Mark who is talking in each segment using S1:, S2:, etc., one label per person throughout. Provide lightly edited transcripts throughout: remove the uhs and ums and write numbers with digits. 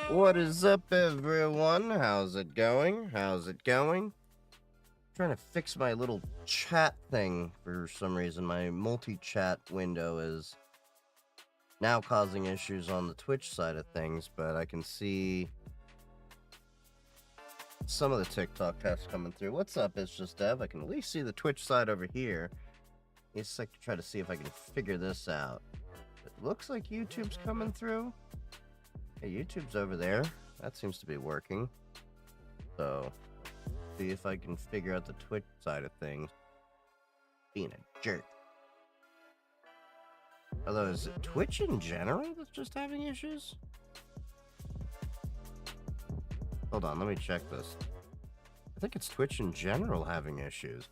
S1: What is up, everyone? How's it going? How's it going? Trying to fix my little chat thing for some reason. My multi-chat window is now causing issues on the Twitch side of things, but I can see some of the TikTok tests coming through. What's up, It's Just Dev? I can at least see the Twitch side over here. It's like to try to see if I can figure this out. It looks like YouTube's coming through. Hey, YouTube's over there. That seems to be working. So, see if I can figure out the Twitch side of things. Being a jerk. Although, is it Twitch in general that's just having issues? Hold on, let me check this. I think it's Twitch in general having issues.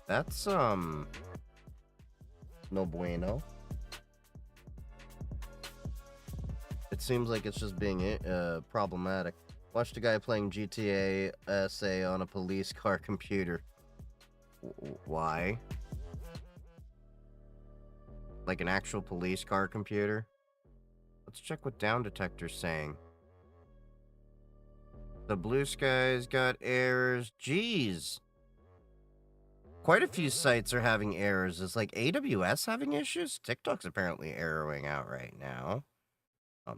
S1: That's, no bueno. It seems like it's just being problematic. Watched a guy playing GTA SA on a police car computer. Why? Like an actual police car computer? Let's check what Down Detector's saying. The Blue Sky's got errors. Jeez. Quite a few sites are having errors. Is like AWS having issues? TikTok's apparently erroring out right now.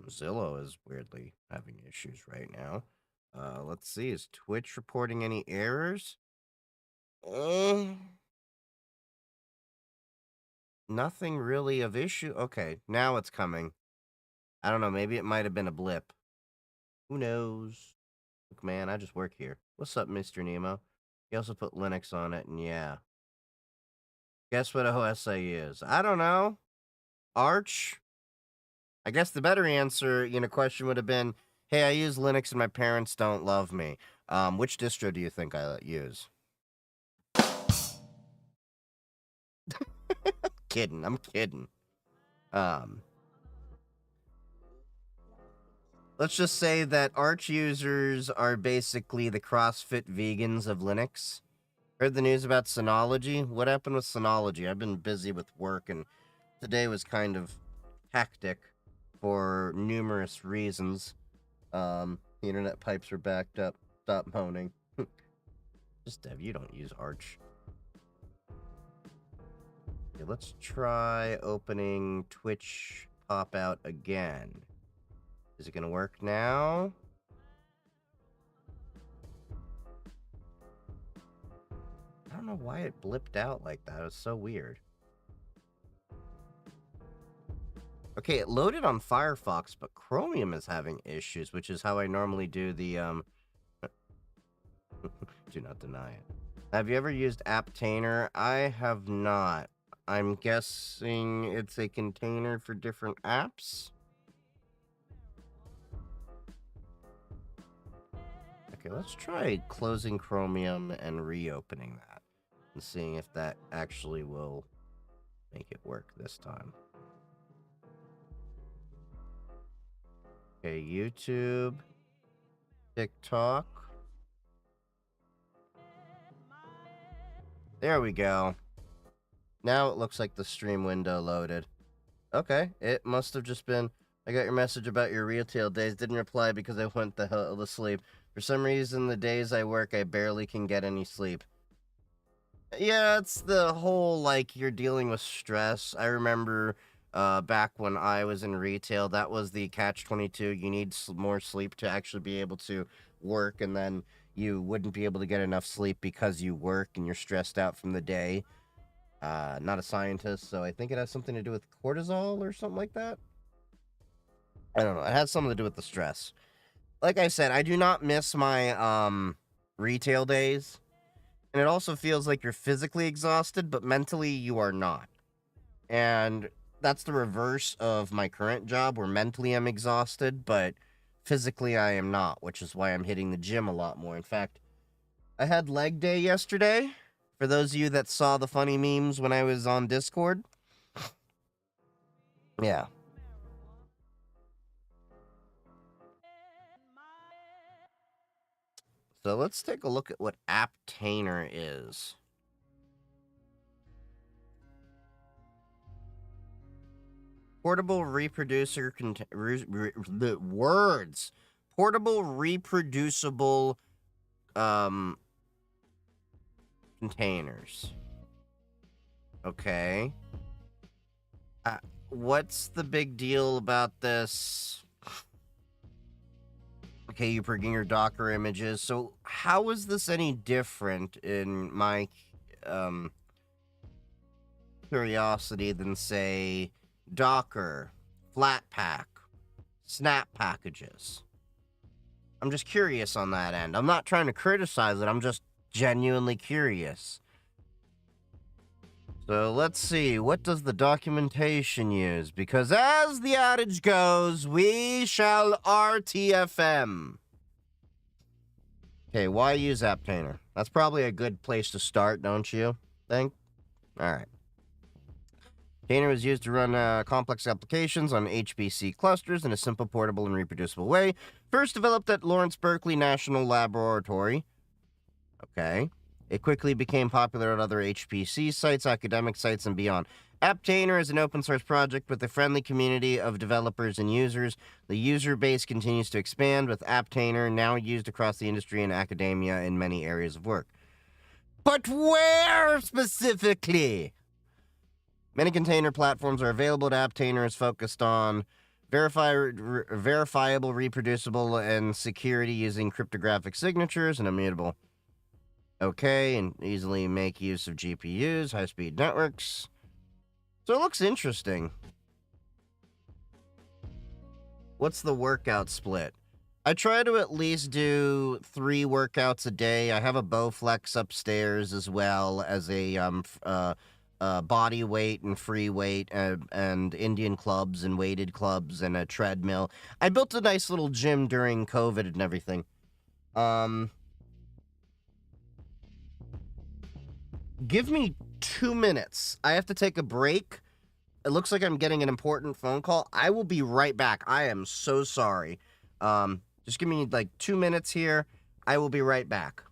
S1: Zillow is weirdly having issues right now. Let's see. Is Twitch reporting any errors? Nothing really of issue. Okay, now it's coming. I don't know. Maybe it might have been a blip. Who knows? Look, man, I just work here. What's up, Mr. Nemo? He also put Linux on it, and yeah. Guess what OS I use? I don't know. Arch? I guess the better answer, question would have been, hey, I use Linux and my parents don't love me. Which distro do you think I use? I'm kidding. Let's just say that Arch users are basically the CrossFit vegans of Linux. Heard the news about Synology? What happened with Synology? I've been busy with work, and today was kind of hectic for numerous reasons. The internet pipes are backed up. Stop moaning. Just Dev, you don't use Arch. Okay, let's try opening Twitch pop out again. Is it gonna work now? I don't know why it blipped out like that. It was so weird. Okay, it loaded on Firefox, but Chromium is having issues, which is how I normally do the, do not deny it. Have you ever used Apptainer? I have not. I'm guessing it's a container for different apps? Okay, let's try closing Chromium and reopening that, and seeing if that actually will make it work this time. Okay, YouTube, TikTok. There we go. Now it looks like the stream window loaded. Okay, it must have just been, I got your message about your retail days, didn't reply because I went the hell to sleep. For some reason, the days I work, I barely can get any sleep. Yeah, it's the whole, like, you're dealing with stress. I remember back when I was in retail, that was the catch-22. You need more sleep to actually be able to work, and then you wouldn't be able to get enough sleep because you work and you're stressed out from the day. Not a scientist, so I think it has something to do with cortisol or something like that. I don't know. It has something to do with the stress. Like I said, I do not miss my retail days. And it also feels like you're physically exhausted, but mentally you are not. And that's the reverse of my current job, where mentally I'm exhausted, but physically I am not, which is why I'm hitting the gym a lot more. In fact, I had leg day yesterday. For those of you that saw the funny memes when I was on Discord. Yeah. So let's take a look at what Apptainer is. Portable reproducer the words. Portable reproducible containers. Okay. What's the big deal about this? Okay, you bring in your Docker images. So how is this any different in my curiosity than, say, Docker, Flatpak, Snap packages? I'm just curious on that end. I'm not trying to criticize it. I'm just genuinely curious. So let's see, what does the documentation use? Because as the adage goes, we shall RTFM. Okay, why use Apptainer? That's probably a good place to start, don't you think? Alright. Apptainer is used to run complex applications on HPC clusters in a simple, portable, and reproducible way. First developed at Lawrence Berkeley National Laboratory. Okay. It quickly became popular at other HPC sites, academic sites, and beyond. Apptainer is an open-source project with a friendly community of developers and users. The user base continues to expand, with Apptainer now used across the industry and academia in many areas of work. But where specifically? Many container platforms are available. Apptainer is focused on verifiable, reproducible, and security using cryptographic signatures and immutable. Okay, and easily make use of GPUs, high-speed networks. So it looks interesting. What's the workout split? I try to at least do 3 workouts a day. I have a Bowflex upstairs as well as a body weight and free weight and Indian clubs and weighted clubs and a treadmill. I built a nice little gym during COVID and everything. Give me 2 minutes. I have to take a break. It looks like I'm getting an important phone call. I will be right back. I am so sorry. Just give me like 2 minutes here. I will be right back.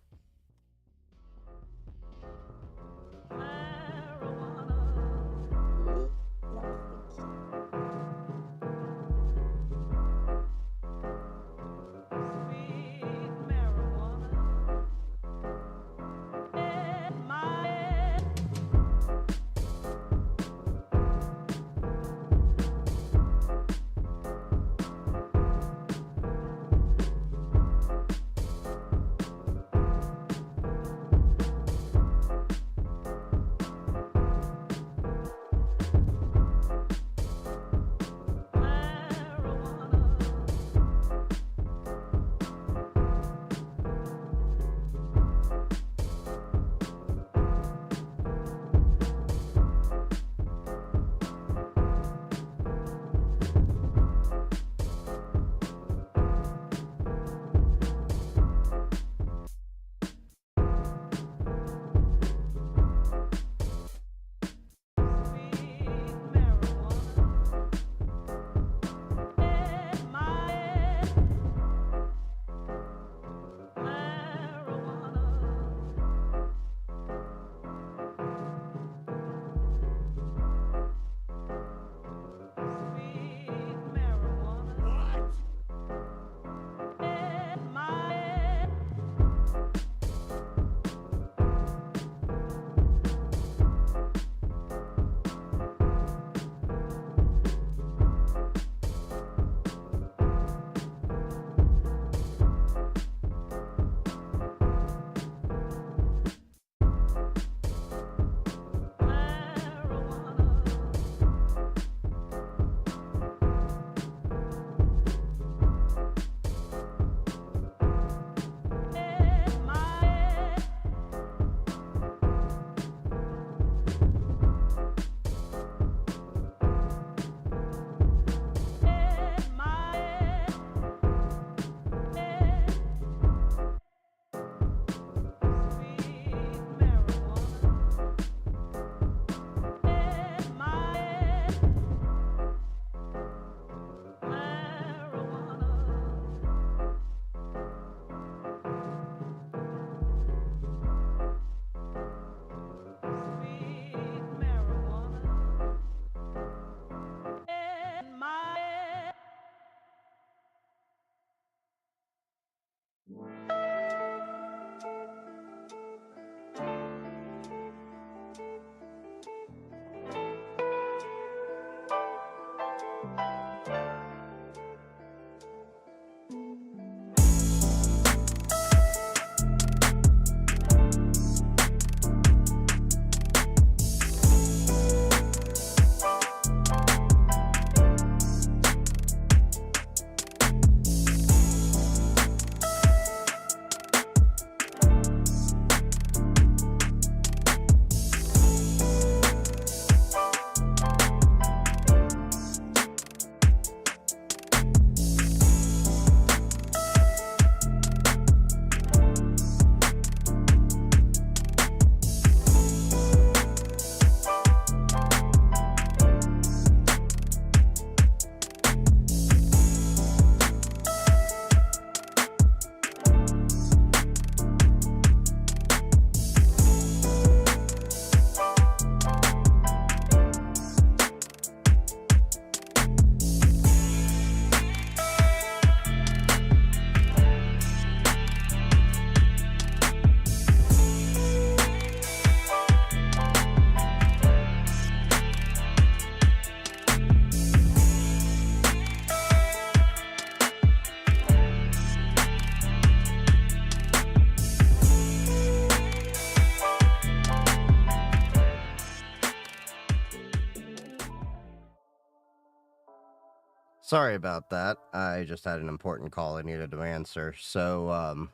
S1: Sorry about that. I just had an important call I needed to answer. So,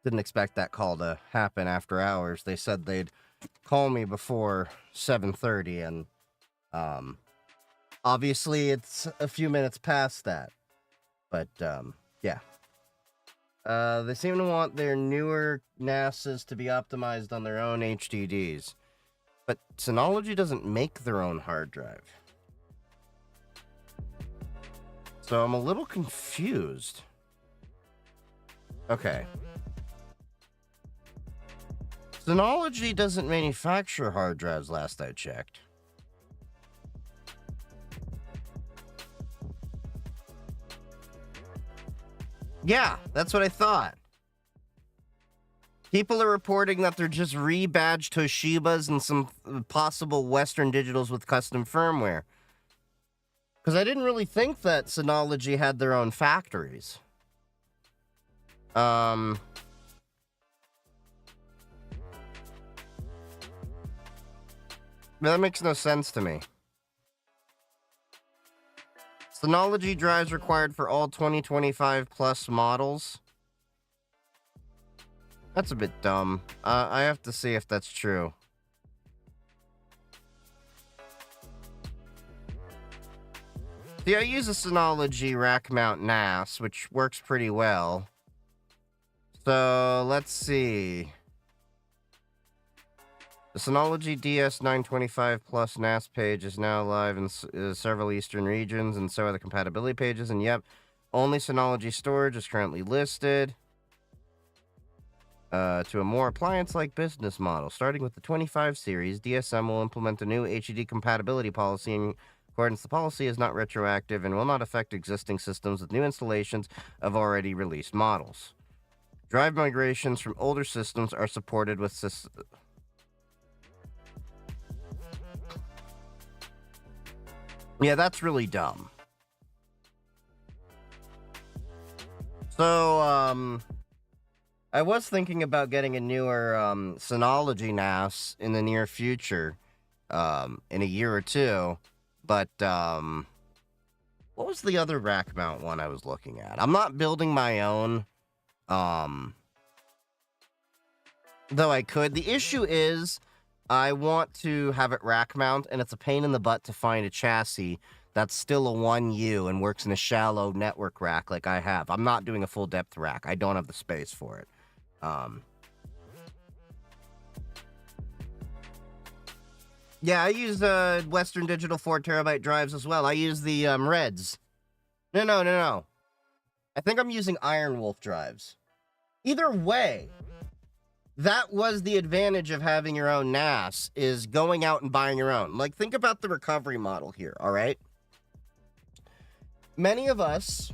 S1: didn't expect that call to happen after hours. They said they'd call me before 7:30, and, obviously it's a few minutes past that. But, yeah. They seem to want their newer NASAs to be optimized on their own HDDs. But Synology doesn't make their own hard drive. So I'm a little confused. Okay. Synology doesn't manufacture hard drives, last I checked. Yeah, that's what I thought. People are reporting that they're just rebadged Toshibas and some possible Western Digitals with custom firmware. Because I didn't really think that Synology had their own factories. That makes no sense to me. Synology drives required for all 2025 plus models. That's a bit dumb. I have to see if that's true. See, I use a Synology rack mount NAS, which works pretty well. So, let's see. The Synology DS925 Plus NAS page is now live in several Eastern regions, and so are the compatibility pages. And yep, only Synology storage is currently listed. To a more appliance-like business model. Starting with the 25 series, DSM will implement a new HDD compatibility policy. In accordance, the policy is not retroactive and will not affect existing systems with new installations of already released models. Drive migrations from older systems are supported with Yeah, that's really dumb. So, I was thinking about getting a newer Synology NAS in the near future, in a year or two, but what was the other rack mount one I was looking at? I'm not building my own, though I could. The issue is I want to have it rack mount, and it's a pain in the butt to find a chassis that's still a 1U and works in a shallow network rack like I have. I'm not doing a full depth rack. I don't have the space for it. Yeah, I use Western Digital 4TB drives as well. I use the Reds. No. I think I'm using Iron Wolf drives. Either way, that was the advantage of having your own NAS, is going out and buying your own. Like, think about the recovery model here, all right? Many of us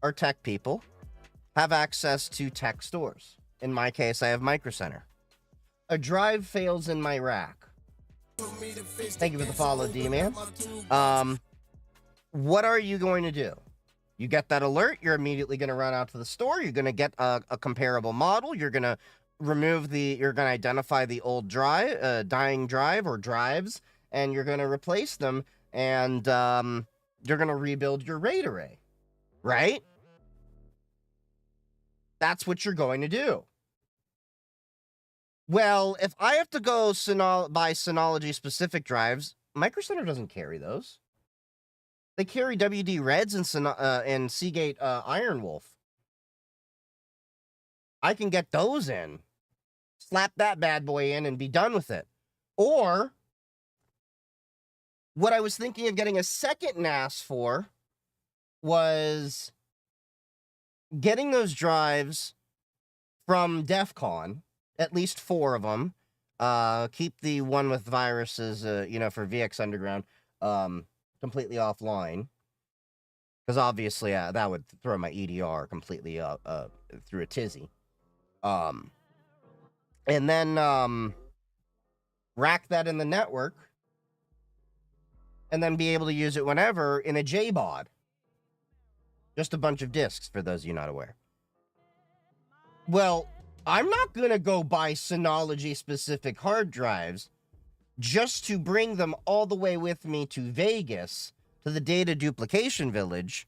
S1: are tech people, have access to tech stores. In my case, I have Micro Center. A drive fails in my rack. Thank you for the follow, D-Man. What are you going to do? You get that alert, you're immediately going to run out to the store, you're going to get a comparable model, you're going to you're going to identify the old drive, dying drive or drives, and you're going to replace them, and you're going to rebuild your RAID array, right? That's what you're going to do. Well, if I have to go buy Synology-specific drives, Micro Center doesn't carry those. They carry WD Reds and Seagate Iron Wolf. I can get those in, slap that bad boy in, and be done with it. Or, what I was thinking of getting a second NAS for was getting those drives from DEF CON, at least 4 of them. Keep the one with viruses, for VX Underground, completely offline. Because obviously, that would throw my EDR completely through a tizzy. And then rack that in the network, and then be able to use it whenever in a JBOD. Just a bunch of disks, for those of you not aware. Well, I'm not going to go buy Synology-specific hard drives just to bring them all the way with me to Vegas to the data duplication village,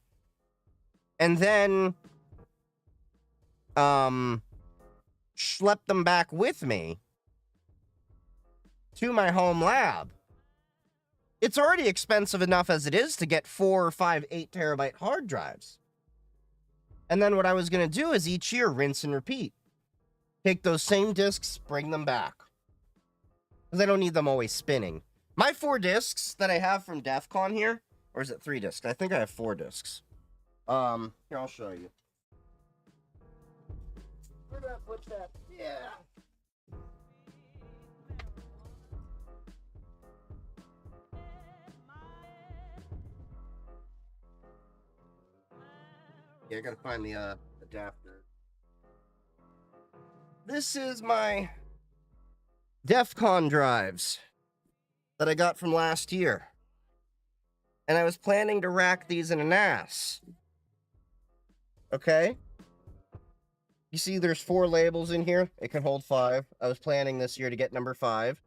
S1: and then schlep them back with me to my home lab. It's already expensive enough as it is to get 4 or 5 8 terabyte hard drives. And then what I was going to do is each year rinse and repeat. Take those same discs, bring them back. Because I don't need them always spinning. My 4 discs that I have from DEF CON here, or is it 3 discs? I think I have 4 discs. Here, I'll show you. Where did I put that? Yeah. Yeah, I gotta find the adapter. This is my DEF CON drives that I got from last year. And I was planning to rack these in a NAS. Okay? You see there's 4 labels in here. It can hold 5. I was planning this year to get number 5.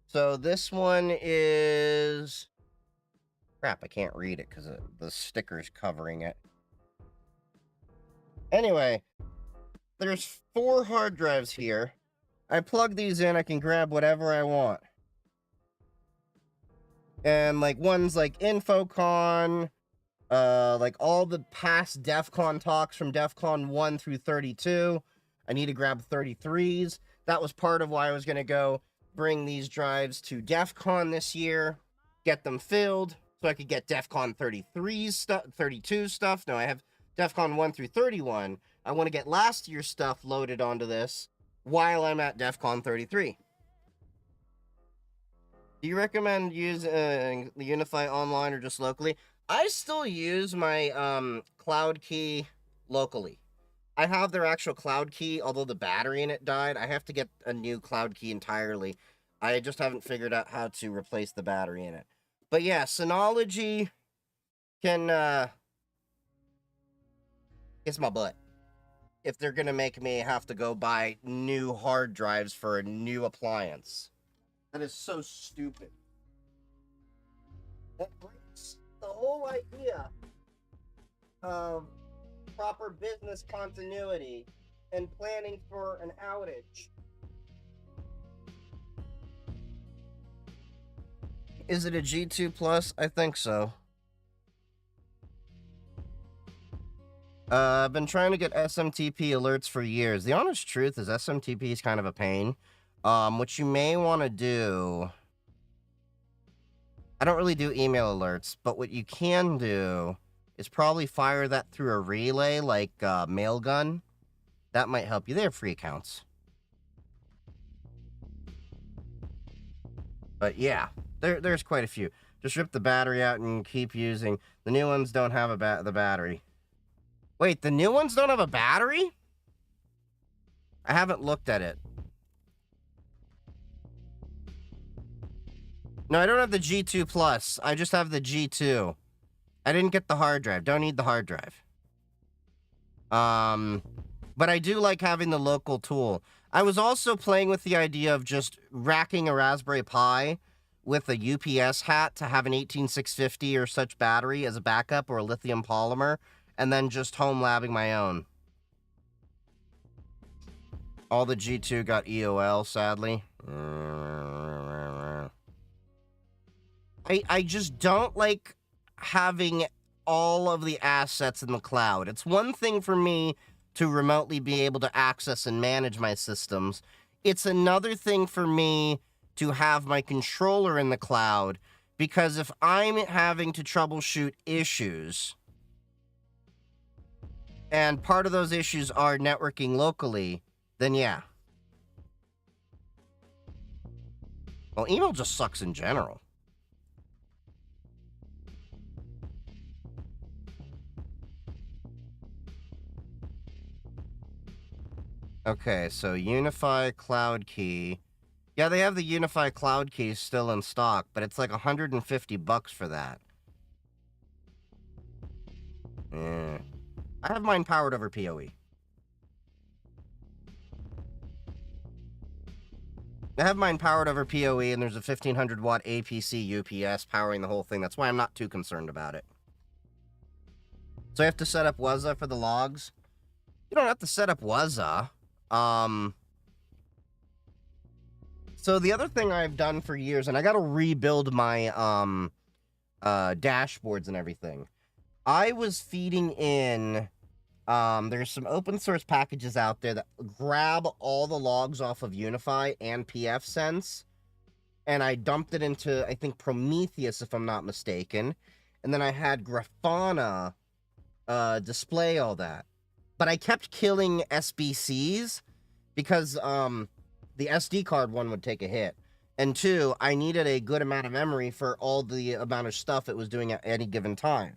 S1: So this one is... Crap, I can't read it because the sticker's covering it. Anyway, there's 4 hard drives here. I plug these in, I can grab whatever I want. And like one's like InfoCon, like all the past DEF CON talks from DEF CON 1 through 32. I need to grab 33s. That was part of why I was going to go bring these drives to DEF CON this year, get them filled, so I could get DEF CON 33 stuff, 32 stuff. No, I have DEF CON 1 through 31. I want to get last year's stuff loaded onto this while I'm at DEF CON 33. Do you recommend using the Unify online or just locally? I still use my cloud key locally. I have their actual cloud key, although the battery in it died. I have to get a new cloud key entirely. I just haven't figured out how to replace the battery in it. But yeah, Synology can kiss my butt if they're gonna make me have to go buy new hard drives for a new appliance. That is so stupid. That breaks the whole idea of proper business continuity and planning for an outage. Is it a G2 Plus? I think so. I've been trying to get SMTP alerts for years. The honest truth is SMTP is kind of a pain. What you may want to do... I don't really do email alerts, but what you can do is probably fire that through a relay like Mailgun. That might help you. They have free accounts. But yeah, there's quite a few. Just rip the battery out and keep using. The new ones don't have the battery. Wait, the new ones don't have a battery? I haven't looked at it. No, I don't have the G2 Plus. I just have the G2. I didn't get the hard drive. Don't need the hard drive. But I do like having the local tool. I was also playing with the idea of just racking a Raspberry Pi with a UPS hat to have an 18650 or such battery as a backup, or a lithium polymer, and then just home labbing my own. All the G2 got EOL, sadly. I just don't like having all of the assets in the cloud. It's one thing for me to remotely be able to access and manage my systems. It's another thing for me to have my controller in the cloud, because if I'm having to troubleshoot issues, and part of those issues are networking locally, then yeah. Well, email just sucks in general. Okay, so Unify Cloud Key. Yeah, they have the Unify Cloud Key still in stock, but it's like $150 for that. Yeah. I have mine powered over PoE. I have mine powered over PoE, and there's a 1500 watt APC UPS powering the whole thing. That's why I'm not too concerned about it. So I have to set up WASA for the logs. You don't have to set up WASA. So the other thing I've done for years, and I got to rebuild my dashboards and everything. I was feeding in, there's some open source packages out there that grab all the logs off of Unify and pfSense, and I dumped it into, I think, Prometheus, if I'm not mistaken, and then I had Grafana display all that. But I kept killing SBCs because the SD card one would take a hit. And two, I needed a good amount of memory for all the amount of stuff it was doing at any given time.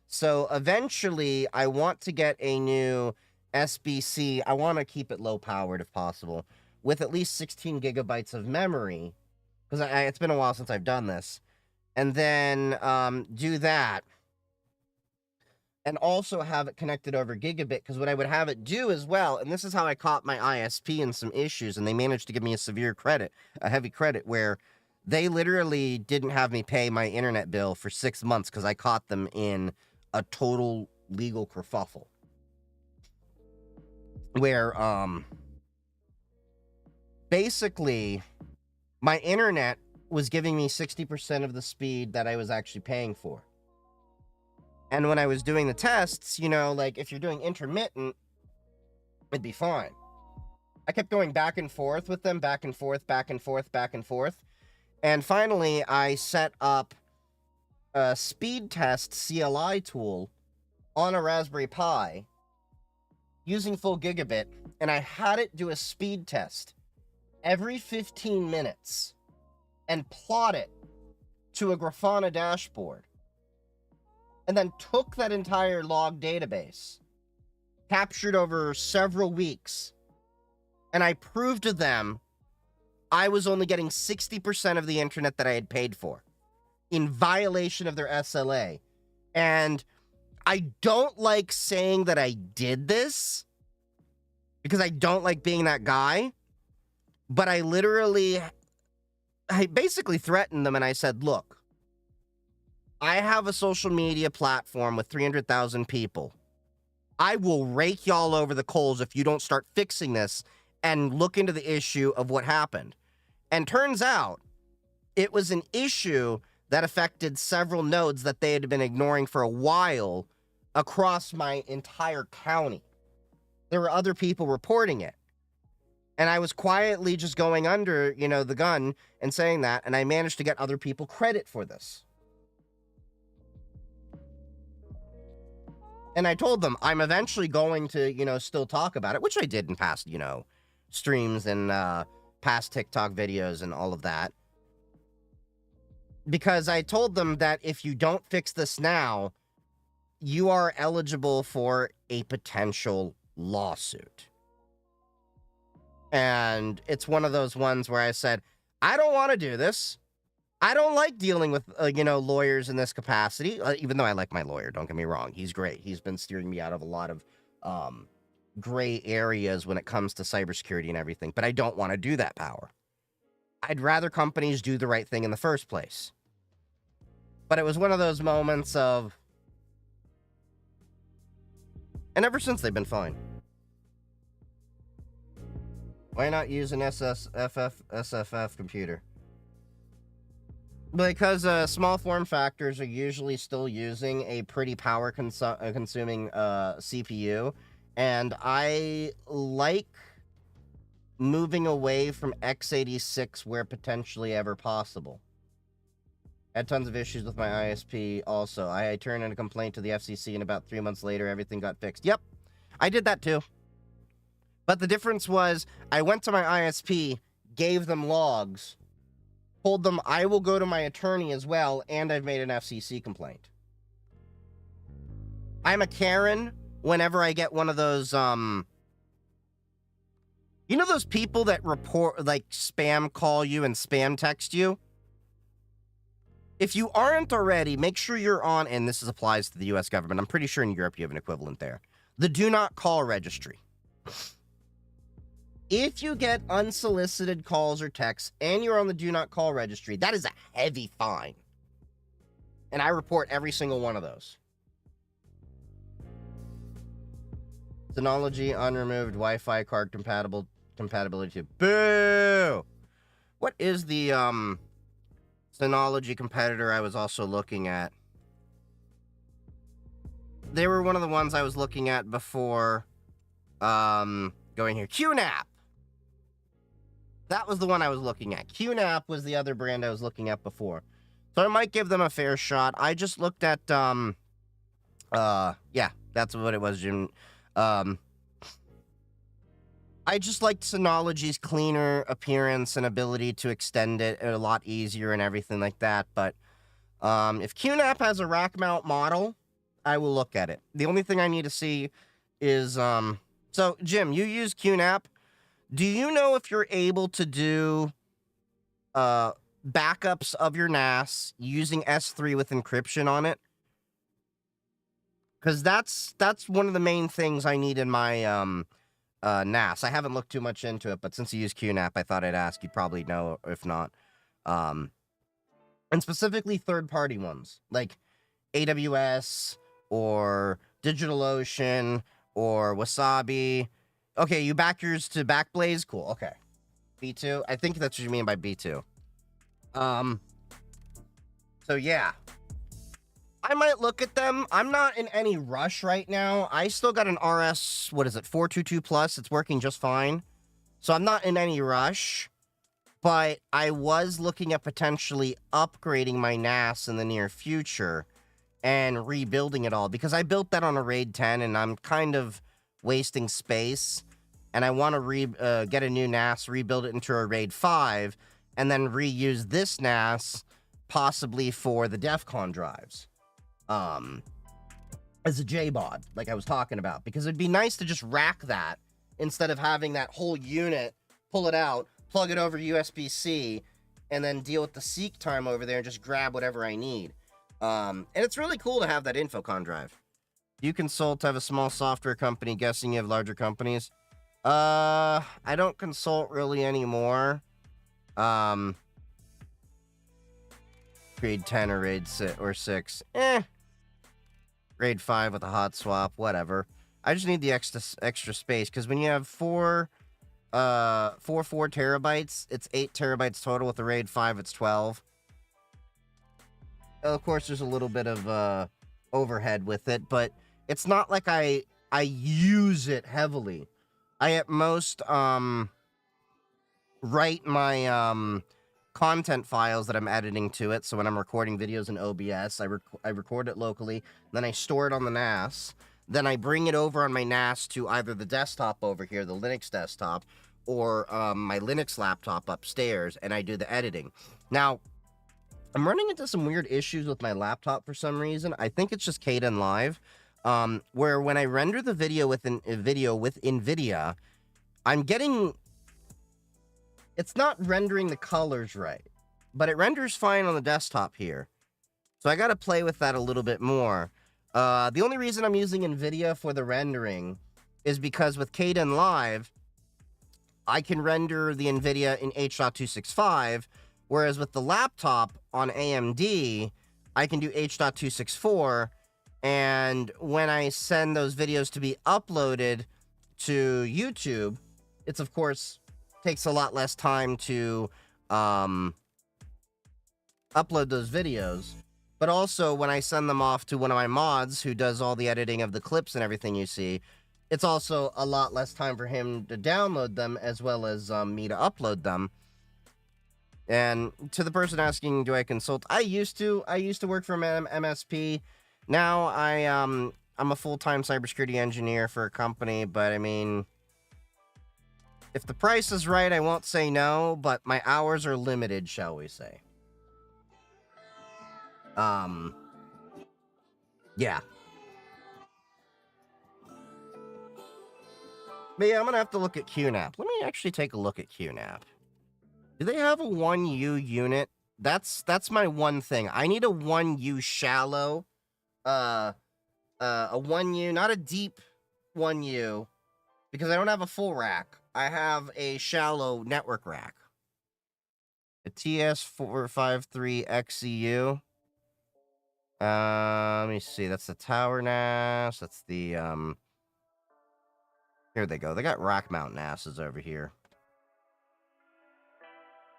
S1: So eventually, I want to get a new SBC. I want to keep it low powered if possible, with at least 16 gigabytes of memory, because it's been a while since I've done this. And then do that. And also have it connected over gigabit, because what I would have it do as well, and this is how I caught my ISP in some issues, and they managed to give me a heavy credit, where they literally didn't have me pay my internet bill for 6 months because I caught them in a total legal kerfuffle. Where, basically, my internet was giving me 60% of the speed that I was actually paying for. And when I was doing the tests, you know, like, if you're doing intermittent, it'd be fine. I kept going back and forth with them, back and forth, back and forth, back and forth. And finally, I set up a speed test CLI tool on a Raspberry Pi using full gigabit, and I had it do a speed test every 15 minutes and plot it to a Grafana dashboard. And then took that entire log database, captured over several weeks, and I proved to them I was only getting 60% of the internet that I had paid for, in violation of their SLA. And I don't like saying that I did this, because I don't like being that guy, but I basically threatened them, and I said, look, I have a social media platform with 300,000 people. I will rake y'all over the coals if you don't start fixing this and look into the issue of what happened. And turns out, it was an issue that affected several nodes that they had been ignoring for a while across my entire county. There were other people reporting it. And I was quietly just going under, you know, the gun and saying that, and I managed to get other people credit for this. And I told them I'm eventually going to, you know, still talk about it, which I did in past, you know, streams and past TikTok videos and all of that. Because I told them that if you don't fix this now, you are eligible for a potential lawsuit. And it's one of those ones where I said, I don't want to do this. I don't like dealing with, you know, lawyers in this capacity, even though I like my lawyer, don't get me wrong. He's great. He's been steering me out of a lot of gray areas when it comes to cybersecurity and everything, but I don't want to do that power. I'd rather companies do the right thing in the first place. But it was one of those moments of, and ever since they've been fine. Why not use an SFF computer? Because small form factors are usually still using a pretty power consuming CPU, and I like moving away from x86 where potentially ever possible. Had tons of issues with my ISP also. I turned in a complaint to the FCC, and about 3 months later, everything got fixed. Yep, I did that too. But the difference was, I went to my ISP, gave them logs, told them I will go to my attorney as well, and I've made an FCC complaint. I'm a Karen whenever I get one of those, you know those people that report, like, spam call you and spam text you? If you aren't already, make sure you're on, and this applies to the US government, I'm pretty sure in Europe you have an equivalent there, the Do Not Call registry. If you get unsolicited calls or texts and you're on the do not call registry, that is a heavy fine. And I report every single one of those. Synology unremoved Wi-Fi card compatibility to boo. What is the Synology competitor I was also looking at? They were one of the ones I was looking at before going here. QNAP. That was the one I was looking at. QNAP was the other brand I was looking at before. So I might give them a fair shot. I just looked at yeah, that's what it was, Jim. I just liked Synology's cleaner appearance and ability to extend it a lot easier and everything like that. But if QNAP has a rack mount model, I will look at it. The only thing I need to see is so Jim, you use QNAP. Do you know if you're able to do backups of your NAS using S3 with encryption on it? Because that's one of the main things I need in my NAS. I haven't looked too much into it, but since you use QNAP, I thought I'd ask. You probably know, if not. And specifically third-party ones, like AWS or DigitalOcean or Wasabi. Okay, you back yours to Backblaze? Cool, okay. B2? I think that's what you mean by B2. So yeah. I might look at them. I'm not in any rush right now. I still got an RS, 422 Plus. It's working just fine. So I'm not in any rush. But I was looking at potentially upgrading my NAS in the near future and rebuilding it all. Because I built that on a RAID 10 and I'm kind of wasting space. And I want to get a new NAS, rebuild it into a RAID 5, and then reuse this NAS possibly for the DEF CON drives. As a JBOD, like I was talking about, because it'd be nice to just rack that instead of having that whole unit, pull it out, plug it over USB-C, and then deal with the seek time over there and just grab whatever I need. And it's really cool to have that Infocon drive. You consult, have a small software company, guessing you have larger companies. I don't consult really anymore. Grade 10 or RAID 6. Grade 5 with a hot swap, whatever. I just need the extra space, because when you have 4 terabytes, it's 8 terabytes total. With the RAID 5, it's 12. Of course, there's a little bit of overhead with it, but it's not like I use it heavily. I at most write my content files that I'm editing to it. So when I'm recording videos in OBS, I record it locally, then I store it on the NAS, then I bring it over on my NAS to either the desktop over here, the Linux desktop, or my Linux laptop upstairs, and I do the editing. Now, I'm running into some weird issues with my laptop for some reason. I think it's just Kdenlive, where when I render the video with NVIDIA, I'm getting... It's not rendering the colors right, but it renders fine on the desktop here. So I got to play with that a little bit more. The only reason I'm using NVIDIA for the rendering is because with Kdenlive, I can render the NVIDIA in H.265, whereas with the laptop on AMD, I can do H.264, and when I send those videos to be uploaded to YouTube, it's of course... takes a lot less time to upload those videos, but also when I send them off to one of my mods who does all the editing of the clips and everything you see, it's also a lot less time for him to download them as well as me to upload them. And to the person asking, do I consult? I used to work for an MSP. Now I'm a full-time cybersecurity engineer for a company, but I mean, if the price is right, I won't say no, but my hours are limited, shall we say. Yeah. But yeah, I'm gonna have to look at QNAP. Let me actually take a look at QNAP. Do they have a 1U unit? That's my one thing. I need a 1U shallow, a 1U, not a deep 1U, because I don't have a full rack. I have a shallow network rack. A TS453XEU. Let me see. That's the tower NAS. That's the, here they go. They got rack mount NASs over here.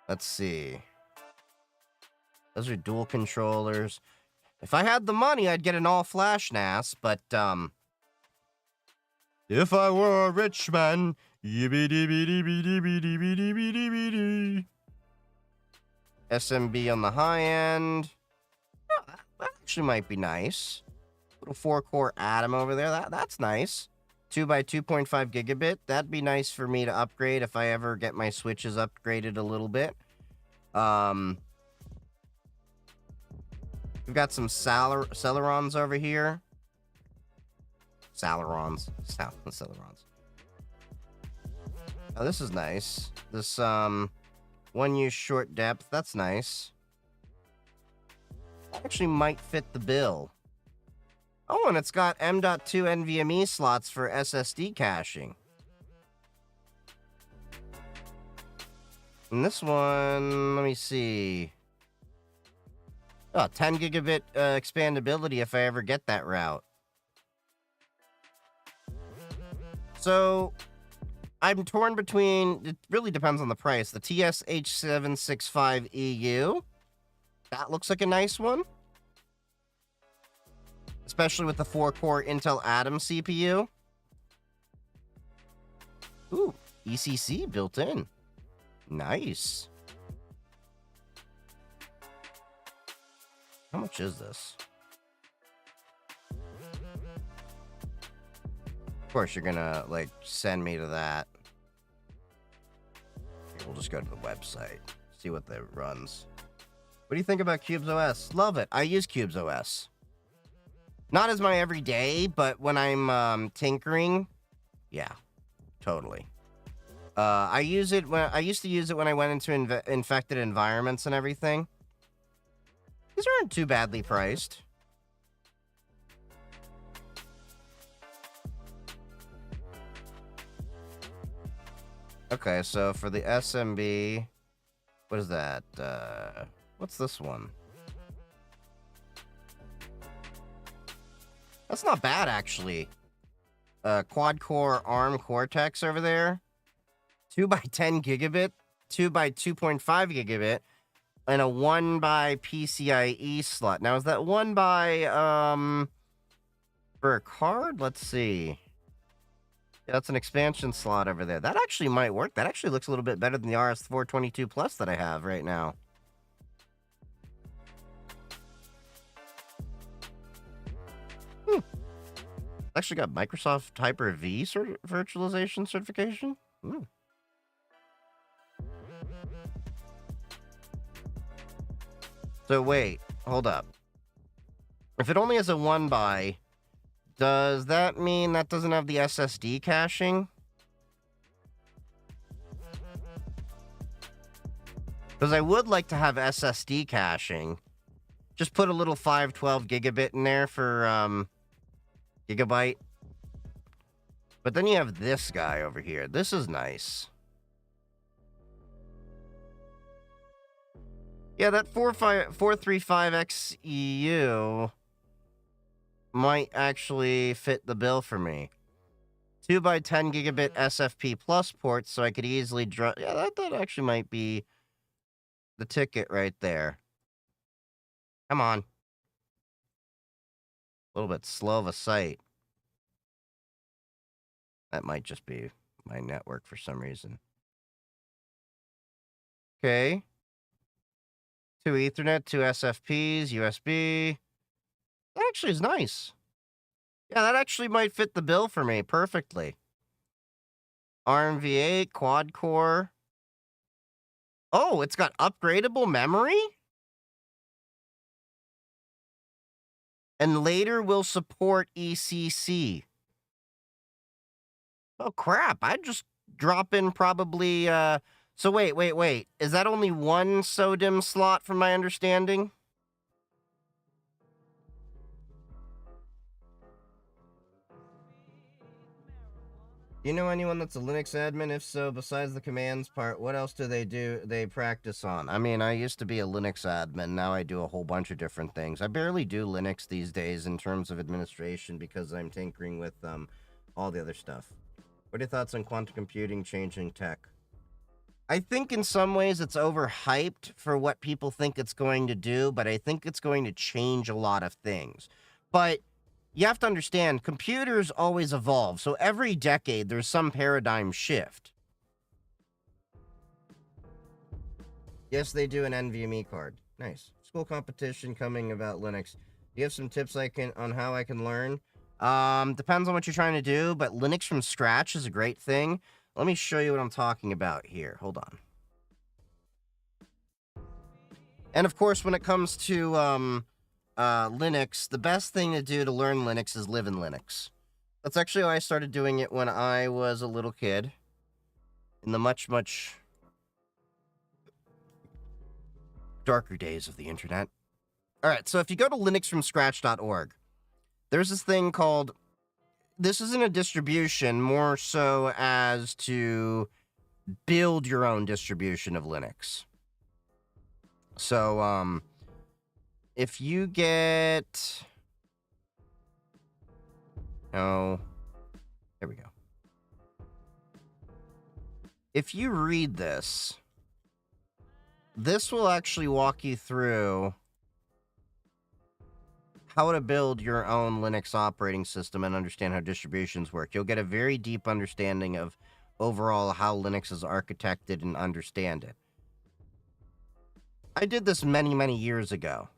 S1: Let's see. Those are dual controllers. If I had the money, I'd get an all-flash NAS, but, if I were a rich man, SMB on the high end. Oh, that actually might be nice. Little 4-core Atom over there. That's nice. 2 by 2.5 gigabit. That'd be nice for me to upgrade if I ever get my switches upgraded a little bit. We've got some Celerons over here. Celerons. Oh, this is nice. This, 1-use short depth. That's nice. That actually might fit the bill. Oh, and it's got M.2 NVMe slots for SSD caching. And this one, let me see. Oh, 10 gigabit expandability if I ever get that route. So, I'm torn between, it really depends on the price. The TSH765EU. That looks like a nice one. Especially with the 4-core Intel Atom CPU. Ooh, ECC built in. Nice. How much is this? Of course, you're gonna, like, send me to that. We'll just go to the website. See what that runs. What do you think about Cubes OS? Love it. I use Cubes OS. Not as my everyday, but when I'm tinkering, yeah, totally. I used to use it when I went into infected environments and everything. These aren't too badly priced. Okay, so for the SMB, what is that? What's this one? That's not bad, actually. Quad-core ARM Cortex over there. 2 by 10 gigabit, 2 by 2.5 gigabit, and a 1 by PCIe slot. Now, is that 1 by, for a card? Let's see. Yeah, that's an expansion slot over there. That actually might work. That actually looks a little bit better than the RS422 Plus that I have right now. Actually got Microsoft Hyper-V virtualization certification. So wait, hold up. If it only has a 1 by, does that mean that doesn't have the SSD caching? Because I would like to have SSD caching. Just put a little 512 gigabit in there for, gigabyte. But then you have this guy over here. This is nice. Yeah, that 435XEU might actually fit the bill for me. 2 by 10 gigabit SFP plus ports, so I could easily draw. Yeah, that actually might be the ticket right there. Come on. A little bit slow of a site. That might just be my network for some reason. Okay. 2 Ethernet, 2 SFPs, USB. That actually is nice. Yeah, that actually might fit the bill for me perfectly. ARMv8, quad core. Oh, it's got upgradable memory? And later will support ECC. Oh, crap. I'd just drop in probably, So wait. Is that only one SODIMM slot from my understanding? You know anyone that's a Linux admin? If so, besides the commands part, what else do they practice on? I mean, I used to be a Linux admin. Now I do a whole bunch of different things. I barely do Linux these days in terms of administration because I'm tinkering with all the other stuff. What are your thoughts on quantum computing changing tech? I think in some ways it's overhyped for what people think it's going to do, but I think it's going to change a lot of things. But you have to understand, computers always evolve. So every decade, there's some paradigm shift. Yes, they do an NVMe card. Nice. School competition coming about Linux. Do you have some tips on how I can learn? Depends on what you're trying to do, but Linux from scratch is a great thing. Let me show you what I'm talking about here. Hold on. And of course, when it comes to Linux, the best thing to do to learn Linux is live in Linux. That's actually why I started doing it when I was a little kid. In the much, much darker days of the internet. All right, so if you go to linuxfromscratch.org, there's this thing called, this isn't a distribution, more so as to build your own distribution of Linux. So, if you get, oh, there we go. If you read this, this will actually walk you through how to build your own Linux operating system and understand how distributions work. You'll get a very deep understanding of overall how Linux is architected and understand it. I did this many, many years ago.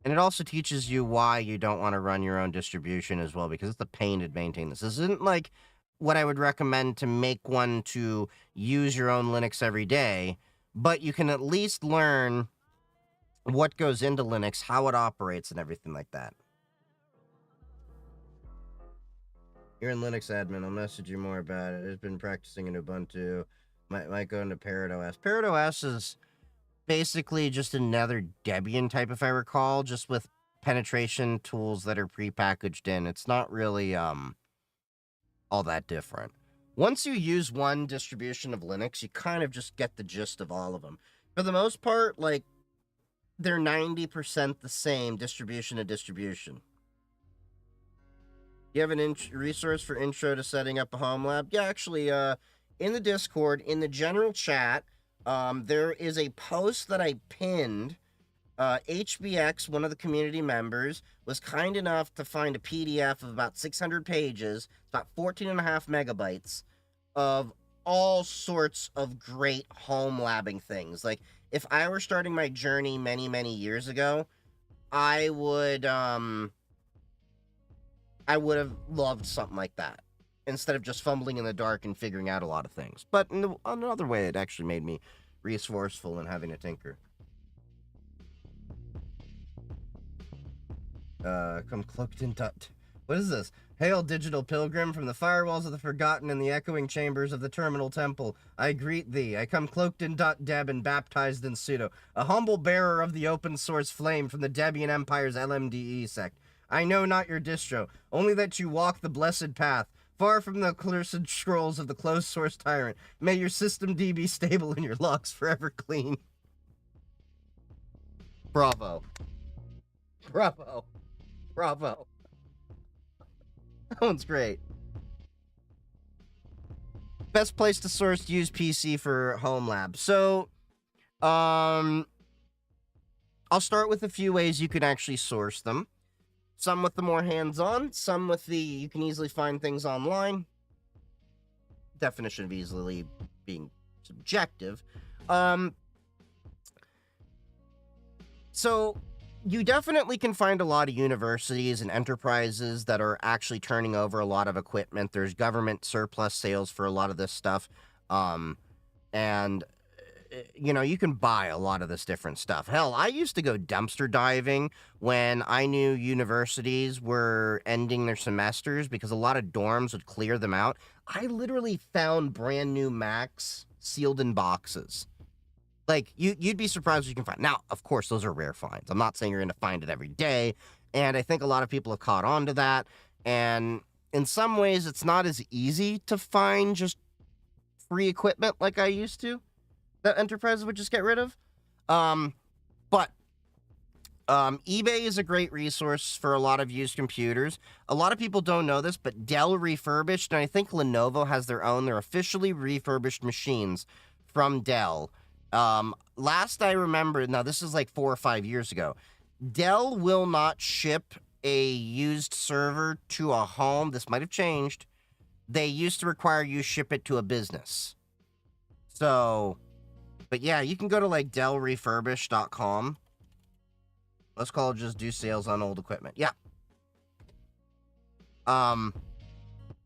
S1: And it also teaches you why you don't want to run your own distribution as well, because it's a pain to maintain this. This isn't like what I would recommend to make one to use your own Linux every day, but you can at least learn what goes into Linux, how it operates, and everything like that. You're in Linux admin. I'll message you more about it. I've been practicing in Ubuntu. Might go into ParrotOS. ParrotOS is basically just another Debian type, if I recall, just with penetration tools that are prepackaged in. It's not really all that different. Once you use one distribution of Linux, you kind of just get the gist of all of them. For the most part, like, they're 90% the same distribution to distribution. You have an resource for intro to setting up a home lab? Yeah, actually, in the Discord, in the general chat, there is a post that I pinned. HBX, one of the community members, was kind enough to find a PDF of about 600 pages, about 14.5 megabytes, of all sorts of great home labbing things. Like, if I were starting my journey many, many years ago, I would have loved something like that, instead of just fumbling in the dark and figuring out a lot of things. But in another way, it actually made me resourceful in having to tinker. Come cloaked in dot. What is this? Hail, digital pilgrim, from the firewalls of the forgotten and the echoing chambers of the terminal temple. I greet thee. I come cloaked in .deb and baptized in pseudo, a humble bearer of the open source flame from the Debian Empire's LMDE sect. I know not your distro, only that you walk the blessed path, far from the cursed scrolls of the closed source tyrant. May your system D be stable and your logs forever clean. Bravo. Bravo. Bravo. That one's great. Best place to source use PC for home lab. So, I'll start with a few ways you can actually source them. Some with the more hands-on, some with the you can easily find things online. Definition of easily being subjective. So you definitely can find a lot of universities and enterprises that are actually turning over a lot of equipment. There's government surplus sales for a lot of this stuff. And you know, you can buy a lot of this different stuff. Hell, I used to go dumpster diving when I knew universities were ending their semesters because a lot of dorms would clear them out. I literally found brand new Macs sealed in boxes. Like, you'd be surprised what you can find. Now, of course, those are rare finds. I'm not saying you're going to find it every day, and I think a lot of people have caught on to that, and in some ways, it's not as easy to find just free equipment like I used to that enterprises would just get rid of. But eBay is a great resource for a lot of used computers. A lot of people don't know this, but Dell Refurbished, and I think Lenovo has their own. They're officially refurbished machines from Dell. Last I remember, now this is like 4 or 5 years ago, Dell will not ship a used server to a home. This might have changed. They used to require you ship it to a business. So, but yeah, you can go to like DellRefurbished.com. Let's call it just do sales on old equipment. Yeah. But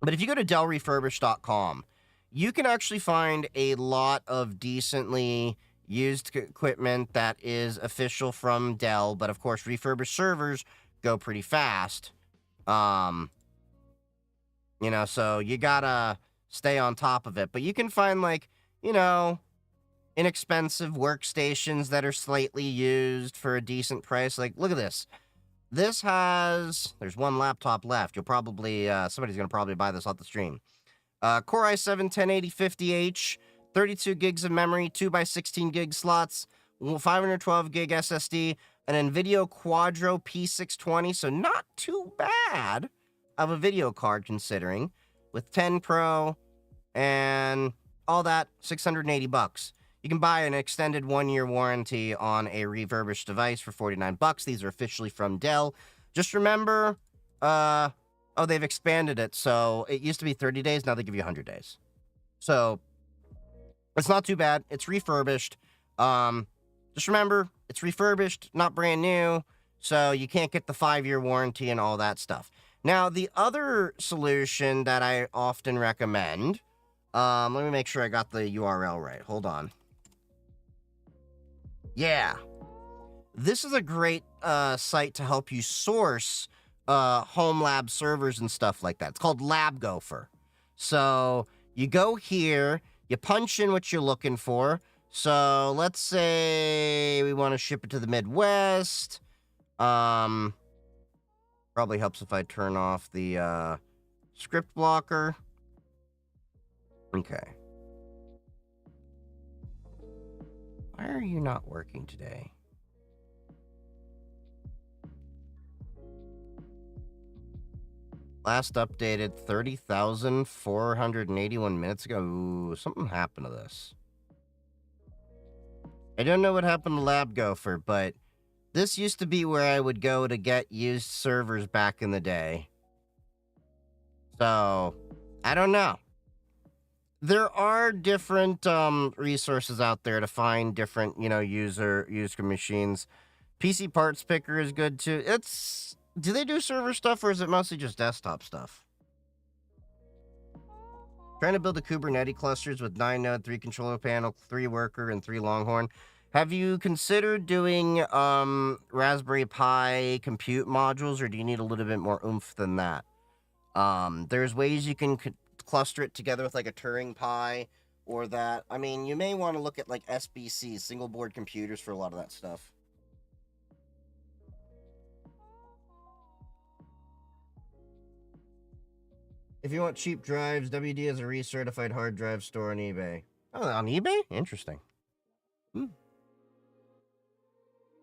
S1: if you go to DellRefurbished.com, you can actually find a lot of decently used equipment that is official from Dell, but of course, refurbished servers go pretty fast. You know, so you gotta stay on top of it. But you can find, like, you know, inexpensive workstations that are slightly used for a decent price. Like, look at this. This has, there's one laptop left. You'll probably, somebody's gonna probably buy this off the stream. Core i7 108050H, 32 gigs of memory, 2x16 gig slots, 512 gig SSD, an NVIDIA Quadro P620, so not too bad of a video card considering, with 10 Pro and all that, $680. You can buy an extended 1-year warranty on a refurbished device for $49. These are officially from Dell. Just remember, oh, they've expanded it, so it used to be 30 days, now they give you 100 days. So, it's not too bad. It's refurbished. Just remember, it's refurbished, not brand new, so you can't get the 5-year warranty and all that stuff. Now, the other solution that I often recommend, let me make sure I got the URL right. Hold on. Yeah. This is a great site to help you source home lab servers and stuff like that. It's called Lab Gopher. So you go here, you punch in what you're looking for. So let's say we want to ship it to the Midwest. Probably helps if I turn off the script blocker. Okay. Why are you not working today? Last updated 30,481 minutes ago. Ooh, something happened to this. I don't know what happened to Lab Gopher, but this used to be where I would go to get used servers back in the day. So, I don't know. There are different resources out there to find different, you know, used machines. PC Parts Picker is good too. Do they do server stuff or is it mostly just desktop stuff? Trying to build a Kubernetes clusters with 9 node, 3 controller panel, 3 worker, and 3 Longhorn. Have you considered doing Raspberry Pi compute modules, or do you need a little bit more oomph than that? There's ways you can cluster it together with like a Turing Pi or that. I mean, you may want to look at like SBCs, single board computers, for a lot of that stuff. If you want cheap drives, WD has a recertified hard drive store on eBay. Oh, on eBay? Interesting. But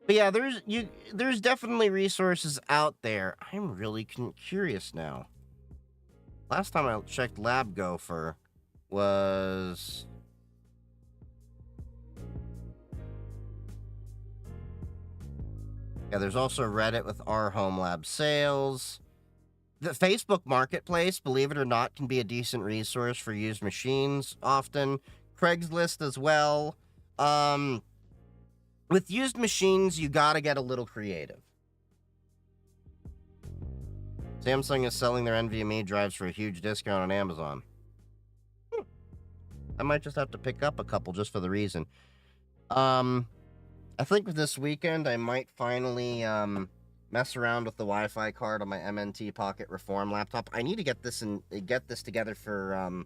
S1: yeah, there's definitely resources out there. I'm really curious now. Last time I checked Lab Gopher was... Yeah, there's also Reddit with our Home Lab sales. The Facebook Marketplace, believe it or not, can be a decent resource for used machines often. Craigslist as well. With used machines, you gotta get a little creative. Samsung is selling their NVMe drives for a huge discount on Amazon. I might just have to pick up a couple just for the reason. I think this weekend I might finally mess around with the Wi-Fi card on my MNT Pocket Reform laptop. I need to get this together for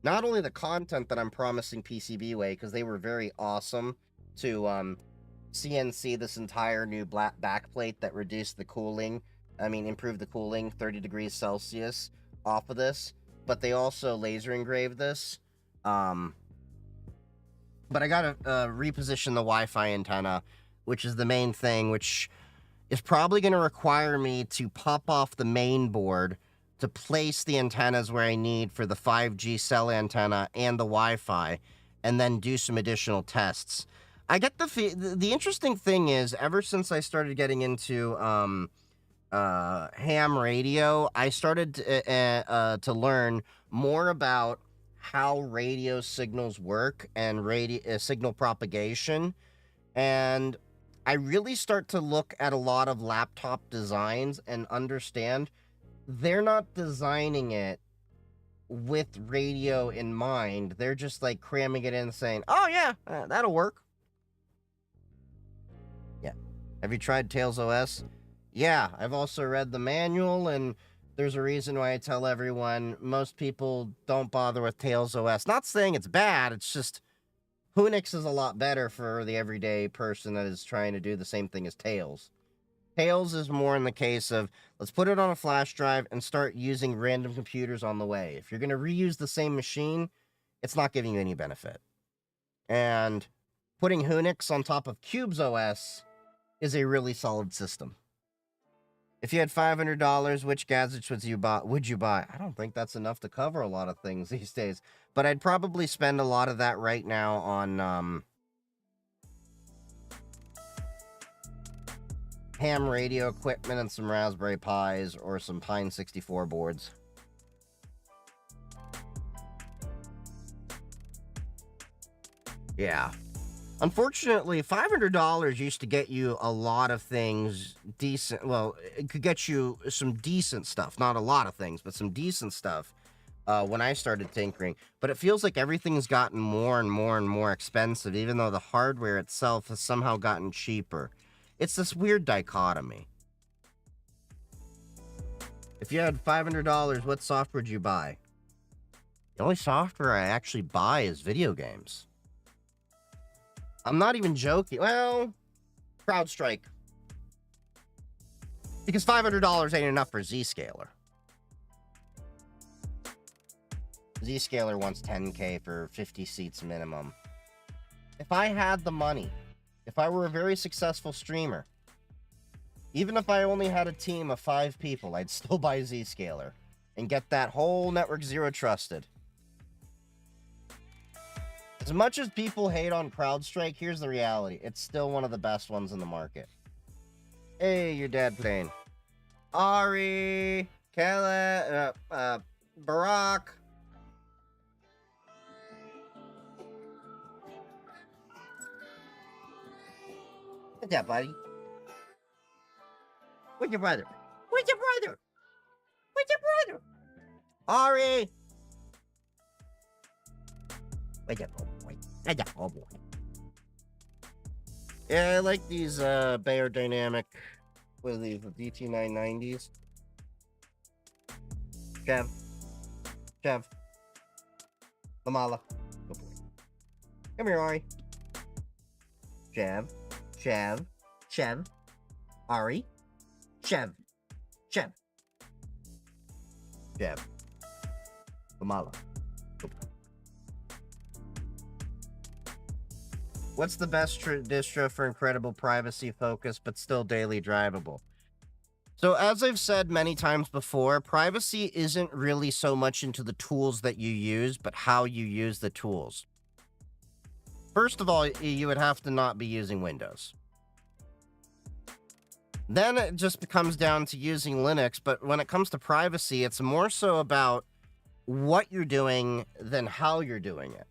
S1: not only the content that I'm promising PCBWay, because they were very awesome to CNC this entire new black backplate that reduced the cooling. I mean, improved the cooling 30 degrees Celsius off of this, but they also laser engrave this. But I gotta reposition the Wi-Fi antenna, which is the main thing, which is probably going to require me to pop off the main board to place the antennas where I need for the 5G cell antenna and the Wi-Fi, and then do some additional tests. I get the interesting thing is, ever since I started getting into ham radio, I started to learn more about how radio signals work and radio signal propagation, and I really start to look at a lot of laptop designs and understand they're not designing it with radio in mind. They're just like cramming it in, saying, "Oh yeah, that'll work." Yeah. Have you tried Tails OS? Yeah, I've also read the manual, and there's a reason why I tell everyone most people don't bother with Tails OS. Not saying it's bad, it's just Unix is a lot better for the everyday person that is trying to do the same thing as Tails. Tails is more in the case of, let's put it on a flash drive and start using random computers on the way. If you're going to reuse the same machine, it's not giving you any benefit. And putting Unix on top of Cube's OS is a really solid system. If you had $500, which gadgets would you buy? I don't think that's enough to cover a lot of things these days. But I'd probably spend a lot of that right now on ham radio equipment and some Raspberry Pis or some Pine 64 boards. Yeah. Unfortunately, $500 used to get you a lot of things decent. Well, it could get you some decent stuff. Not a lot of things, but some decent stuff when I started tinkering. But it feels like everything's gotten more and more and more expensive, even though the hardware itself has somehow gotten cheaper. It's this weird dichotomy. If you had $500, what software would you buy? The only software I actually buy is video games. I'm not even joking. Well, CrowdStrike. Because $500 ain't enough for Zscaler. Zscaler wants $10K for 50 seats minimum. If I had the money, if I were a very successful streamer, even if I only had a team of 5 people, I'd still buy Zscaler and get that whole network zero trusted. As much as people hate on CrowdStrike, here's the reality. It's still one of the best ones in the market. Hey, your dad playing. Ari, Kala, Barack. What's up, buddy? Where's your brother? Where's your brother? Where's your brother? Ari! Where's your boy? Where's your boy? Yeah, I like these Bayer Dynamic, what are these, the DT990s? Chev. Lamala. Good boy. Come here, Ari. Chev. Ari. Chev. Lamala. Good boy. What's the best distro for incredible privacy focus, but still daily drivable? So as I've said many times before, privacy isn't really so much into the tools that you use, but how you use the tools. First of all, you would have to not be using Windows. Then it just comes down to using Linux, but when it comes to privacy, it's more so about what you're doing than how you're doing it.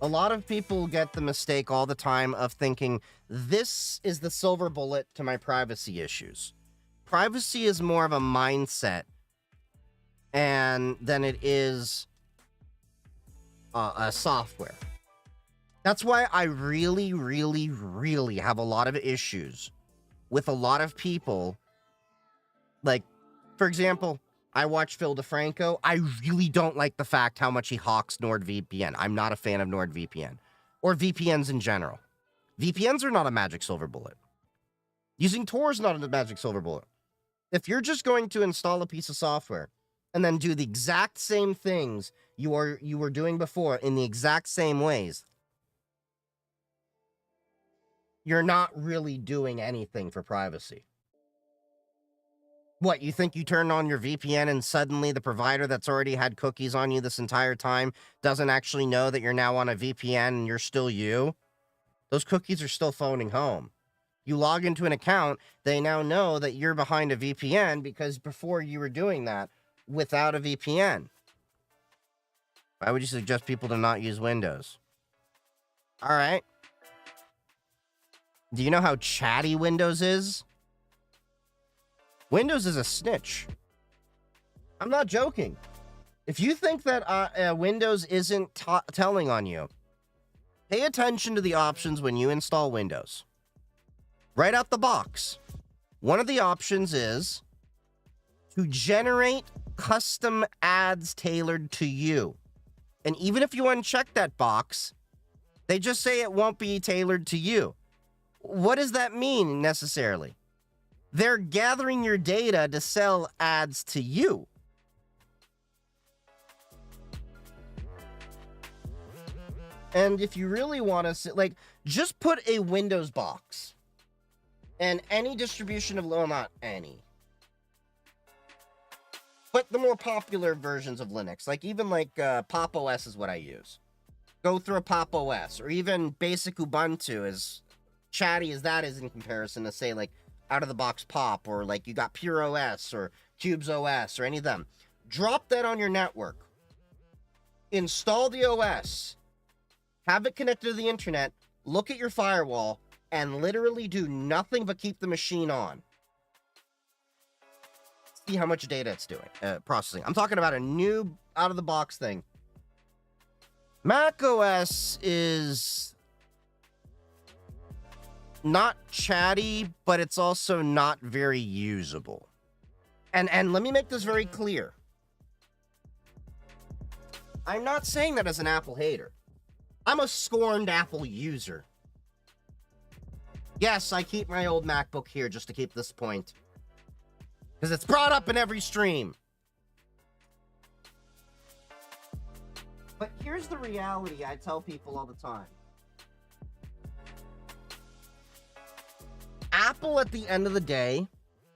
S1: A lot of people get the mistake all the time of thinking, this is the silver bullet to my privacy issues. Privacy is more of a mindset than it is a software. That's why I really have a lot of issues with a lot of people. Like, for example, I watch Phil DeFranco. I really don't like the fact how much he hawks NordVPN. I'm not a fan of NordVPN. Or VPNs in general. VPNs are not a magic silver bullet. Using Tor is not a magic silver bullet. If you're just going to install a piece of software and then do the exact same things you were doing before in the exact same ways, you're not really doing anything for privacy. What, you think you turn on your VPN and suddenly the provider that's already had cookies on you this entire time doesn't actually know that you're now on a VPN and you're still you? Those cookies are still phoning home. You log into an account, they now know that you're behind a VPN because before you were doing that without a VPN. Why would you suggest people to not use Windows? All right. Do you know how chatty Windows is? Windows is a snitch. I'm not joking. If you think that Windows isn't telling on you, pay attention to the options when you install Windows. Right out the box, one of the options is to generate custom ads tailored to you. And even if you uncheck that box, they just say it won't be tailored to you. What does that mean necessarily? They're gathering your data to sell ads to you. And if you really want to, just put a Windows box. And any distribution of, well, not any, but the more popular versions of Linux, even Pop OS is what I use. Go through a Pop OS, or even basic Ubuntu, as chatty as that is in comparison to, say, out-of-the-box Pop, or you got Pure OS, or Cubes OS, or any of them. Drop that on your network. Install the OS. Have it connected to the internet. Look at your firewall. And literally do nothing but keep the machine on. See how much data it's doing, processing. I'm talking about a new out-of-the-box thing. Mac OS is not chatty, but it's also not very usable. And let me make this very clear. I'm not saying that as an Apple hater. I'm a scorned Apple user. Yes, I keep my old MacBook here just to keep this point. Because it's brought up in every stream. But here's the reality I tell people all the time. Apple, at the end of the day,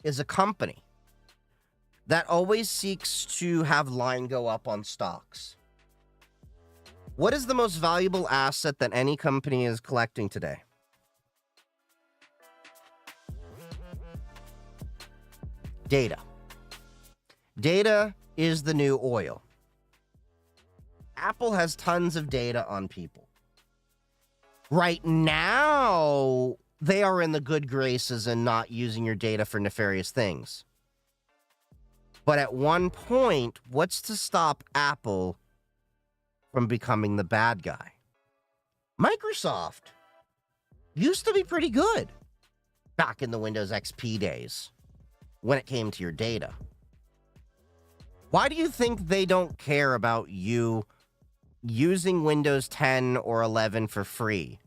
S1: is a company that always seeks to have line go up on stocks. What is the most valuable asset that any company is collecting today? Data. Data is the new oil. Apple has tons of data on people. Right now, they are in the good graces and not using your data for nefarious things. But at one point, what's to stop Apple from becoming the bad guy? Microsoft used to be pretty good back in the Windows XP days when it came to your data. Why do you think they don't care about you using Windows 10 or 11 for free?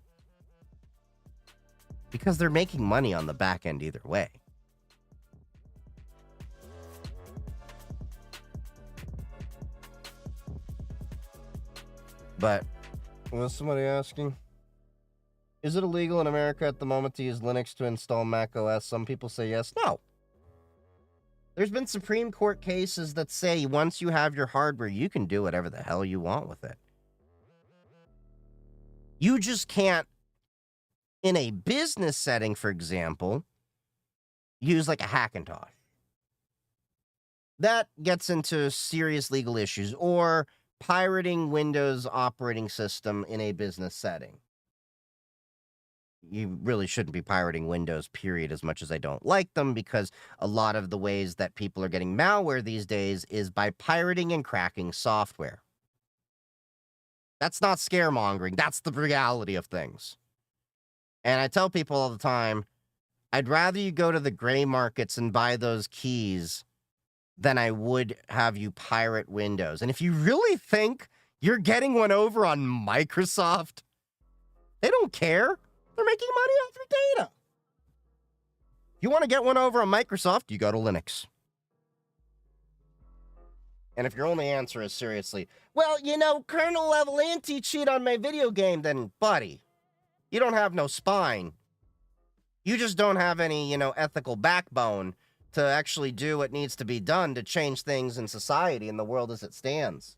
S1: Because they're making money on the back end either way. But, was somebody asking? Is it illegal in America at the moment to use Linux to install Mac OS? Some people say yes. No. There's been Supreme Court cases that say once you have your hardware, you can do whatever the hell you want with it. You just can't, in a business setting, for example, use a Hackintosh. That gets into serious legal issues, or pirating Windows operating system in a business setting. You really shouldn't be pirating Windows, period, as much as I don't like them, because a lot of the ways that people are getting malware these days is by pirating and cracking software. That's not scaremongering. That's the reality of things. And I tell people all the time, I'd rather you go to the gray markets and buy those keys than I would have you pirate Windows. And if you really think you're getting one over on Microsoft, they don't care. They're making money off your data. If you want to get one over on Microsoft, you go to Linux. And if your only answer is seriously, well, kernel level anti-cheat on my video game, then buddy, you don't have no spine. You just don't have any, ethical backbone to actually do what needs to be done to change things in society and the world as it stands.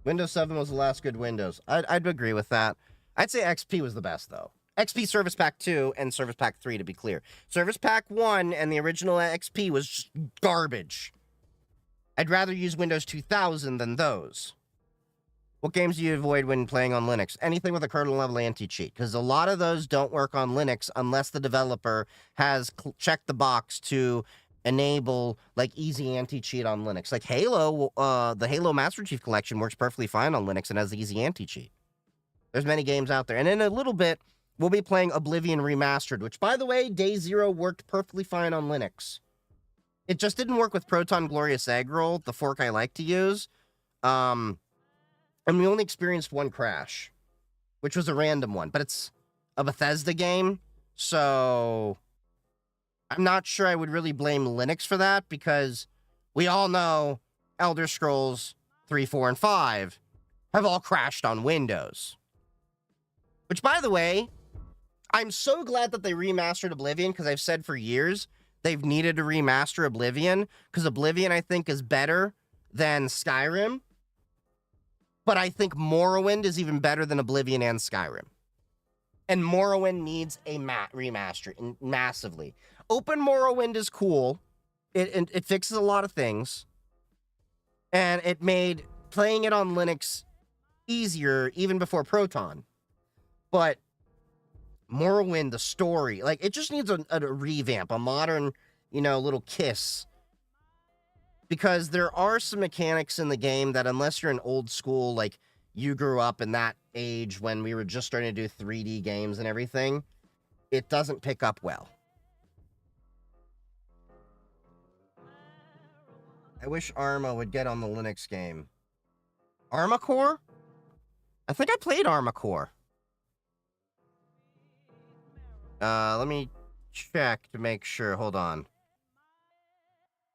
S1: Windows 7 was the last good Windows. I'd agree with that. I'd say XP was the best, though. XP Service Pack 2 and Service Pack 3, to be clear. Service Pack 1 and the original XP was just garbage. I'd rather use Windows 2000 than those. What games do you avoid when playing on Linux? Anything with a kernel-level anti-cheat, because a lot of those don't work on Linux unless the developer has checked the box to enable, like, easy anti-cheat on Linux. Like Halo, the Halo Master Chief Collection works perfectly fine on Linux and has easy anti-cheat. There's many games out there. And in a little bit, we'll be playing Oblivion Remastered, which, by the way, Day Zero worked perfectly fine on Linux. It just didn't work with Proton Glorious Egg Roll, the fork I like to use. And we only experienced one crash, which was a random one. But it's a Bethesda game, so I'm not sure I would really blame Linux for that, because we all know Elder Scrolls 3, 4, and 5 have all crashed on Windows. Which, by the way, I'm so glad that they remastered Oblivion, because I've said for years they've needed to remaster Oblivion, because Oblivion, I think, is better than Skyrim. But I think Morrowind is even better than Oblivion and Skyrim. And Morrowind needs a remaster massively. Open Morrowind is cool. It fixes a lot of things. And it made playing it on Linux easier even before Proton. But Morrowind, the story, like, it just needs a revamp, a modern, little kiss. Because there are some mechanics in the game that, unless you're an old school, like, you grew up in that age when we were just starting to do 3D games and everything, it doesn't pick up well. I wish Arma would get on the Linux game. Arma Core? I think I played Arma Core. Let me check to make sure. Hold on.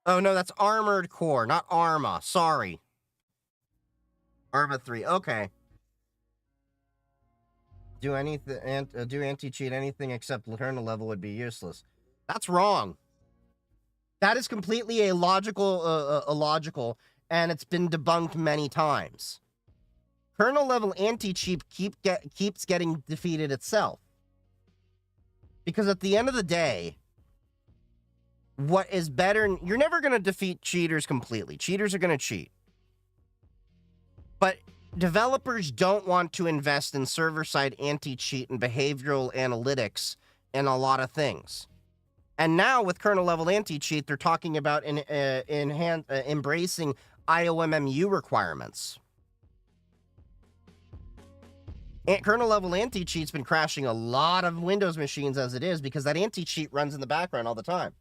S1: Oh, no, that's Armored Core, not Arma. Sorry. Arma 3. Okay. Do anti-cheat anything except kernel level would be useless. That's wrong. That is completely illogical, and it's been debunked many times. Kernel level anti-cheat keeps getting defeated itself. Because at the end of the day, what is better, you're never going to defeat cheaters completely. Cheaters are going to cheat. But developers don't want to invest in server-side anti-cheat and behavioral analytics in a lot of things. And now with kernel-level anti-cheat, they're talking about embracing IOMMU requirements. Kernel-level anti-cheat's been crashing a lot of Windows machines as it is, because that anti-cheat runs in the background all the time.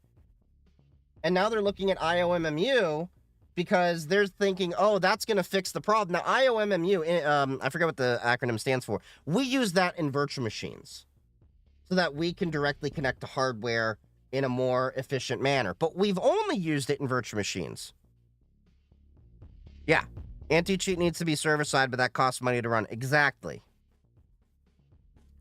S1: And now they're looking at IOMMU because they're thinking, oh, that's going to fix the problem. Now, IOMMU, I forget what the acronym stands for. We use that in virtual machines so that we can directly connect to hardware in a more efficient manner. But we've only used it in virtual machines. Yeah, anti-cheat needs to be server-side, but that costs money to run. Exactly.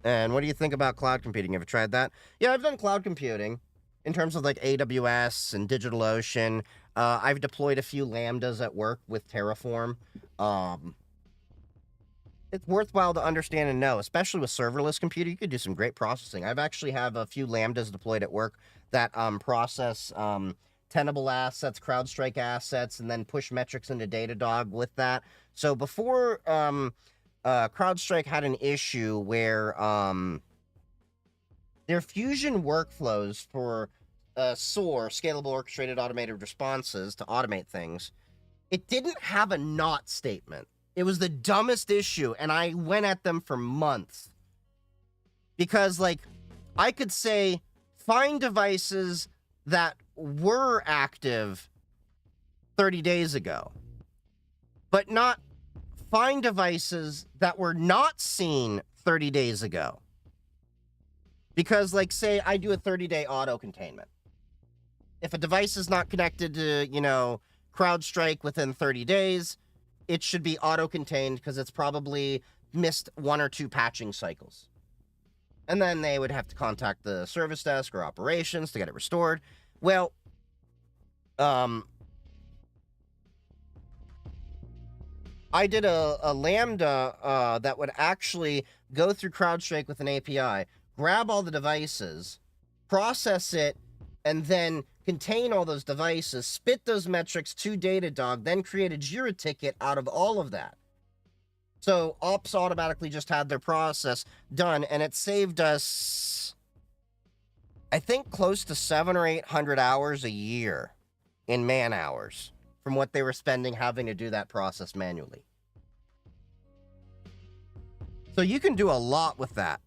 S1: And what do you think about cloud computing? Have you tried that? Yeah, I've done cloud computing. In terms of, like, AWS and DigitalOcean, I've deployed a few Lambdas at work with Terraform. It's worthwhile to understand and know, especially with serverless computing. You could do some great processing. I've actually have a few Lambdas deployed at work that process Tenable assets, CrowdStrike assets, and then push metrics into Datadog with that. So before CrowdStrike had an issue where their Fusion workflows for SOAR, Scalable Orchestrated Automated Responses, to automate things, it didn't have a not statement. It was the dumbest issue, and I went at them for months. Because, like, I could say, find devices that were active 30 days ago, but not find devices that were not seen 30 days ago. Because, like, say I do a 30-day auto containment. If a device is not connected to, CrowdStrike within 30 days. It should be auto-contained because it's probably missed 1 or 2 patching cycles. And then they would have to contact the service desk or operations to get it restored. Well, I did a Lambda that would actually go through CrowdStrike with an API, grab all the devices, process it, and then contain all those devices, spit those metrics to Datadog, then create a Jira ticket out of all of that. So ops automatically just had their process done, and it saved us, I think, close to 700 or 800 hours a year in man hours from what they were spending having to do that process manually. So you can do a lot with that.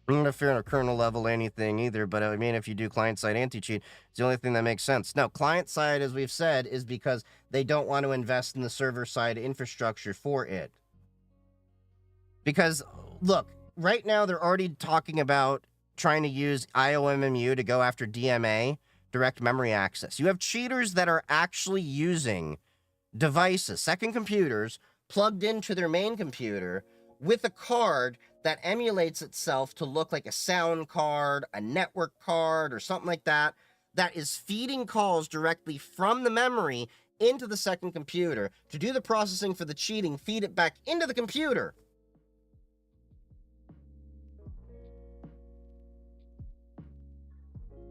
S1: I'm not interfering on a kernel level anything either, but I mean, if you do client-side anti-cheat, it's the only thing that makes sense. Now, client-side, as we've said, is because they don't want to invest in the server-side infrastructure for it. Because, look, right now they're already talking about trying to use IOMMU to go after DMA, direct memory access. You have cheaters that are actually using devices, second computers, plugged into their main computer with a card that emulates itself to look like a sound card, a network card, or something like that, that is feeding calls directly from the memory into the second computer to do the processing for the cheating, feed it back into the computer.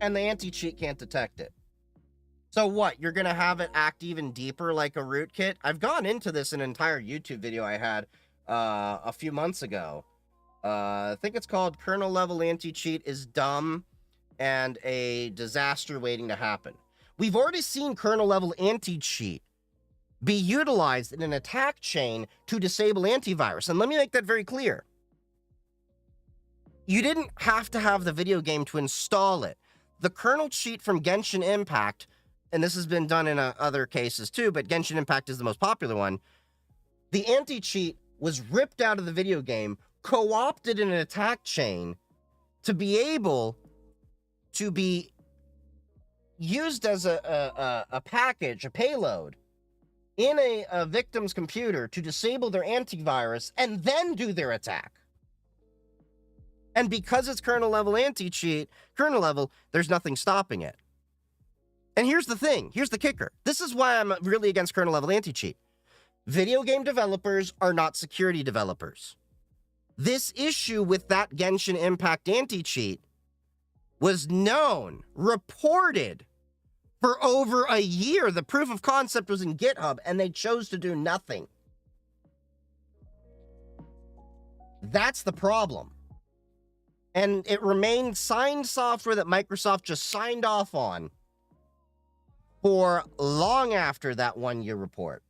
S1: And the anti-cheat can't detect it. So what, you're going to have it act even deeper like a rootkit? I've gone into this in an entire YouTube video I had a few months ago. I think it's called Kernel Level Anti-Cheat is Dumb and a Disaster Waiting to Happen. We've already seen kernel level anti-cheat be utilized in an attack chain to disable antivirus. And let me make that very clear. You didn't have to have the video game to install it. The kernel cheat from Genshin Impact, and this has been done in other cases too, but Genshin Impact is the most popular one. The anti-cheat was ripped out of the video game, co-opted in an attack chain to be able to be used as a package, a payload, in a victim's computer to disable their antivirus and then do their attack. And because it's kernel level anti-cheat, kernel level, there's nothing stopping it. And here's the thing, here's the kicker. This is why I'm really against kernel level anti-cheat. Video game developers are not security developers. This issue with that Genshin Impact anti-cheat was known, reported for over a year. The proof of concept was in GitHub, and they chose to do nothing. That's the problem. And it remained signed software that Microsoft just signed off on for long after that 1-year report.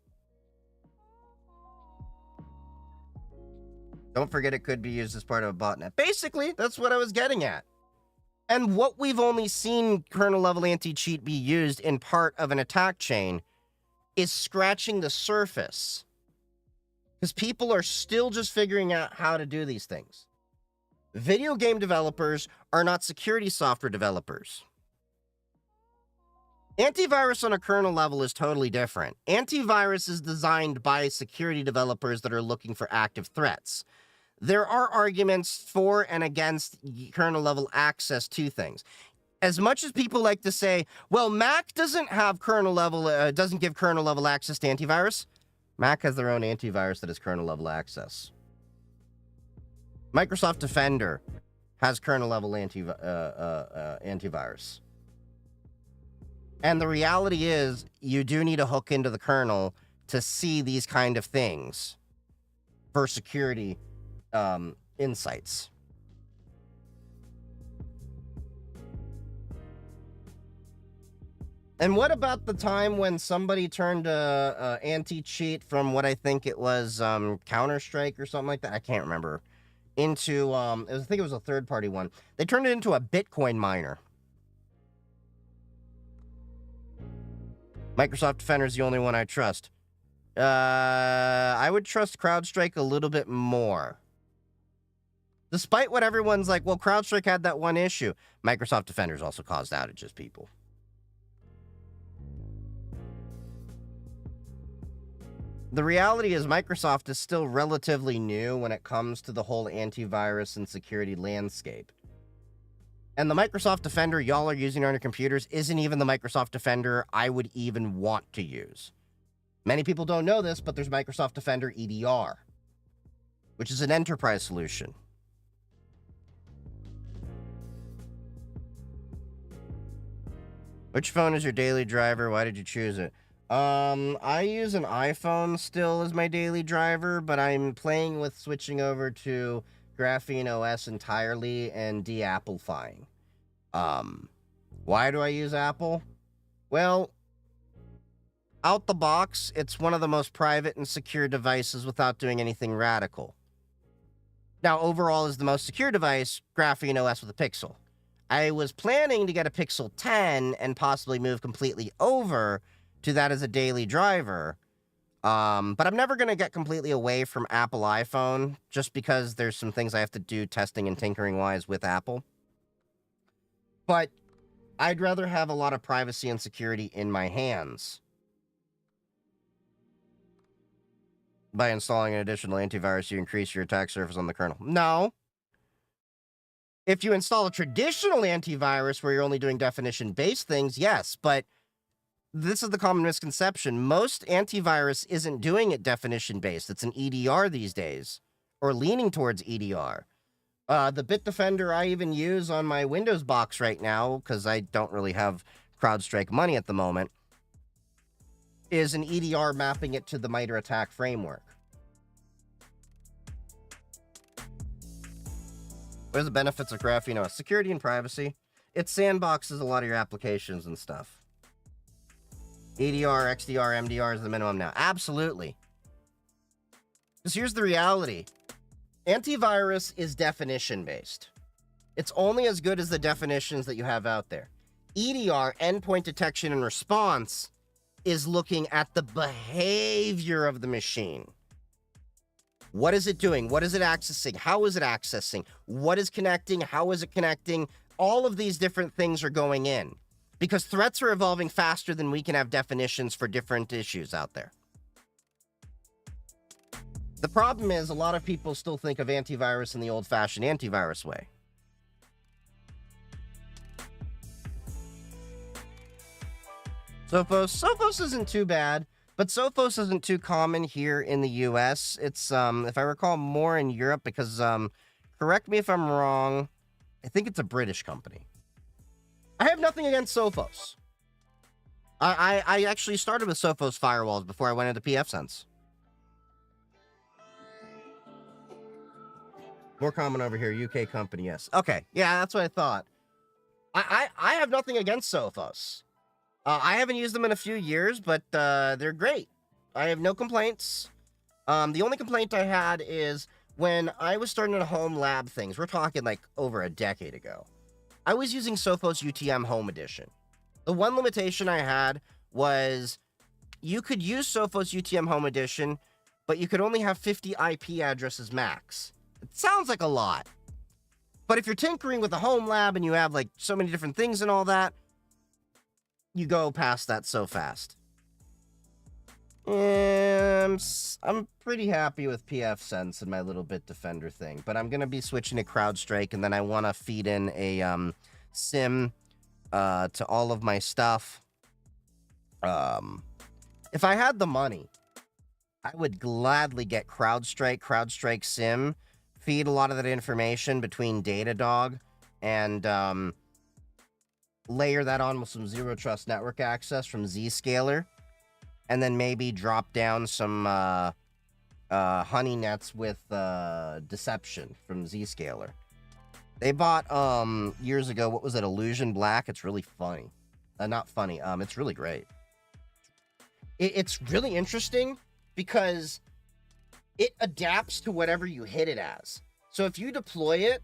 S1: Don't forget it could be used as part of a botnet. Basically, that's what I was getting at. And what we've only seen kernel level anti-cheat be used in part of an attack chain is scratching the surface. Because people are still just figuring out how to do these things. Video game developers are not security software developers. Antivirus on a kernel level is totally different. Antivirus is designed by security developers that are looking for active threats. There are arguments for and against kernel level access to things. As much as people like to say, well, Mac doesn't have kernel level, doesn't give kernel level access to antivirus. Mac has their own antivirus that is kernel level access. Microsoft Defender has kernel level antivirus. And the reality is, you do need to hook into the kernel to see these kind of things for security insights. And what about the time when somebody turned anti-cheat from what I think it was Counter-Strike or something like that? I can't remember. Into, I think it was a third-party one. They turned it into a Bitcoin miner. Microsoft Defender is the only one I trust. I would trust CrowdStrike a little bit more. Despite what everyone's like, well, CrowdStrike had that one issue. Microsoft Defender's also caused outages, people. The reality is Microsoft is still relatively new when it comes to the whole antivirus and security landscape. And the Microsoft Defender y'all are using on your computers isn't even the Microsoft Defender I would even want to use. Many people don't know this, but there's Microsoft Defender EDR, which is an enterprise solution. Which phone is your daily driver? Why did you choose it? I use an iPhone still as my daily driver, but I'm playing with switching over to Graphene OS entirely and de-applifying. Why do I use Apple? Well, out the box, it's one of the most private and secure devices without doing anything radical. Now, overall is the most secure device, Graphene OS with a Pixel. I was planning to get a Pixel 10 and possibly move completely over to that as a daily driver. But I'm never going to get completely away from Apple iPhone just because there's some things I have to do testing and tinkering wise with Apple. But I'd rather have a lot of privacy and security in my hands. By installing an additional antivirus, you increase your attack surface on the kernel. No. If you install a traditional antivirus where you're only doing definition-based things, yes, but this is the common misconception. Most antivirus isn't doing it definition-based. It's an EDR these days, or leaning towards EDR. The Bitdefender I even use on my Windows box right now, because I don't really have CrowdStrike money at the moment, is an EDR mapping it to the MITRE ATT&CK framework. What are the benefits of Graphene OS? Security and privacy. It sandboxes a lot of your applications and stuff. EDR, XDR, MDR is the minimum now. Absolutely. Because here's the reality. Antivirus is definition-based. It's only as good as the definitions that you have out there. EDR, endpoint detection and response, is looking at the behavior of the machine. What is it doing? What is it accessing? How is it accessing? What is connecting? How is it connecting? All of these different things are going in because threats are evolving faster than we can have definitions for different issues out there. The problem is a lot of people still think of antivirus in the old-fashioned antivirus way. Sophos isn't too bad, but Sophos isn't too common here in the US. It's, if I recall, more in Europe because, correct me if I'm wrong, I think it's a British company. I have nothing against Sophos. I actually started with Sophos firewalls before I went into pfSense. More common over here, UK company, yes. Okay, yeah, that's what I thought. I have nothing against Sophos. I haven't used them in a few years, but they're great. I have no complaints. The only complaint I had is when I was starting to home lab things. We're talking like over a decade ago. I was using Sophos UTM Home Edition. The one limitation I had was you could use Sophos UTM Home Edition, but you could only have 50 IP addresses max. It sounds like a lot. But if you're tinkering with a home lab and you have like so many different things and all that, you go past that so fast. I'm pretty happy with pfSense and my little Bitdefender thing, but I'm going to be switching to CrowdStrike, and then I want to feed in a SIM to all of my stuff. If I had the money, I would gladly get CrowdStrike SIM, feed a lot of that information between Datadog, and layer that on with some Zero Trust network access from Zscaler, and then maybe drop down some honey nets with Deception from Zscaler. They bought years ago, what was it, Illusion Black? It's really funny. Not funny, it's really great. It's really interesting because it adapts to whatever you hit it as. So if you deploy it,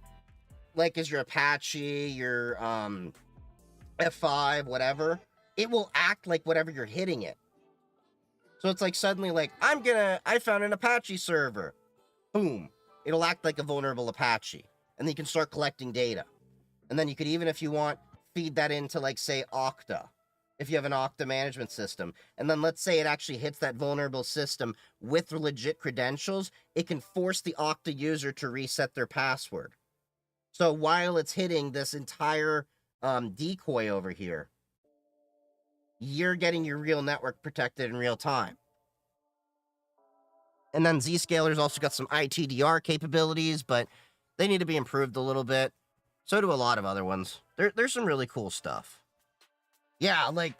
S1: like as your Apache, your F5, whatever, it will act like whatever you're hitting it. So it's like suddenly like, I found an Apache server. Boom. It'll act like a vulnerable Apache. And then you can start collecting data. And then you could even, if you want, feed that into like, say, Okta. if you have an Okta management system. And then let's say it actually hits that vulnerable system with legit credentials, it can force the Okta user to reset their password. So while it's hitting this entire decoy over here, you're getting your real network protected in real time. And then Zscaler's also got some ITDR capabilities, but they need to be improved a little bit. So do a lot of other ones. There's some really cool stuff. Yeah, like,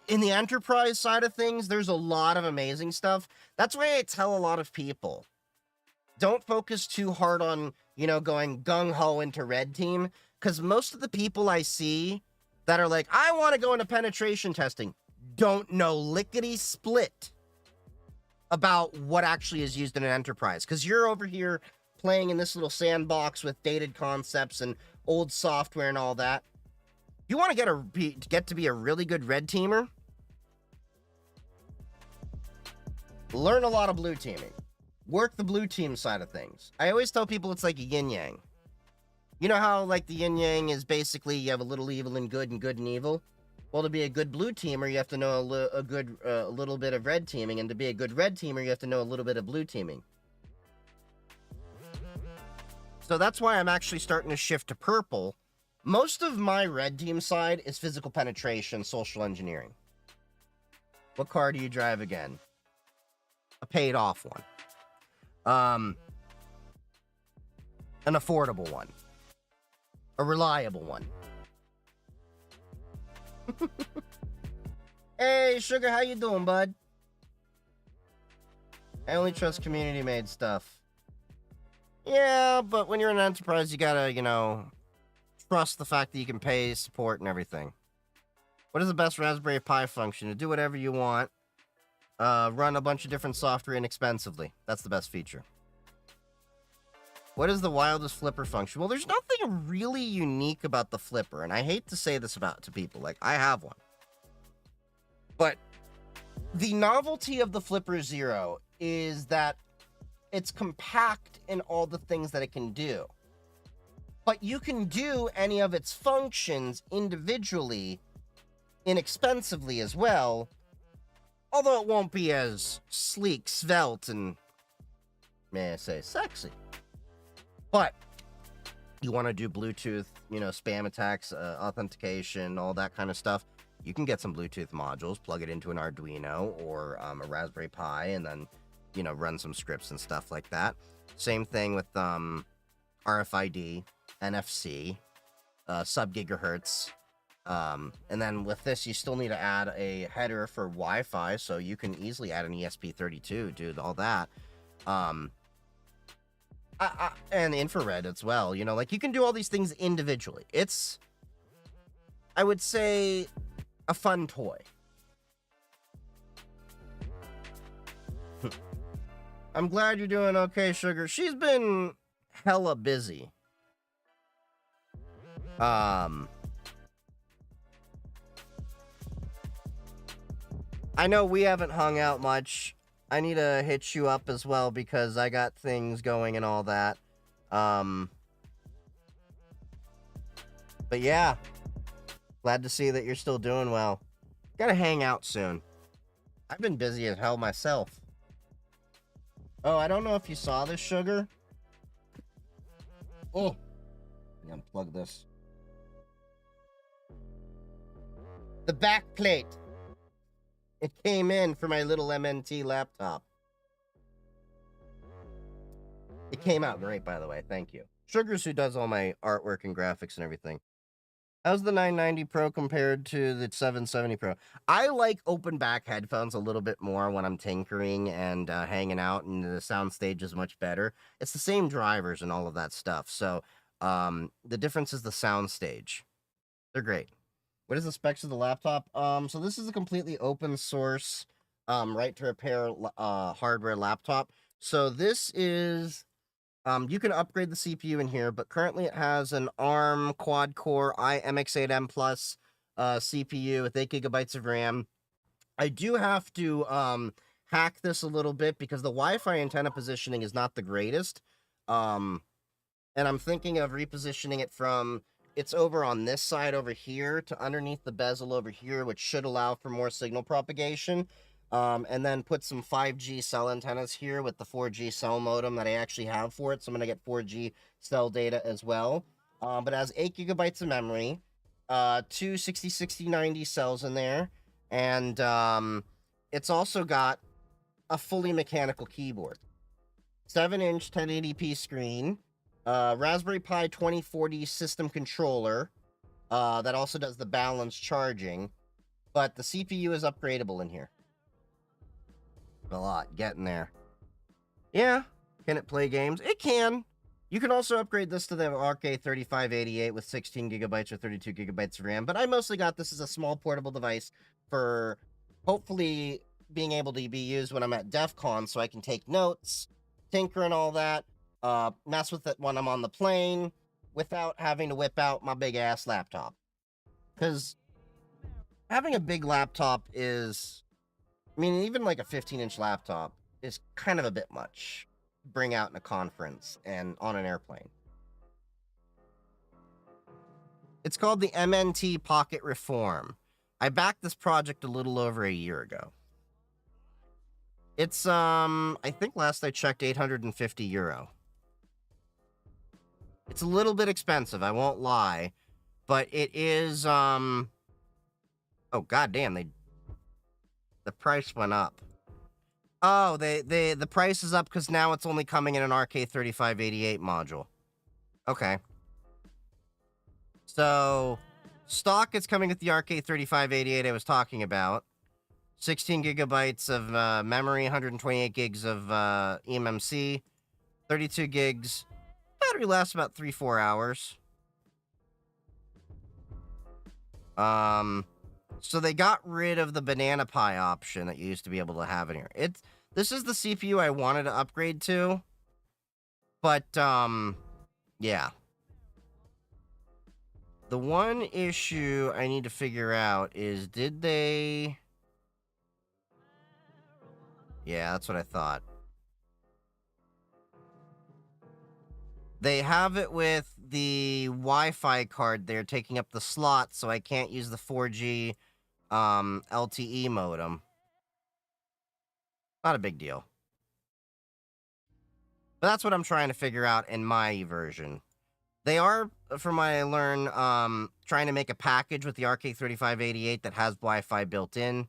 S1: in the enterprise side of things, there's a lot of amazing stuff. That's why I tell a lot of people, don't focus too hard on, going gung-ho into red team, because most of the people I see that are like, I want to go into penetration testing, don't know lickety-split about what actually is used in an enterprise, because you're over here playing in this little sandbox with dated concepts and old software and all that. You want to get to be a really good red teamer? Learn a lot of blue teaming. Work the blue team side of things. I always tell people it's like a yin-yang. You know how, like, the yin-yang is basically you have a little evil and good and evil? Well, to be a good blue teamer, you have to know a little bit of red teaming, and to be a good red teamer, you have to know a little bit of blue teaming. So that's why I'm actually starting to shift to purple. Most of my red team side is physical penetration, social engineering. What car do you drive again? A paid off one. An affordable one. A reliable one. Hey, Sugar, how you doing, bud? I only trust community-made stuff. Yeah, but when you're an enterprise, you gotta, trust the fact that you can pay support and everything. What is the best Raspberry Pi function? To do whatever you want. Run a bunch of different software inexpensively. That's the best feature. What is the wildest flipper function? Well, there's nothing really unique about the flipper, and I hate to say this to people. Like, I have one. But the novelty of the Flipper Zero is that it's compact in all the things that it can do. But you can do any of its functions individually, inexpensively as well, although it won't be as sleek, svelte, and, may I say, sexy. But you want to do Bluetooth, spam attacks, authentication, all that kind of stuff, you can get some Bluetooth modules, plug it into an Arduino or a Raspberry Pi, and then, run some scripts and stuff like that. Same thing with RFID, NFC, sub-gigahertz. And then with this, you still need to add a header for Wi-Fi, so you can easily add an ESP32, do all that. And infrared as well, you can do all these things individually. It's, I would say, a fun toy. I'm glad you're doing okay, Sugar. She's been hella busy. I know we haven't hung out much. I need to hit you up as well because I got things going and all that. But yeah. Glad to see that you're still doing well. Gotta hang out soon. I've been busy as hell myself. Oh, I don't know if you saw this, Sugar. Oh. I'm gonna unplug this. The back plate. It came in for my little MNT laptop. It came out great, by the way. Thank you. Sugar's who does all my artwork and graphics and everything. How's the 990 Pro compared to the 770 Pro? I like open back headphones a little bit more when I'm tinkering and hanging out, and the sound stage is much better. It's the same drivers and all of that stuff. So the difference is the sound stage. They're great. What is the specs of the laptop? So this is a completely open source, right to repair hardware laptop. So this is, you can upgrade the CPU in here, but currently it has an ARM quad-core MX8M Plus CPU with 8 gigabytes of RAM. I do have to hack this a little bit because the Wi-Fi antenna positioning is not the greatest. And I'm thinking of repositioning it from it's over on this side over here to underneath the bezel over here, which should allow for more signal propagation. And then put some 5G cell antennas here with the 4G cell modem that I actually have for it. So I'm going to get 4G cell data as well. But it has 8 gigabytes of memory, two 6090 cells in there, and it's also got a fully mechanical keyboard, 7-inch 1080p screen, Raspberry Pi 2040 system controller that also does the balanced charging, but the CPU is upgradable in here. A lot, getting there. Yeah, can it play games? It can. You can also upgrade this to the RK3588 with 16 gigabytes or 32 gigabytes of RAM, but I mostly got this as a small portable device for hopefully being able to be used when I'm at DEF CON, so I can take notes, tinker and all that, mess with it when I'm on the plane, without having to whip out my big-ass laptop. Because having a big laptop is... I mean, even like a 15-inch laptop is kind of a bit much to bring out in a conference and on an airplane. It's called the MNT Pocket Reform. I backed this project a little over a year ago. It's, I think last I checked, 850 euro. It's a little bit expensive, I won't lie, but it is, oh, goddamn, the price went up. Oh, the price is up because now it's only coming in an RK3588 module. Okay. So, stock is coming with the RK3588 I was talking about. 16 gigabytes of memory, 128 gigs of eMMC, 32 gigs. Battery lasts about 3-4 hours. So they got rid of the Banana Pi option that you used to be able to have in here. This is the CPU I wanted to upgrade to. But, yeah. The one issue I need to figure out is, did they... Yeah, that's what I thought. They have it with the Wi-Fi card there taking up the slot, so I can't use the 4G LTE modem. Not a big deal. But that's what I'm trying to figure out in my version. They are, from what I learned, trying to make a package with the RK3588 that has Wi-Fi built in.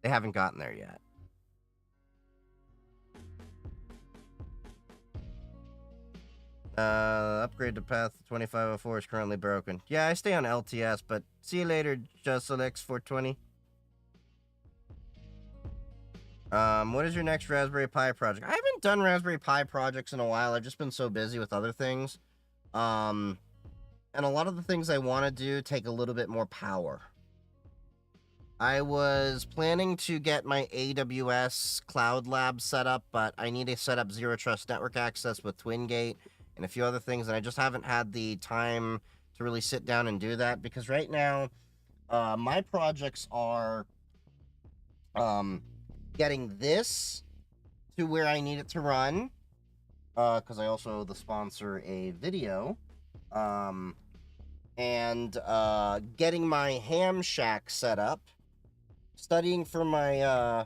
S1: They haven't gotten there yet. Upgrade to path 2504 is currently broken. Yeah, I stay on LTS, but see you later, JustLX420. What is your next Raspberry Pi project? I haven't done Raspberry Pi projects in a while. I've just been so busy with other things. And a lot of the things I want to do take a little bit more power. I was planning to get my AWS Cloud Lab set up, but I need to set up Zero Trust Network Access with TwinGate and a few other things, and I just haven't had the time to really sit down and do that, because right now, my projects are getting this to where I need it to run, because I also owe the sponsor a video, and getting my ham shack set up, studying for my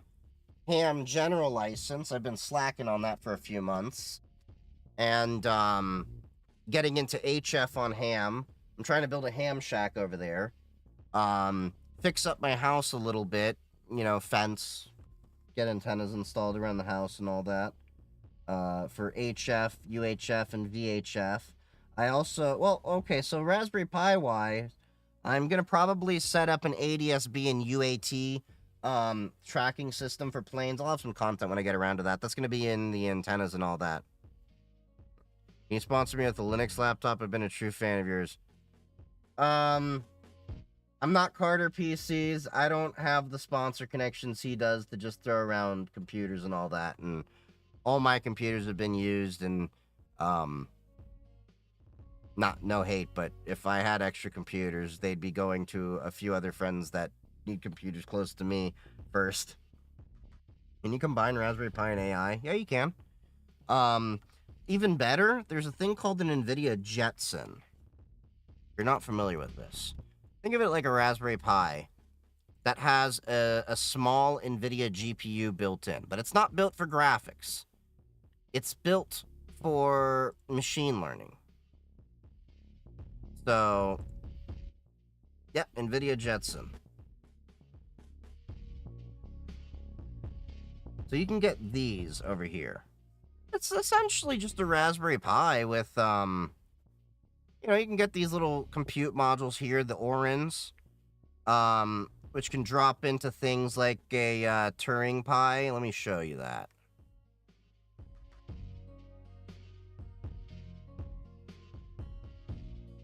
S1: ham general license. I've been slacking on that for a few months, and getting into HF on ham. I'm trying to build a ham shack over there, fix up my house a little bit, you know, fence, get antennas installed around the house and all that, for HF, UHF, and VHF. I also, well, okay, so Raspberry Pi wise, I'm going to probably set up an ADS-B and UAT tracking system for planes. I'll have some content when I get around to that. That's going to be in the antennas and all that. Can you sponsor me with a Linux laptop? I've been a true fan of yours. I'm not Carter PCs. I don't have the sponsor connections he does to just throw around computers and all that. And all my computers have been used, and no hate, but if I had extra computers, they'd be going to a few other friends that need computers close to me first. Can you combine Raspberry Pi and AI? Yeah, you can. Even better, there's a thing called an NVIDIA Jetson. If you're not familiar with this, think of it like a Raspberry Pi that has a small NVIDIA GPU built in, but it's not built for graphics. It's built for machine learning. So, yeah, NVIDIA Jetson. So you can get these over here. It's essentially just a Raspberry Pi with, you know, you can get these little compute modules here, the Orins, which can drop into things like a Turing Pi. Let me show you that.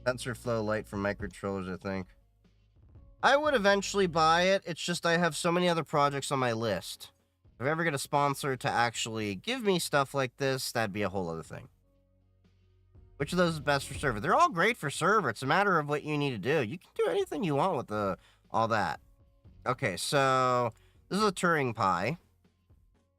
S1: TensorFlow Lite for microcontrollers, I think. I would eventually buy it. It's just I have so many other projects on my list. If I ever get a sponsor to actually give me stuff like this, that'd be a whole other thing. Which of those is best for server? They're all great for server. It's a matter of what you need to do. You can do anything you want with all that. Okay, so this is a Turing Pi.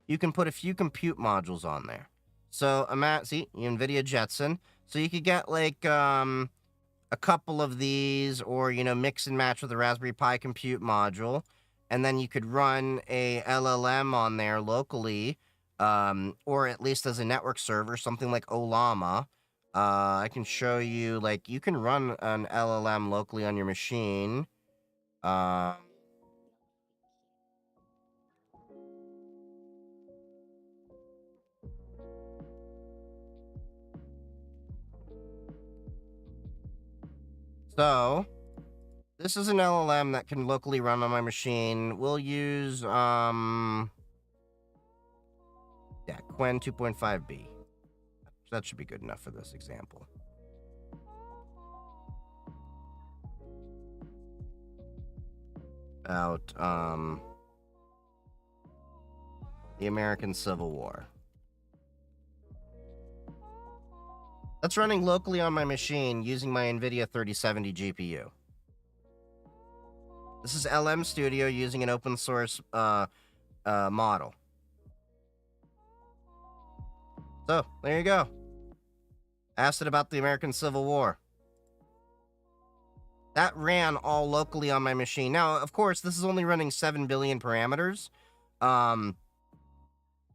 S1: You can put a few compute modules on there. So, see, NVIDIA Jetson. So you could get like a couple of these, or, you know, mix and match with a Raspberry Pi compute module. And then you could run a LLM on there locally, or at least as a network server, something like Olama. I can show you, like, you can run an LLM locally on your machine. So, this is an LLM that can locally run on my machine. We'll use, yeah, Qwen 2.5b. That should be good enough for this example. About, the American Civil War. That's running locally on my machine using my NVIDIA 3070 GPU. This is LM Studio using an open source model. So, there you go. Asked it about the American Civil War. That ran all locally on my machine. Now, of course, this is only running 7 billion parameters. Full-on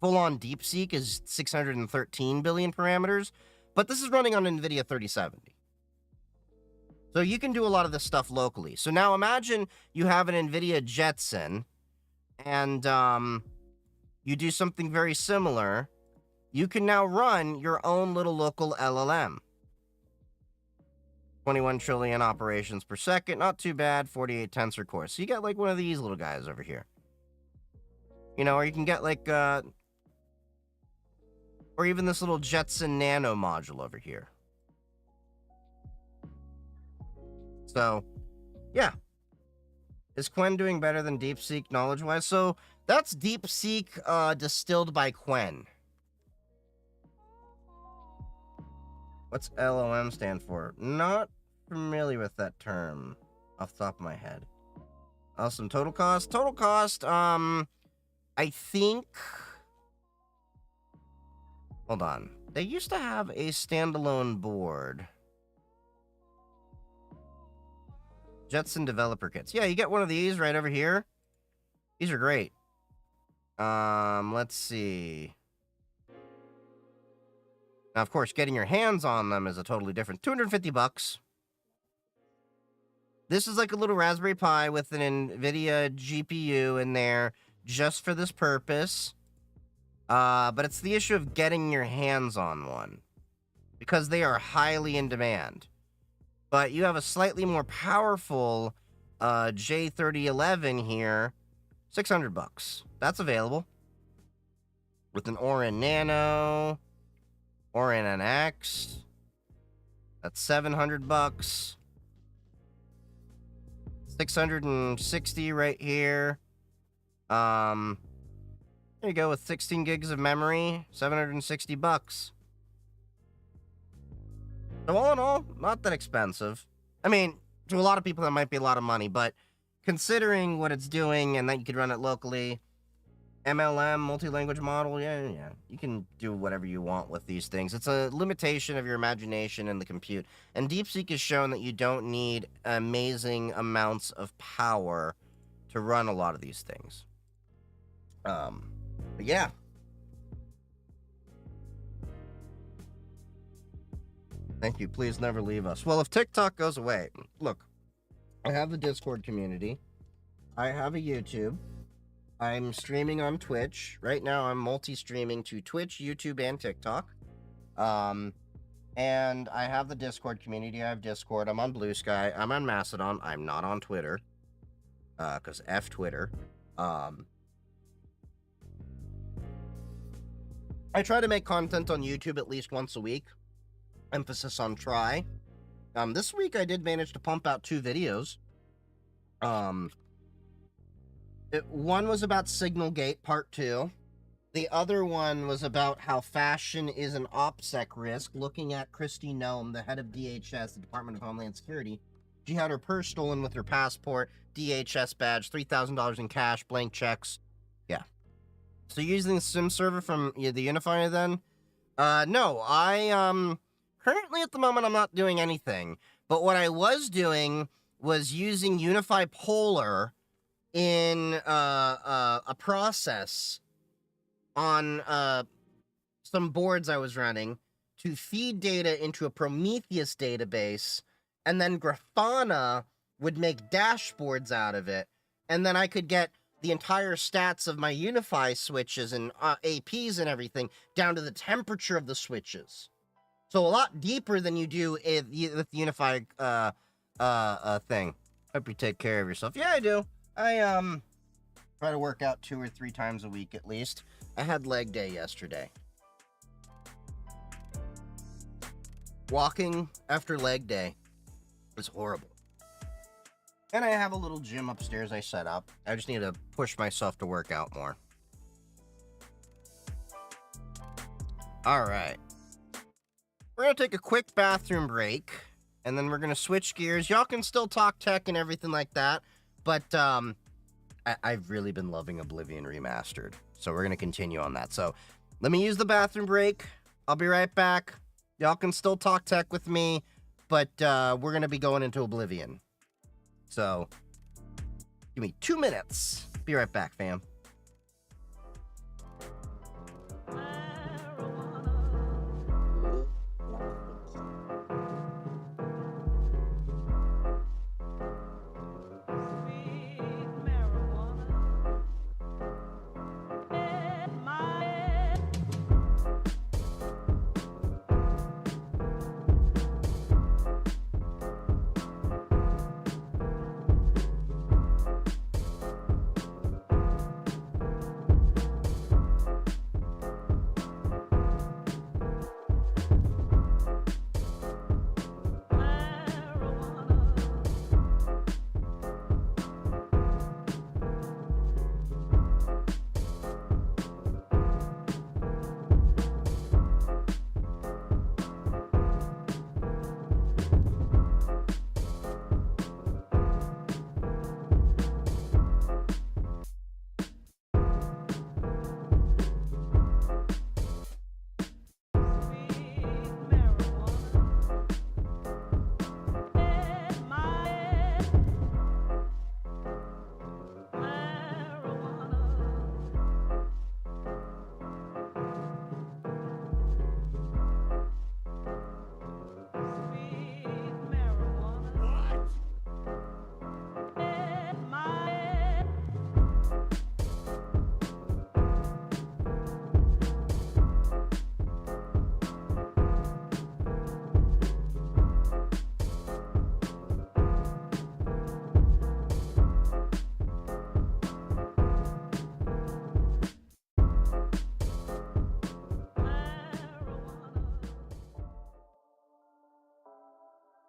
S1: DeepSeek is 613 billion parameters. But this is running on NVIDIA 3070. So you can do a lot of this stuff locally. So now imagine you have an NVIDIA Jetson, and you do something very similar. You can now run your own little local LLM. 21 trillion operations per second. Not too bad. 48 tensor cores. So you get like one of these little guys over here. You know, or you can get like... or even this little Jetson Nano module over here. So, yeah. Is Qwen doing better than DeepSeek knowledge-wise? So, that's DeepSeek distilled by Qwen. What's LOM stand for? Not familiar with that term off the top of my head. Awesome. Total cost? Total cost, I think... Hold on. They used to have a standalone board. Jetson developer kits. Yeah, you get one of these right over here. These are great. Let's see. Now, of course, getting your hands on them is a totally different... $250. This is like a little Raspberry Pi with an NVIDIA GPU in there just for this purpose. But it's the issue of getting your hands on one, because they are highly in demand. But you have a slightly more powerful J3011 here, $600. That's available with an Orin Nano, Orin NX. That's $700. 660 right here. There you go, with 16 gigs of memory, $760. So all in all, not that expensive. I mean, to a lot of people that might be a lot of money, but considering what it's doing and that you could run it locally, MLM, multi-language model, yeah. You can do whatever you want with these things. It's a limitation of your imagination and the compute. And DeepSeek has shown that you don't need amazing amounts of power to run a lot of these things. But yeah. Thank you. Please never leave us. Well, if TikTok goes away, look, I have the Discord community. I have a YouTube. I'm streaming on Twitch. Right now, I'm multi-streaming to Twitch, YouTube, and TikTok. And I have the Discord community. I have Discord. I'm on Blue Sky. I'm on Mastodon. I'm not on Twitter. Because F Twitter. I try to make content on YouTube at least once a week. Emphasis on try. This week I did manage to pump out 2 videos. One was about Signalgate Part 2. The other one was about how fashion is an OPSEC risk, looking at Kristi Noem, the head of DHS, the Department of Homeland Security. She had her purse stolen with her passport, DHS badge, $3,000 in cash, blank checks. Yeah. So using the SIM server from the Unifier then? No, currently at the moment I'm not doing anything. But what I was doing was using Unify Polar in a process on some boards I was running to feed data into a Prometheus database, and then Grafana would make dashboards out of it, and then I could get the entire stats of my Unify switches and APs and everything down to the temperature of the switches. So a lot deeper than you do with the Unify thing. Hope you take care of yourself. Yeah, I do. I try to work out 2 or 3 times a week at least. I had leg day yesterday. Walking after leg day was horrible. And I have a little gym upstairs I set up. I just need to push myself to work out more. Alright. We're going to take a quick bathroom break, and then we're going to switch gears. Y'all can still talk tech and everything like that, but I've really been loving Oblivion Remastered, so we're going to continue on that. So let me use the bathroom break. I'll be right back. Y'all can still talk tech with me, but we're going to be going into Oblivion. So give me 2 minutes. Be right back, fam.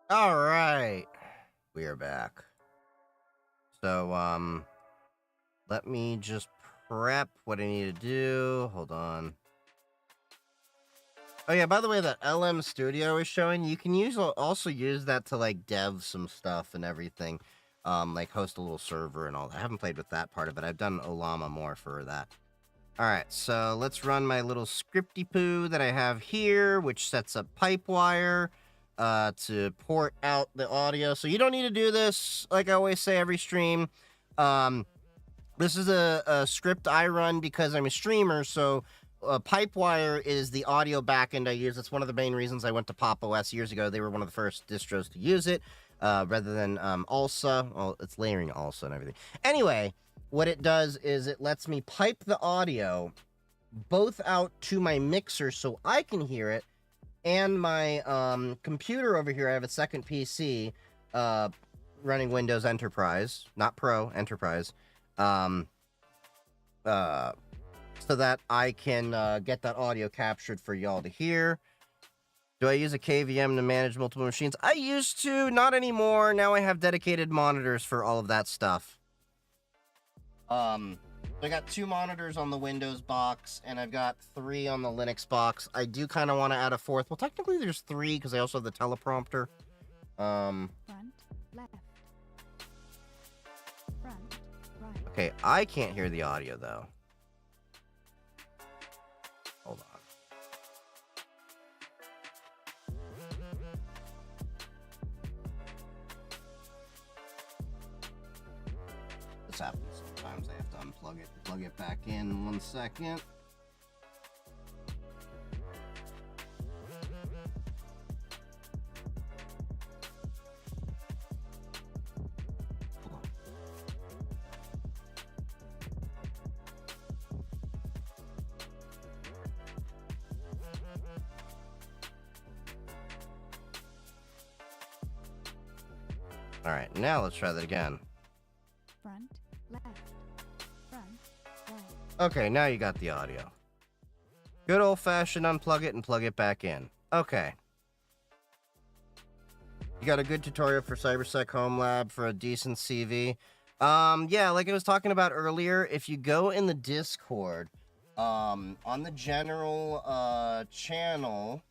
S1: All right, we are back. So, let me just prep what I need to do. Hold on. Oh yeah, by the way, that LM Studio I was showing, you can also use that to like dev some stuff and everything. Like host a little server and all that. I haven't played with that part of it. I've done Olama more for that. All right, so let's run my little scripty poo that I have here, which sets up Pipewire to port out the audio. So you don't need to do this, like I always say every stream. This is a script I run because I'm a streamer, so Pipewire is the audio backend I use. That's one of the main reasons I went to Pop! OS years ago. They were one of the first distros to use it, rather than ALSA. Well, it's layering ALSA and everything. Anyway, what it does is it lets me pipe the audio both out to my mixer so I can hear it, and my computer over here. I have a second PC running Windows Enterprise, not Pro, Enterprise. So that I can get that audio captured for y'all to hear. Do I use a KVM to manage multiple machines? I used to, not anymore. Now I have dedicated monitors for all of that stuff. I got 2 monitors on the Windows box, and I've got 3 on the Linux box. I do kind of want to add a 4th. Well, technically there's 3 because I also have the teleprompter.
S2: Front, left. Front, right.
S1: Okay, I can't hear the audio, though. Hold on. This happens sometimes. I have to unplug it, plug it back in. 1 second. All right, now let's try that again.
S2: Front, left. Front, right.
S1: Okay, now you got the audio. Good old-fashioned unplug it and plug it back in. Okay. You got a good tutorial for CyberSec Home Lab for a decent CV. Yeah, like I was talking about earlier, if you go in the Discord, on the general channel,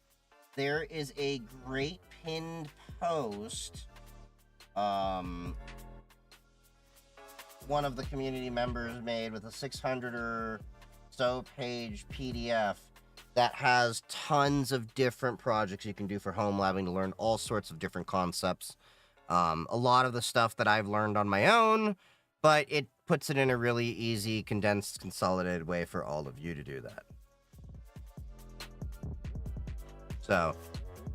S1: there is a great pinned post. One of the community members made with a 600 or so page PDF that has tons of different projects you can do for home labbing to learn all sorts of different concepts. A lot of the stuff that I've learned on my own, but it puts it in a really easy, condensed, consolidated way for all of you to do that. So,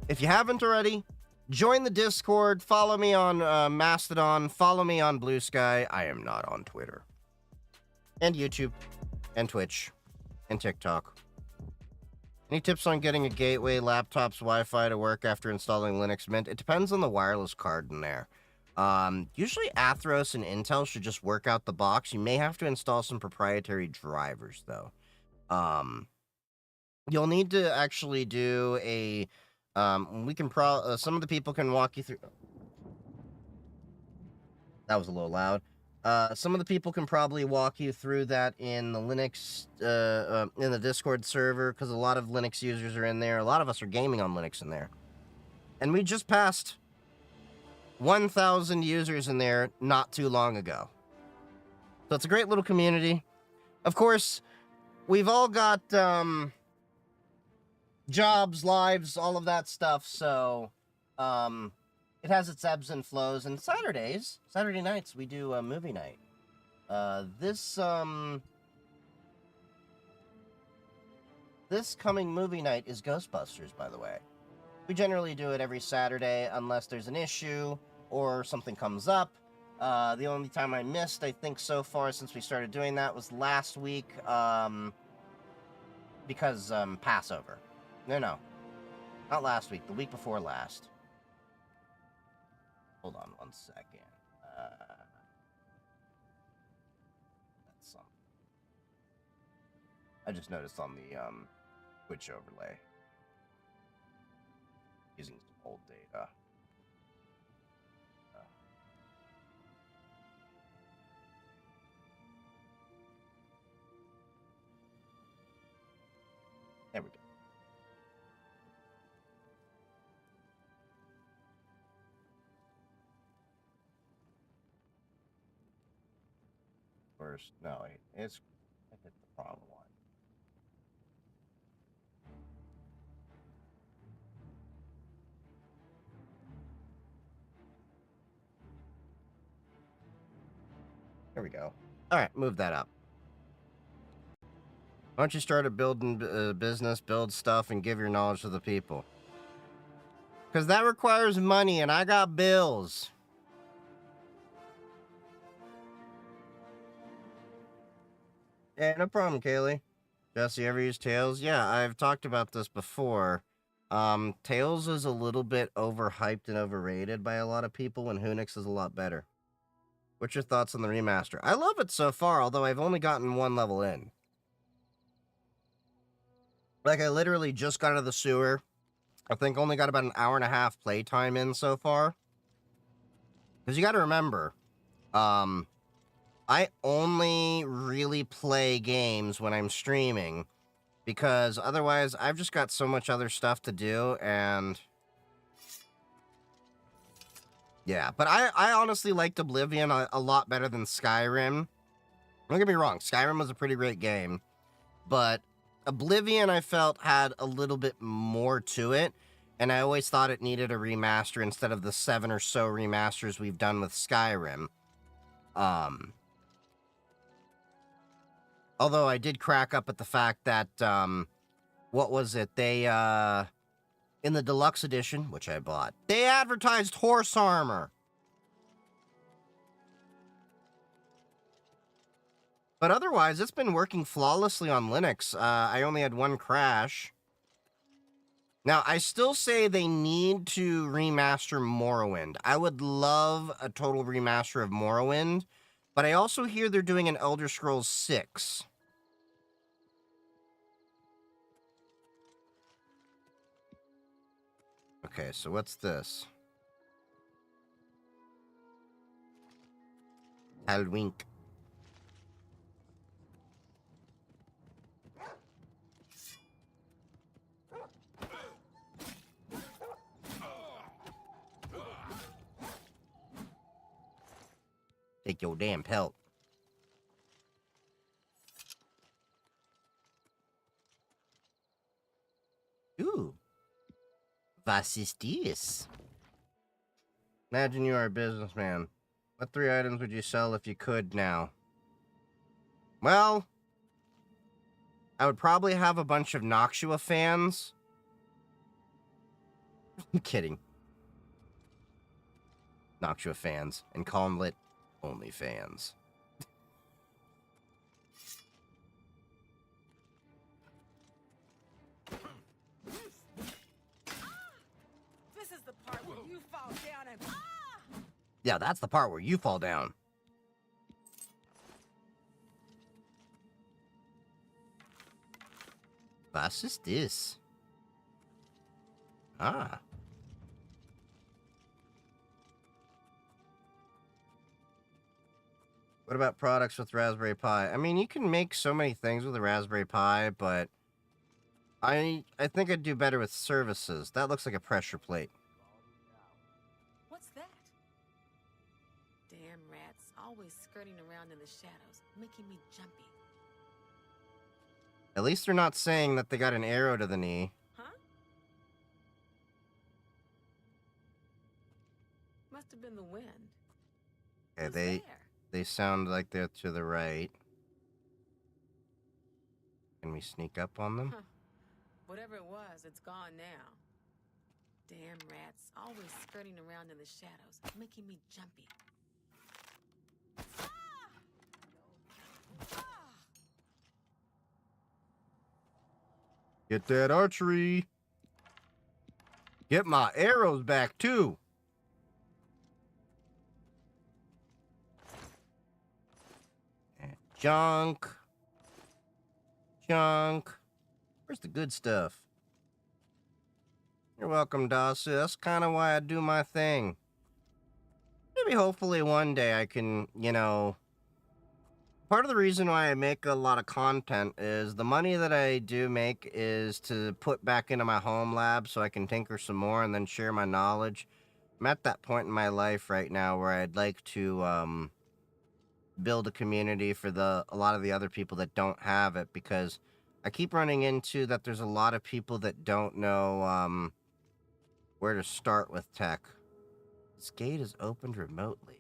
S1: if you haven't already, join the Discord, follow me on Mastodon, follow me on Blue Sky. I am not on Twitter. And YouTube, and Twitch, and TikTok. Any tips on getting a gateway, laptop's Wi-Fi to work after installing Linux Mint? It depends on the wireless card in there. Usually Athros and Intel should just work out the box. You may have to install some proprietary drivers, though. You'll need to actually do a... we can some of the people can walk you through. That was a little loud. Some of the people can probably walk you through that in the Linux, in the Discord server, because a lot of Linux users are in there. A lot of us are gaming on Linux in there. And we just passed 1,000 users in there not too long ago. So it's a great little community. Of course, we've all got, jobs, lives, all of that stuff, so it has its ebbs and flows. And Saturday nights, we do a movie night. This coming movie night is Ghostbusters, by the way. We generally do it every Saturday unless there's an issue or something comes up. The only time I missed, I think, so far since we started doing that was last week, because Passover. No, not last week. The week before last. Hold on 1 second. That's something. I just noticed on the Twitch overlay. Using some old data. There we go. First, no, it's I hit the wrong one. There we go. All right, move that up. Why don't you start a building business, build stuff, and give your knowledge to the people? Because that requires money, and I got bills. Yeah, no problem, Kaylee. Jesse, ever use Tails? Yeah, I've talked about this before. Tails is a little bit overhyped and overrated by a lot of people, and Hunix is a lot better. What's your thoughts on the remaster? I love it so far, although I've only gotten one level in. Like, I literally just got out of the sewer. I think only got about an hour and a half playtime in so far. Because you gotta remember, I only really play games when I'm streaming. Because otherwise, I've just got so much other stuff to do, and... yeah, but I honestly liked Oblivion a lot better than Skyrim. Don't get me wrong, Skyrim was a pretty great game. But Oblivion, I felt, had a little bit more to it. And I always thought it needed a remaster instead of the 7 or so remasters we've done with Skyrim. Although I did crack up at the fact that, what was it? They, in the deluxe edition, which I bought, they advertised horse armor. But otherwise, it's been working flawlessly on Linux. I only had one crash. Now, I still say they need to remaster Morrowind. I would love a total remaster of Morrowind, but I also hear they're doing an Elder Scrolls 6. Okay, so what's this? Halwink. Take your damn pelt. Ooh. Was ist dies? Imagine you are a businessman. What 3 items would you sell if you could now? Well, I would probably have a bunch of Noxua fans. I'm kidding. Noxua fans. And call them only fans.
S3: This is the part where you fall down and...
S1: Yeah, that's the part where you fall down. Was ist this? Ah. What about products with Raspberry Pi? I mean, you can make so many things with a Raspberry Pi, but I think I'd do better with services. That looks like a pressure plate.
S3: What's that? Damn rats, always skirting around in the shadows, making me jumpy.
S1: At least they're not saying that they got an arrow to the knee.
S3: Huh? Must have been the wind.
S1: Okay,
S3: Who's there?
S1: they sound like they're to the right. Can we sneak up on them?
S3: Huh. Whatever it was, it's gone now. Damn rats, always skirting around in the shadows, making me jumpy.
S1: Get that archery. Get my arrows back, too. Junk. Junk. Where's the good stuff? You're welcome, Dasu. That's kind of why I do my thing. Maybe hopefully one day I can, you know... Part of the reason why I make a lot of content is the money that I do make is to put back into my home lab so I can tinker some more and then share my knowledge. I'm at that point in my life right now where I'd like to build a community for a lot of the other people that don't have it, because I keep running into that there's a lot of people that don't know where to start with tech. This gate is opened remotely.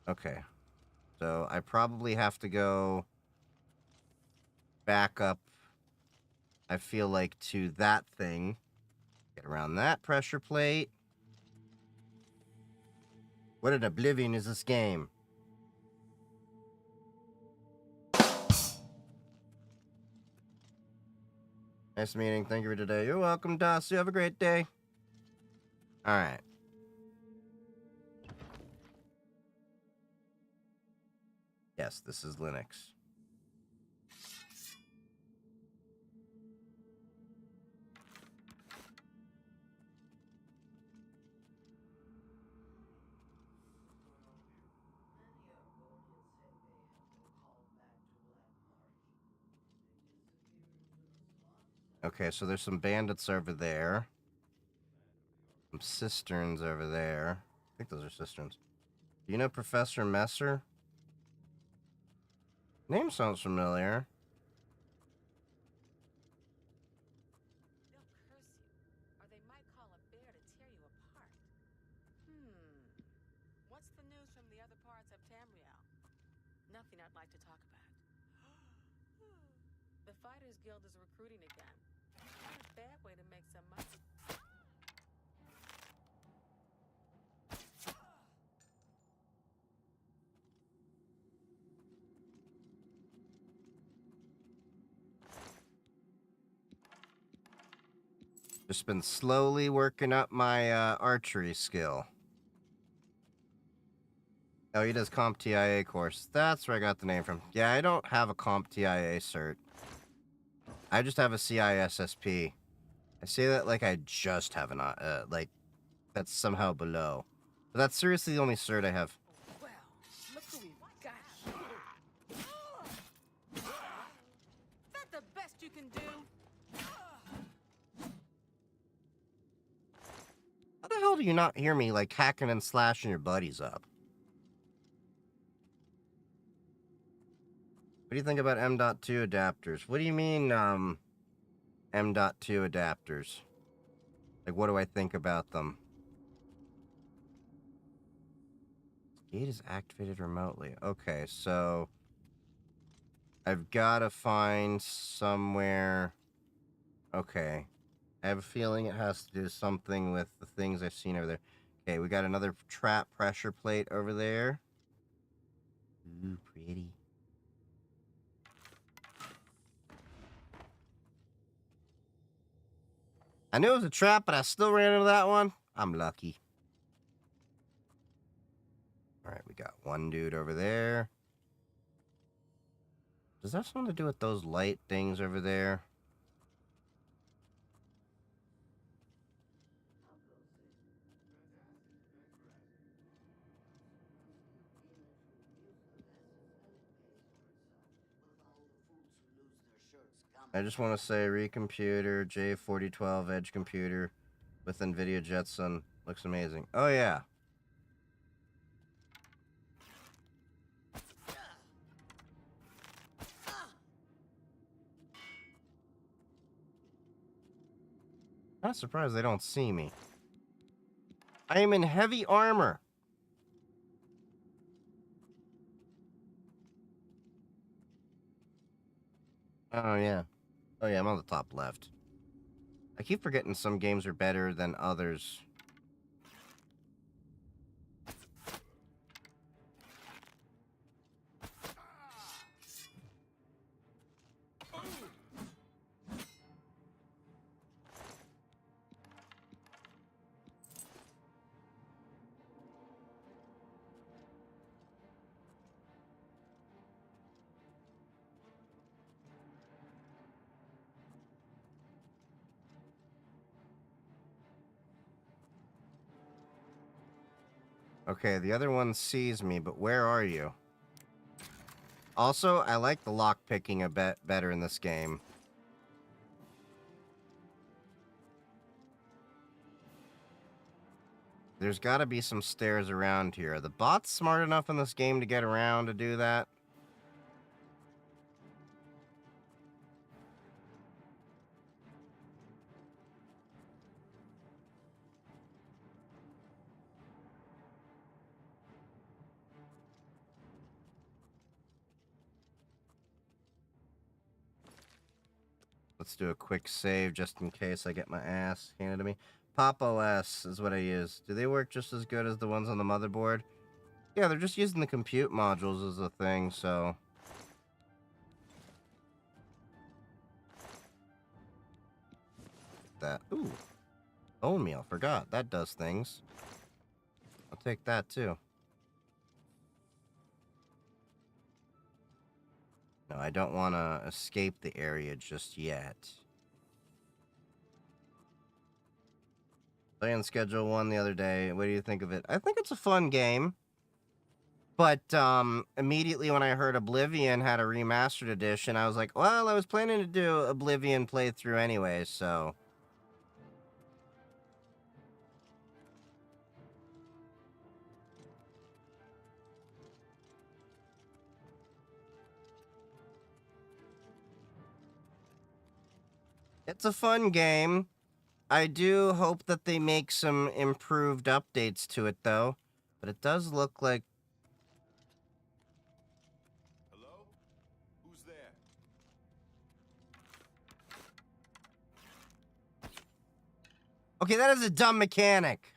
S1: Okay. So I probably have to go back up, I feel like, to that thing. Get around that pressure plate. What an oblivion is this game? Nice meeting. Thank you for today. You're welcome, Das. You have a great day. All right. Yes, this is Linux. Okay, so there's some bandits over there. Some cisterns over there. I think those are cisterns. Do you know Professor Messer? Name sounds familiar.
S3: They'll curse you, or they might call a bear to tear you apart. What's the news from the other parts of Tamriel? Nothing I'd like to talk about. The Fighters Guild is recruiting again. Not a bad way to make some money.
S1: Just been slowly working up my archery skill. Oh, he does Comp TIA course. That's where I got the name from. Yeah, I don't have a Comp TIA cert. I just have a CISSP. I say that like I just have an, like, that's somehow below. But that's seriously the only cert I have.
S3: Well, look who we've got here. That the best you can do?
S1: How the hell do you not hear me, like, hacking and slashing your buddies up? What do you think about M.2 adapters? What do you mean, M.2 adapters? Like, what do I think about them? Gate is activated remotely. Okay, so I've got to find somewhere. Okay. I have a feeling it has to do something with the things I've seen over there. Okay, we got another trap pressure plate over there. Ooh, pretty. I knew it was a trap, but I still ran into that one. I'm lucky. All right, we got one dude over there. Does that have something to do with those light things over there? I just want to say recomputer, J4012 edge computer with NVIDIA Jetson. Looks amazing. Oh, yeah. Not surprised they don't see me. I am in heavy armor. Oh, yeah. Oh, yeah, I'm on the top left. I keep forgetting some games are better than others. Okay, the other one sees me, but where are you? Also, I like the lock picking a bit better in this game. There's got to be some stairs around here. Are the bots smart enough in this game to get around to do that? Let's do a quick save just in case I get my ass handed to me. Pop OS is what I use. Do they work just as good as the ones on the motherboard? Yeah, they're just using the compute modules as a thing, so... That. Ooh. Bone meal. Forgot. That does things. I'll take that, too. No, I don't want to escape the area just yet. Playing Schedule 1 the other day. What do you think of it? I think it's a fun game. But immediately when I heard Oblivion had a remastered edition, I was like, well, I was planning to do Oblivion playthrough anyway, so... It's a fun game. I do hope that they make some improved updates to it, though. But it does look like...
S4: Hello? Who's there?
S1: Okay, that is a dumb mechanic.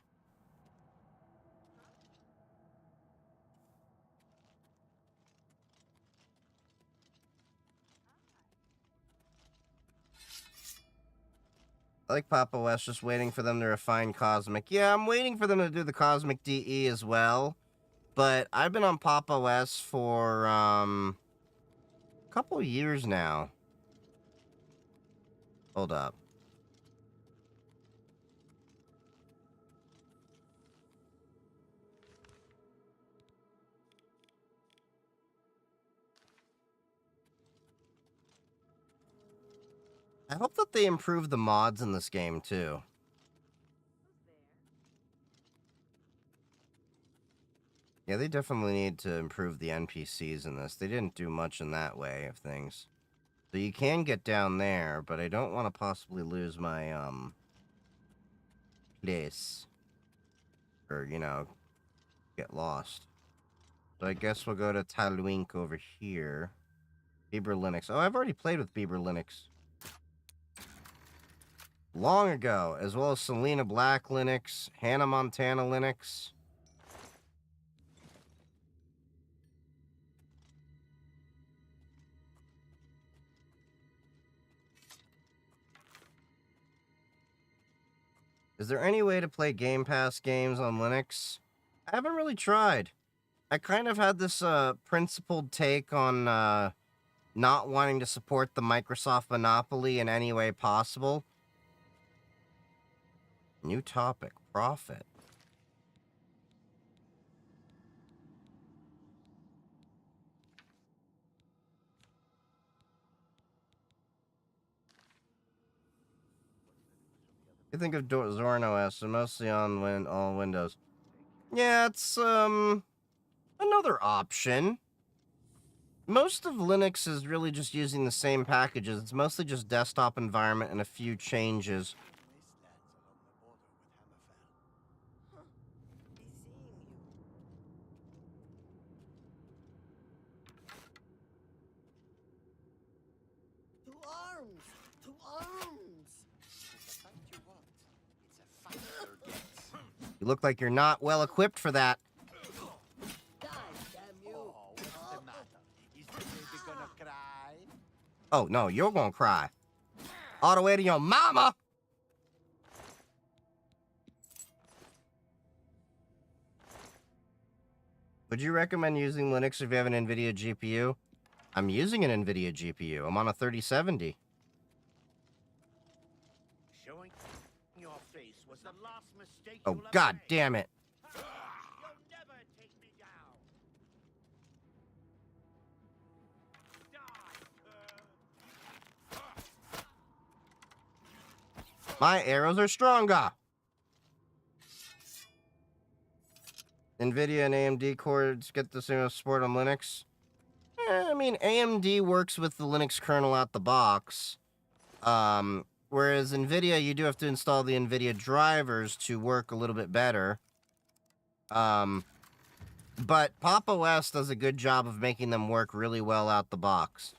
S1: I like Papa West, just waiting for them to refine Cosmic. Yeah, I'm waiting for them to do the Cosmic DE as well. But I've been on Papa West for, a couple years now. Hold up. I hope that they improve the mods in this game, too. Yeah, they definitely need to improve the NPCs in this. They didn't do much in that way of things. So you can get down there, but I don't want to possibly lose my, place. Or, you know, get lost. So I guess we'll go to Talwink over here. Bieber Linux. Oh, I've already played with Bieber Linux. Long ago, as well as Selena Black Linux, Hannah Montana Linux. Is there any way to play Game Pass games on Linux? I haven't really tried. I kind of had this principled take on not wanting to support the Microsoft monopoly in any way possible. New topic, profit. You think of Zorin OS, so mostly on all Windows. Yeah, it's another option. Most of Linux is really just using the same packages. It's mostly just desktop environment and a few changes.
S5: To arms! To arms!
S1: You look like you're not well equipped for that.
S5: Die, damn you!
S6: What's the matter? Is the baby gonna cry?
S1: Oh, no, you're gonna cry. All the way to your mama! Would you recommend using Linux if you have an NVIDIA GPU? I'm using an NVIDIA GPU. I'm on a 3070.
S6: Showing your face was the last mistake
S1: Oh,
S6: you'll ever
S1: god
S6: make.
S1: damn it.
S6: You'll never take me down. Die,
S1: My arrows are stronger. NVIDIA and AMD cores get the same support on Linux. I mean, AMD works with the Linux kernel out the box. Whereas NVIDIA, you do have to install the NVIDIA drivers to work a little bit better. But Pop! OS does a good job of making them work really well out the box.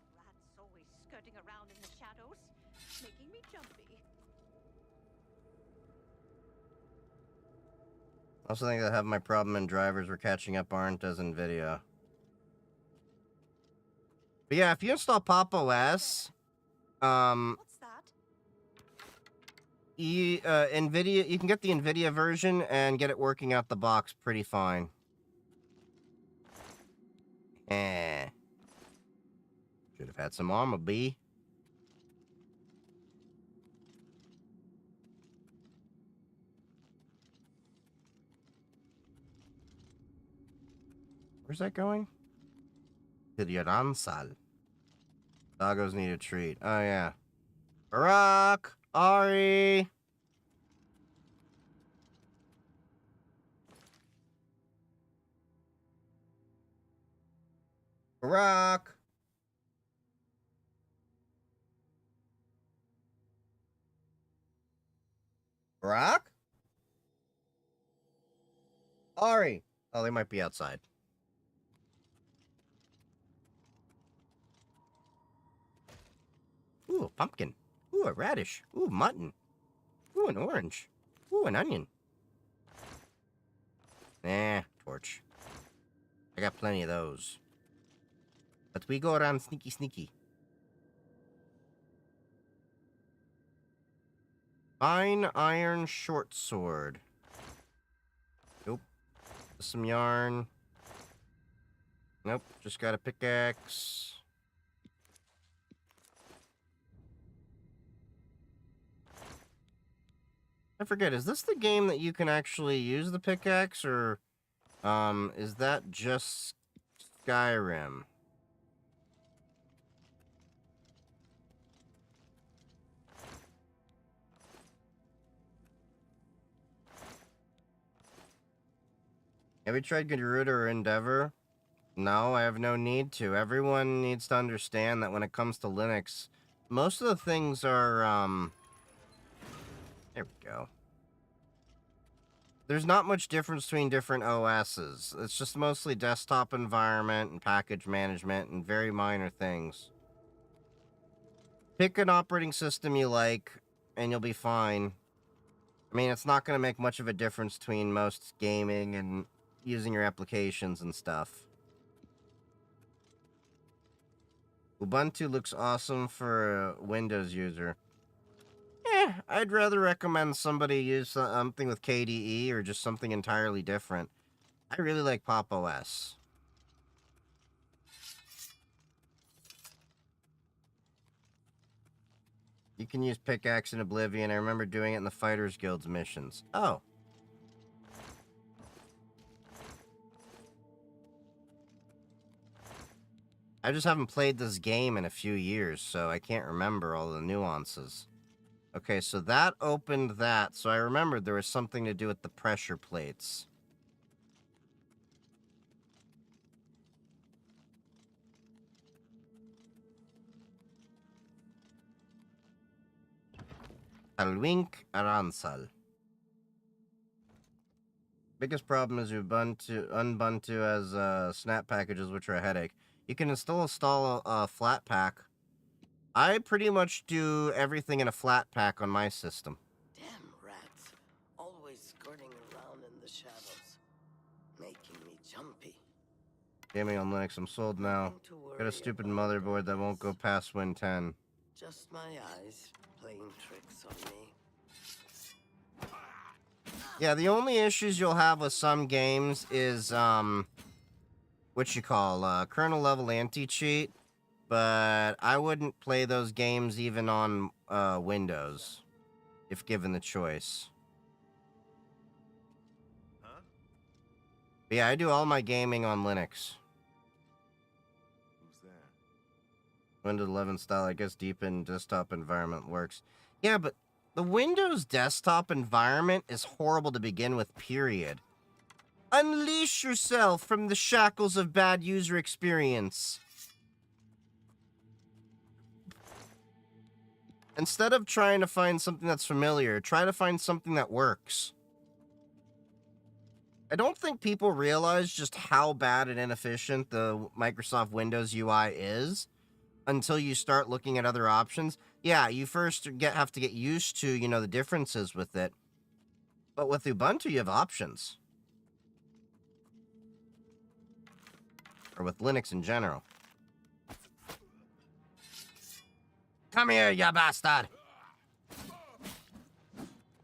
S5: A rat soul
S7: skirting around in the shadows, making me jumpy.
S1: I also think I have my problem in drivers where catching up aren't as in video. But yeah, if you install Pop OS,
S7: What's that?
S1: NVIDIA, you can get the NVIDIA version and get it working out the box pretty fine. Should have had some armor, B. Where's that going? To the Aransal. Doggos need a treat. Oh, yeah. Barack! Ari! Barack! Barack? Ari! Oh, they might be outside. Ooh, a pumpkin. Ooh, a radish. Ooh, mutton. Ooh, an orange. Ooh, an onion. Torch. I got plenty of those. But we go around sneaky sneaky. Fine iron short sword. Nope. Some yarn. Nope, just got a pickaxe. I forget, is this the game that you can actually use the pickaxe, or, is that just Skyrim? Have you tried Garuda or Endeavor? No, I have no need to. Everyone needs to understand that when it comes to Linux, most of the things are, there we go. There's not much difference between different OSs. It's just mostly desktop environment and package management and very minor things. Pick an operating system you like, and you'll be fine. I mean, it's not going to make much of a difference between most gaming and using your applications and stuff. Ubuntu looks awesome for a Windows user. I'd rather recommend somebody use something with KDE or just something entirely different. I really like Pop OS. You can use pickaxe in Oblivion. I remember doing it in the Fighters Guild's missions. Oh. I just haven't played this game in a few years, so I can't remember all the nuances. Okay, so that opened that, so I remembered there was something to do with the pressure plates. Alwink Aransal. Biggest problem is Ubuntu has snap packages, which are a headache. You can install a flat pack. I pretty much do everything in a flat pack on my system.
S5: Damn rats. Always skirting around in the shadows. Making me jumpy.
S1: Gaming on Linux, I'm sold now.
S5: Nothing to
S1: Got a
S5: worry
S1: stupid
S5: about,
S1: motherboard that won't go past Win 10.
S5: Just my eyes playing tricks on me.
S1: Yeah, the only issues you'll have with some games is, what you call, kernel level anti-cheat. But I wouldn't play those games even on, Windows, if given the choice.
S4: Huh?
S1: But yeah, I do all my gaming on Linux.
S4: Who's there?
S1: Windows 11 style, I guess deep in desktop environment works. Yeah, but the Windows desktop environment is horrible to begin with, period. Unleash yourself from the shackles of bad user experience. Instead of trying to find something that's familiar, try to find something that works. I don't think people realize just how bad and inefficient the Microsoft Windows UI is. until you start looking at other options. Yeah, you first have to get used to, you know, the differences with it. But with Ubuntu, you have options. Or with Linux in general. Come here, you bastard!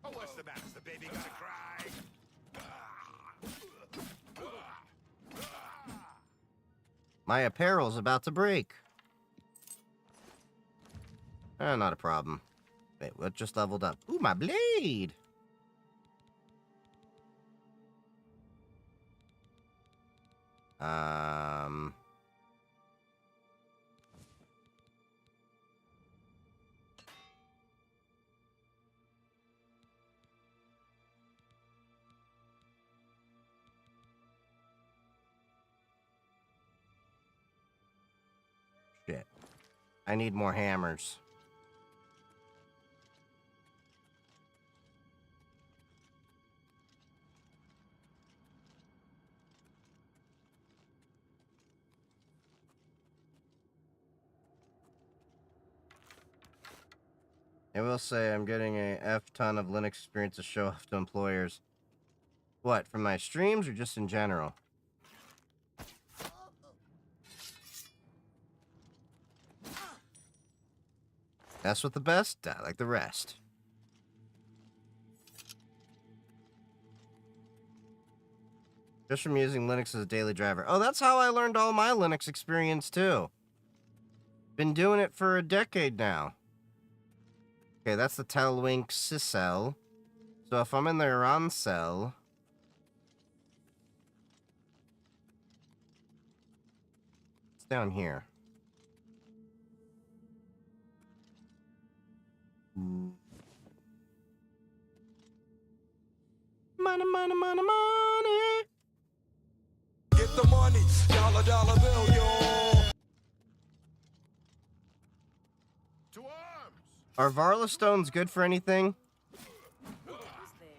S6: Oh, what's the matter? Is the baby gonna cry?
S1: My apparel's about to break. Not a problem. Wait, what just leveled up? Ooh, my blade! Shit. I need more hammers. I will say I'm getting a F-ton of Linux experience to show off to employers. What, from my streams or just in general? That's what the best, I like the rest. Just from using Linux as a daily driver. Oh, that's how I learned all my Linux experience, too. Been doing it for a decade now. Okay, that's the Telwink syscell. So if I'm in the Iran cell... It's down here. Money, money, money, money!
S8: Get the money, dollar bill, yo.
S6: To arms!
S1: Are Varla stones good for anything?
S3: Who's there?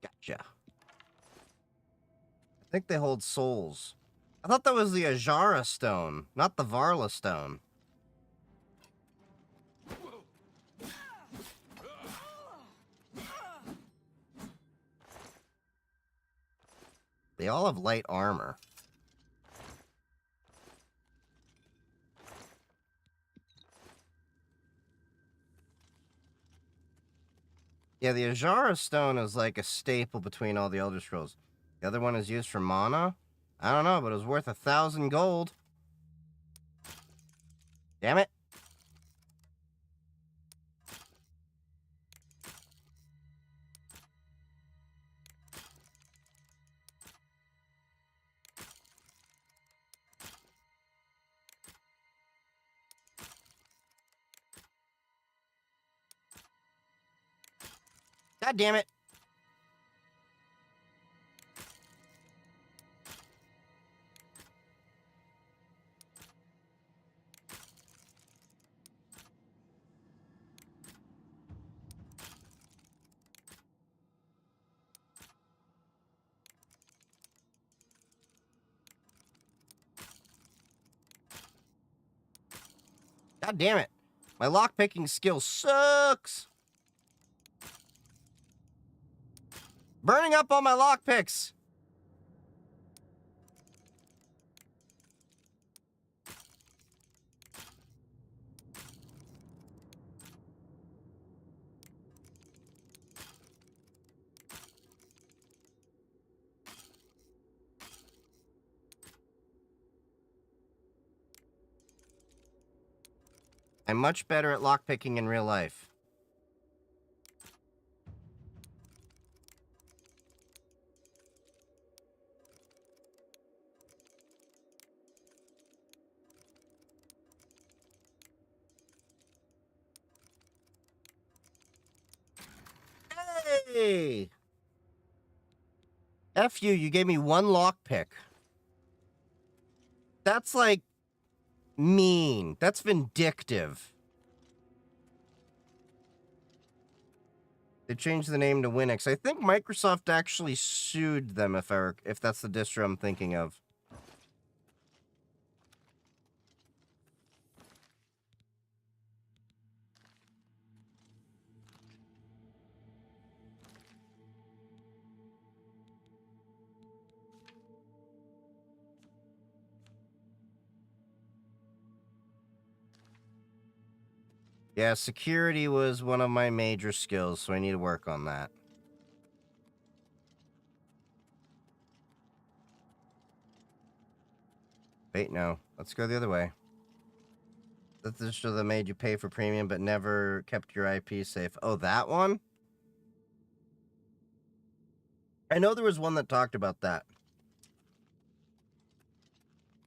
S1: Gotcha. I think they hold souls. I thought that was the Ajara stone, not the Varla stone. They all have light armor. Yeah, the Ajara stone is like a staple between all the Elder Scrolls. The other one is used for mana? I don't know, but it was worth 1,000 gold. Damn it. God damn it. God damn it. My lockpicking skill sucks. Burning up all my lockpicks. I'm much better at lockpicking in real life. Hey! F you, you gave me one lockpick. That's like mean. That's vindictive. They changed the name to Winx. I think Microsoft actually sued them if that's the distro I'm thinking of. Yeah, security was one of my major skills, so I need to work on that. Wait, no. Let's go the other way. That's the show that made you pay for premium but never kept your IP safe. Oh, that one? I know there was one that talked about that.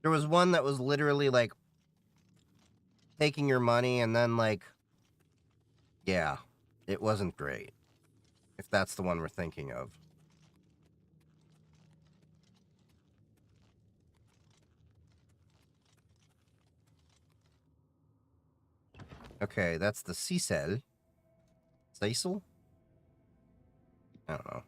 S1: There was one that was literally like taking your money and then like, yeah, it wasn't great. If that's the one we're thinking of. Okay, that's the C-cell. Cecil? I don't know.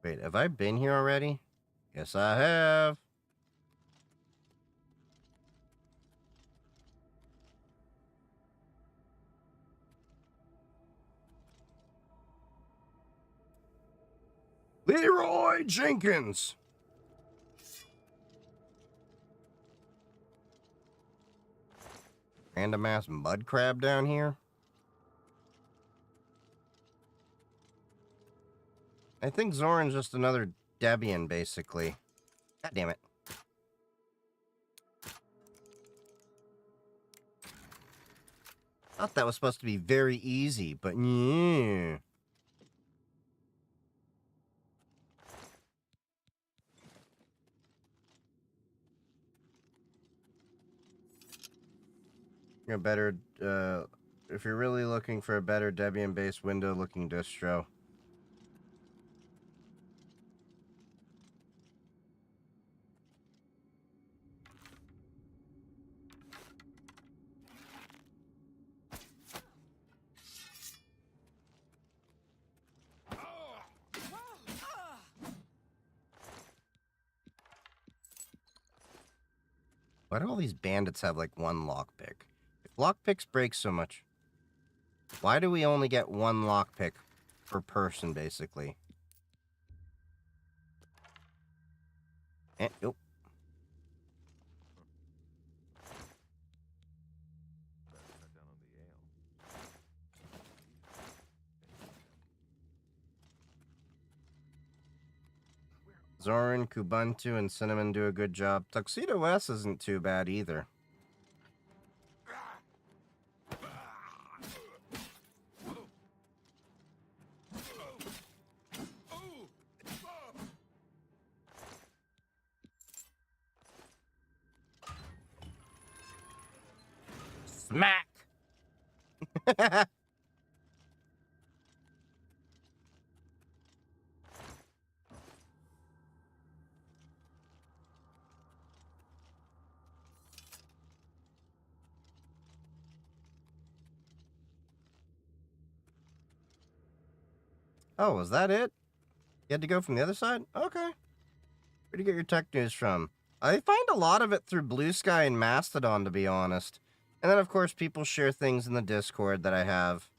S1: Wait, have I been here already? Yes, I have. Leroy Jenkins. Random ass mud crab down here. I think Zoran's just another Debian, basically. God damn it. Thought that was supposed to be very easy, but yeah. A better, if you're really looking for a better Debian-based window-looking distro. Why do all these bandits have, like, one lockpick? If lockpicks break so much, why do we only get one lockpick per person, basically? Nope. Zoran, Kubuntu, and Cinnamon do a good job. Tuxedo S isn't too bad either. Smack! Oh, was that it? You had to go from the other side? Okay. Where'd you get your tech news from? I find a lot of it through Blue Sky and Mastodon, to be honest. And then, of course, people share things in the Discord that I have.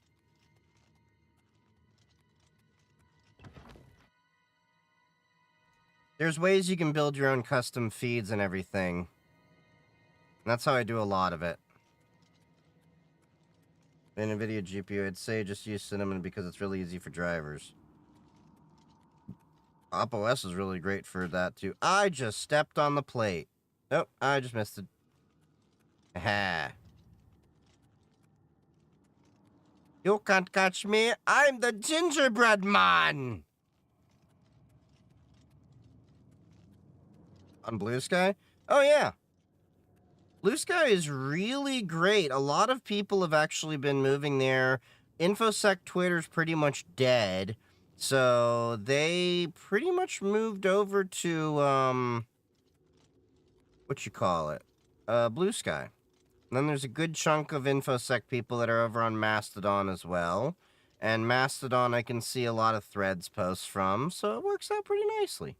S1: There's ways you can build your own custom feeds and everything. And that's how I do a lot of it. In NVIDIA GPU, I'd say just use Cinnamon because it's really easy for drivers. OpOS is really great for that, too. I just stepped on the plate. Nope, I just missed it. Ha. You can't catch me. I'm the gingerbread man. On Blue Sky? Oh, yeah. Blue Sky is really great. A lot of people have actually been moving there. InfoSec Twitter's pretty much dead. So they pretty much moved over to, what you call it? Blue Sky. And then there's a good chunk of InfoSec people that are over on Mastodon as well. And Mastodon I can see a lot of threads posts from, so it works out pretty nicely.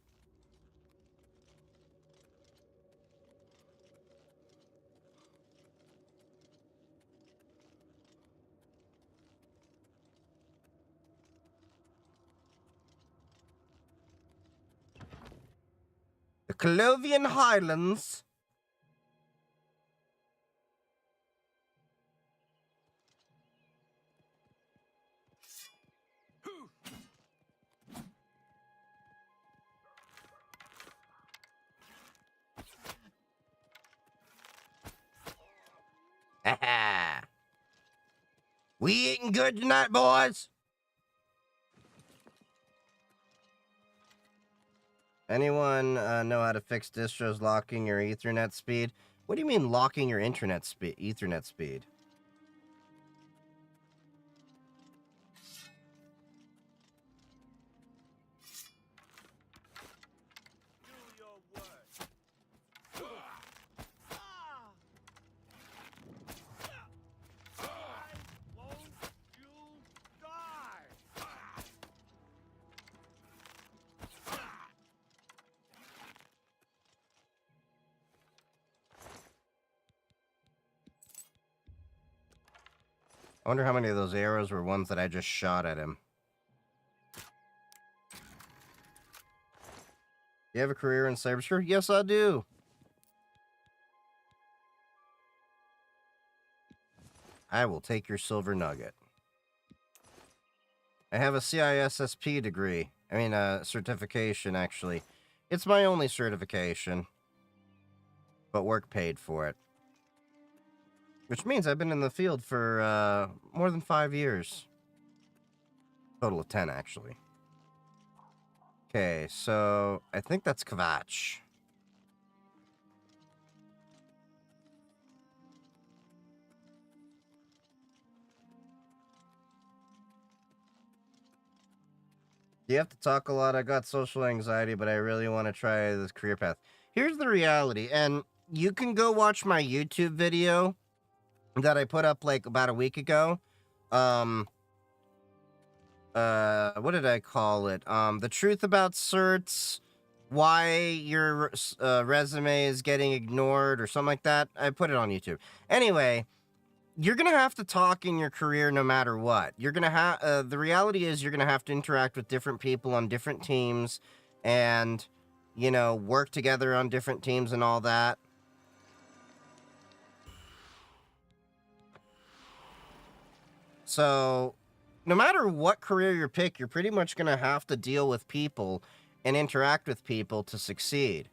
S1: The Clovian Highlands. Ha We eating good tonight, boys? Anyone know how to fix distros locking your Ethernet speed? What do you mean locking your internet speed? Ethernet speed?
S6: Do your work. Why won't you die?
S1: I wonder how many of those arrows were ones that I just shot at him. You have a career in cybersecurity? Yes, I do. I will take your silver nugget. I have a CISSP degree. I mean, certification, actually. It's my only certification. But work paid for it. Which means I've been in the field for, more than 5 years. Total of 10, actually. Okay, so I think that's Kvatch. You have to talk a lot. I got social anxiety, but I really want to try this career path. Here's the reality, and you can go watch my YouTube video that I put up like about a week ago. What did I call it? The truth about certs, why your resume is getting ignored or something like that. I put it on YouTube. Anyway, you're going to have to talk in your career no matter what. You're going to have, the reality is you're going to have to interact with different people on different teams and, you know, work together on different teams and all that. So, no matter what career you pick, you're pretty much going to have to deal with people and interact with people to succeed.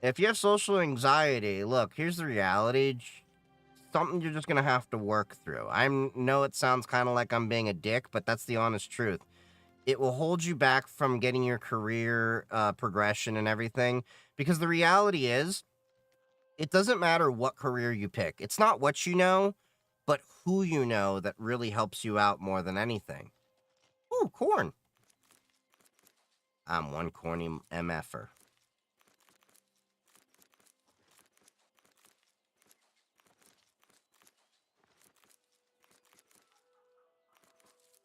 S1: If you have social anxiety, look, here's the reality. Something you're just going to have to work through. I know it sounds kind of like I'm being a dick, but that's the honest truth. It will hold you back from getting your career progression and everything, because the reality is, it doesn't matter what career you pick. It's not what you know, but who you know that really helps you out more than anything. Ooh, corn. I'm one corny MFer.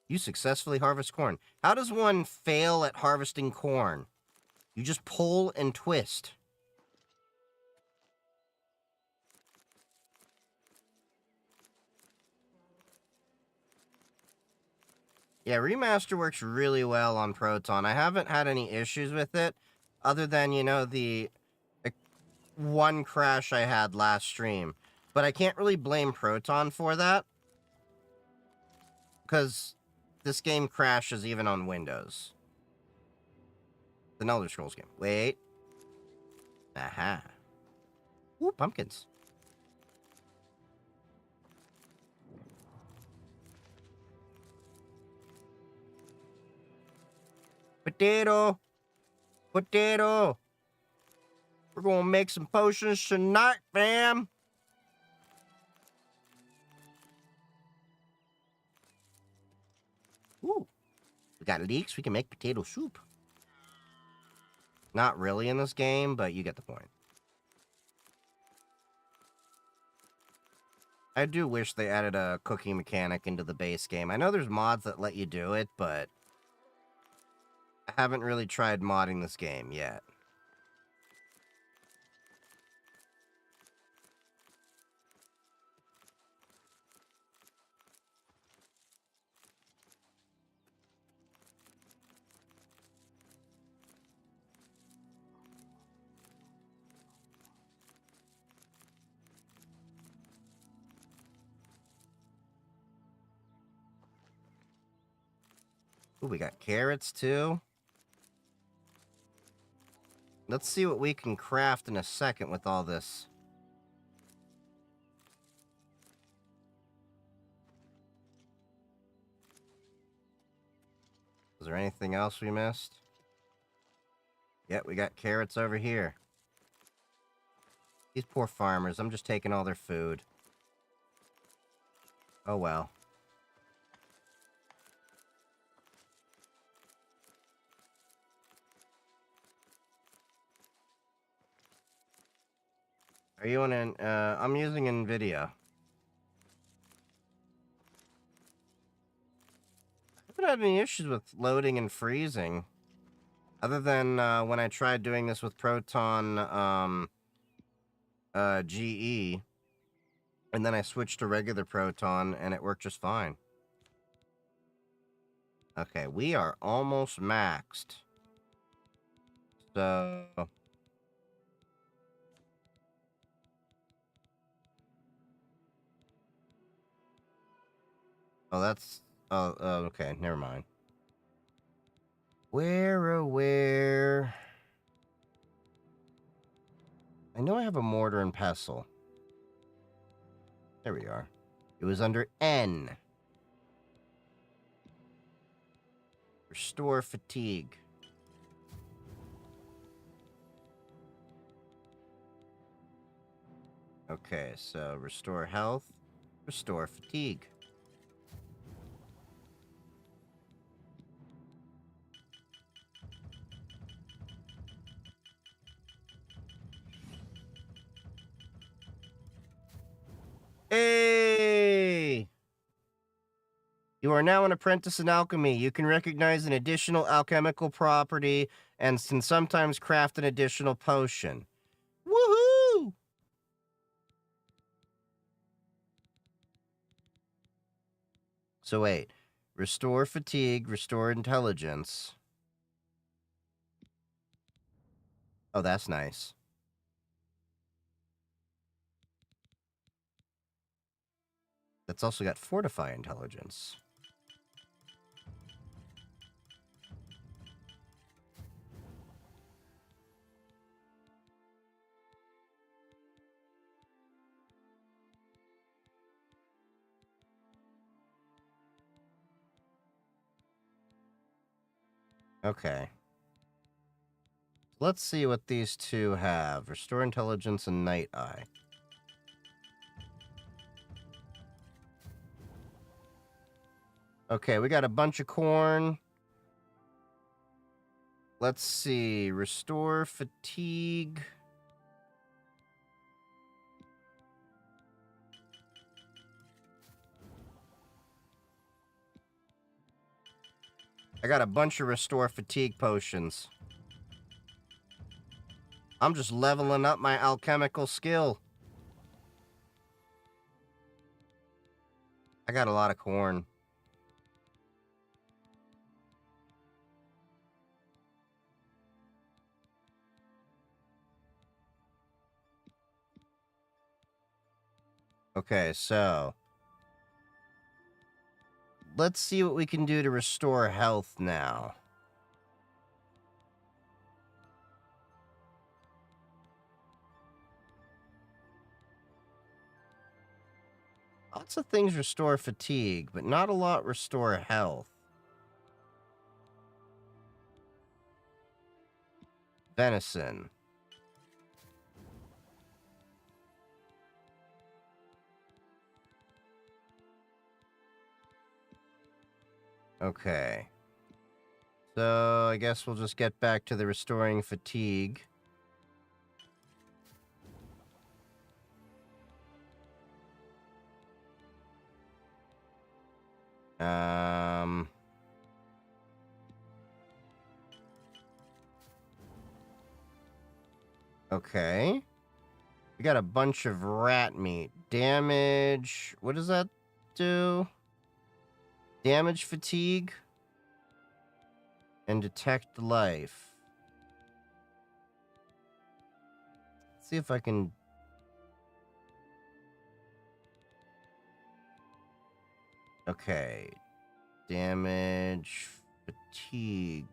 S1: You successfully harvest corn. How does one fail at harvesting corn? You just pull and twist. Yeah, Remaster works really well on Proton. I haven't had any issues with it, other than, you know, the one crash I had last stream. But I can't really blame Proton for that, because this game crashes even on Windows. The Elder Scrolls game. Wait. Aha. Ooh, pumpkins. Potato. Potato. We're gonna make some potions tonight, fam. Ooh. We got leeks. We can make potato soup. Not really in this game, but you get the point. I do wish they added a cooking mechanic into the base game. I know there's mods that let you do it, but I haven't really tried modding this game yet. Ooh, we got carrots too. Let's see what we can craft in a second with all this. Is there anything else we missed? Yep, we got carrots over here. These poor farmers, I'm just taking all their food. Oh well. Are you on an, I'm using NVIDIA. I haven't had any issues with loading and freezing. Other than, when I tried doing this with Proton, GE. And then I switched to regular Proton, and it worked just fine. Okay, we are almost maxed. So... Oh, that's... Oh, okay, never mind. Where... I know I have a mortar and pestle. There we are. It was under N. Restore fatigue. Okay, so restore health, restore fatigue. Hey! You are now an apprentice in alchemy. You can recognize an additional alchemical property and can sometimes craft an additional potion. Woohoo! So wait, restore fatigue, restore intelligence. Oh, that's nice. That's also got fortify intelligence. Okay. Let's see what these two have. Restore intelligence and night eye. Okay, we got a bunch of corn. Let's see. Restore fatigue. I got a bunch of restore fatigue potions. I'm just leveling up my alchemical skill. I got a lot of corn. Okay, so let's see what we can do to restore health now. Lots of things restore fatigue, but not a lot restore health. Venison. Okay. So I guess we'll just get back to the restoring fatigue. Okay. We got a bunch of rat meat. Damage. What does that do? Damage fatigue. And detect life. Let's see if I can... Okay. Damage fatigue.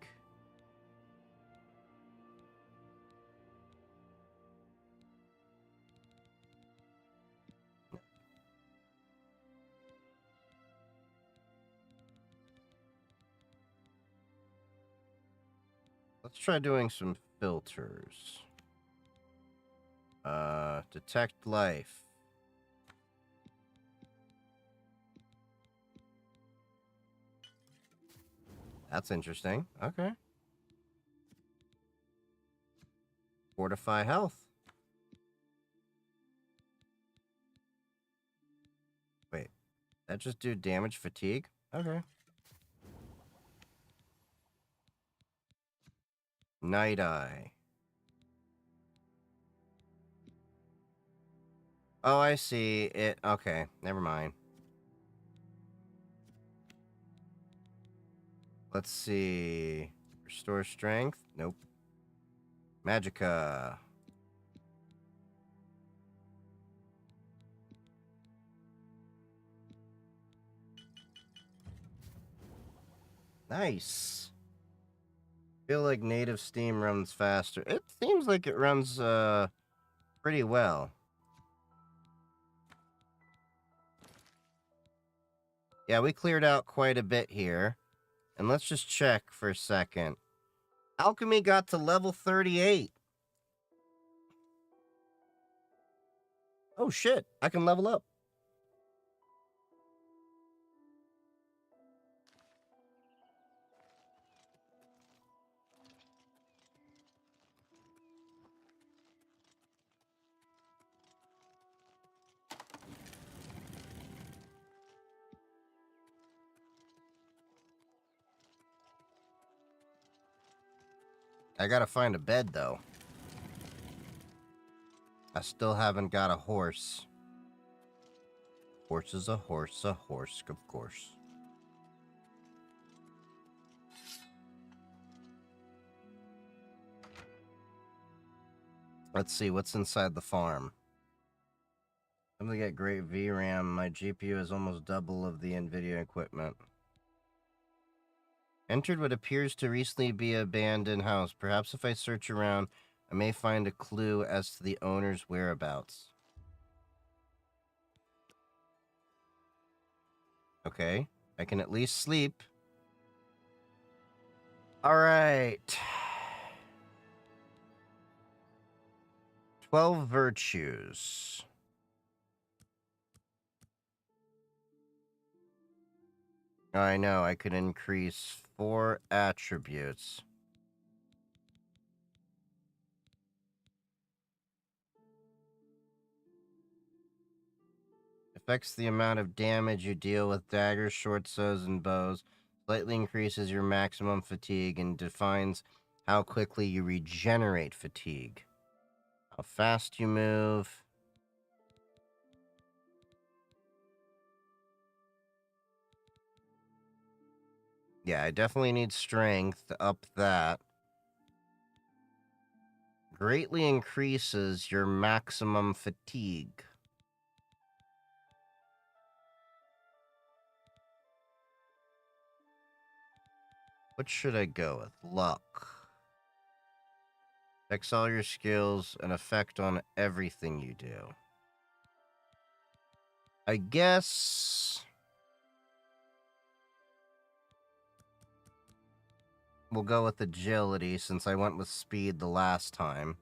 S1: Let's try doing some filters. Detect life. That's interesting. Okay. Fortify health. Wait, that just do damage fatigue? Okay. Night Eye. Oh, I see. It. Okay, never mind. Let's see. Restore strength? Nope. Magicka. Nice. Feel like native Steam runs faster. It seems like it runs pretty well. Yeah, we cleared out quite a bit here. And let's just check for a second. Alchemy got to level 38. Oh shit, I can level up. I gotta find a bed, though. I still haven't got a horse. Horse is a horse, of course. Let's see, what's inside the farm? I'm gonna get great VRAM. My GPU is almost double of the NVIDIA equipment. Entered what appears to recently be an abandoned house. Perhaps if I search around, I may find a clue as to the owner's whereabouts. Okay, I can at least sleep. All right. 12 virtues. I know, I could increase 4 attributes. Affects the amount of damage you deal with daggers, short swords, and bows. Slightly increases your maximum fatigue and defines how quickly you regenerate fatigue. How fast you move. Yeah, I definitely need strength to up that. Greatly increases your maximum fatigue. What should I go with? Luck. Affects all your skills, an effect on everything you do. I guess we'll go with agility since I went with speed the last time.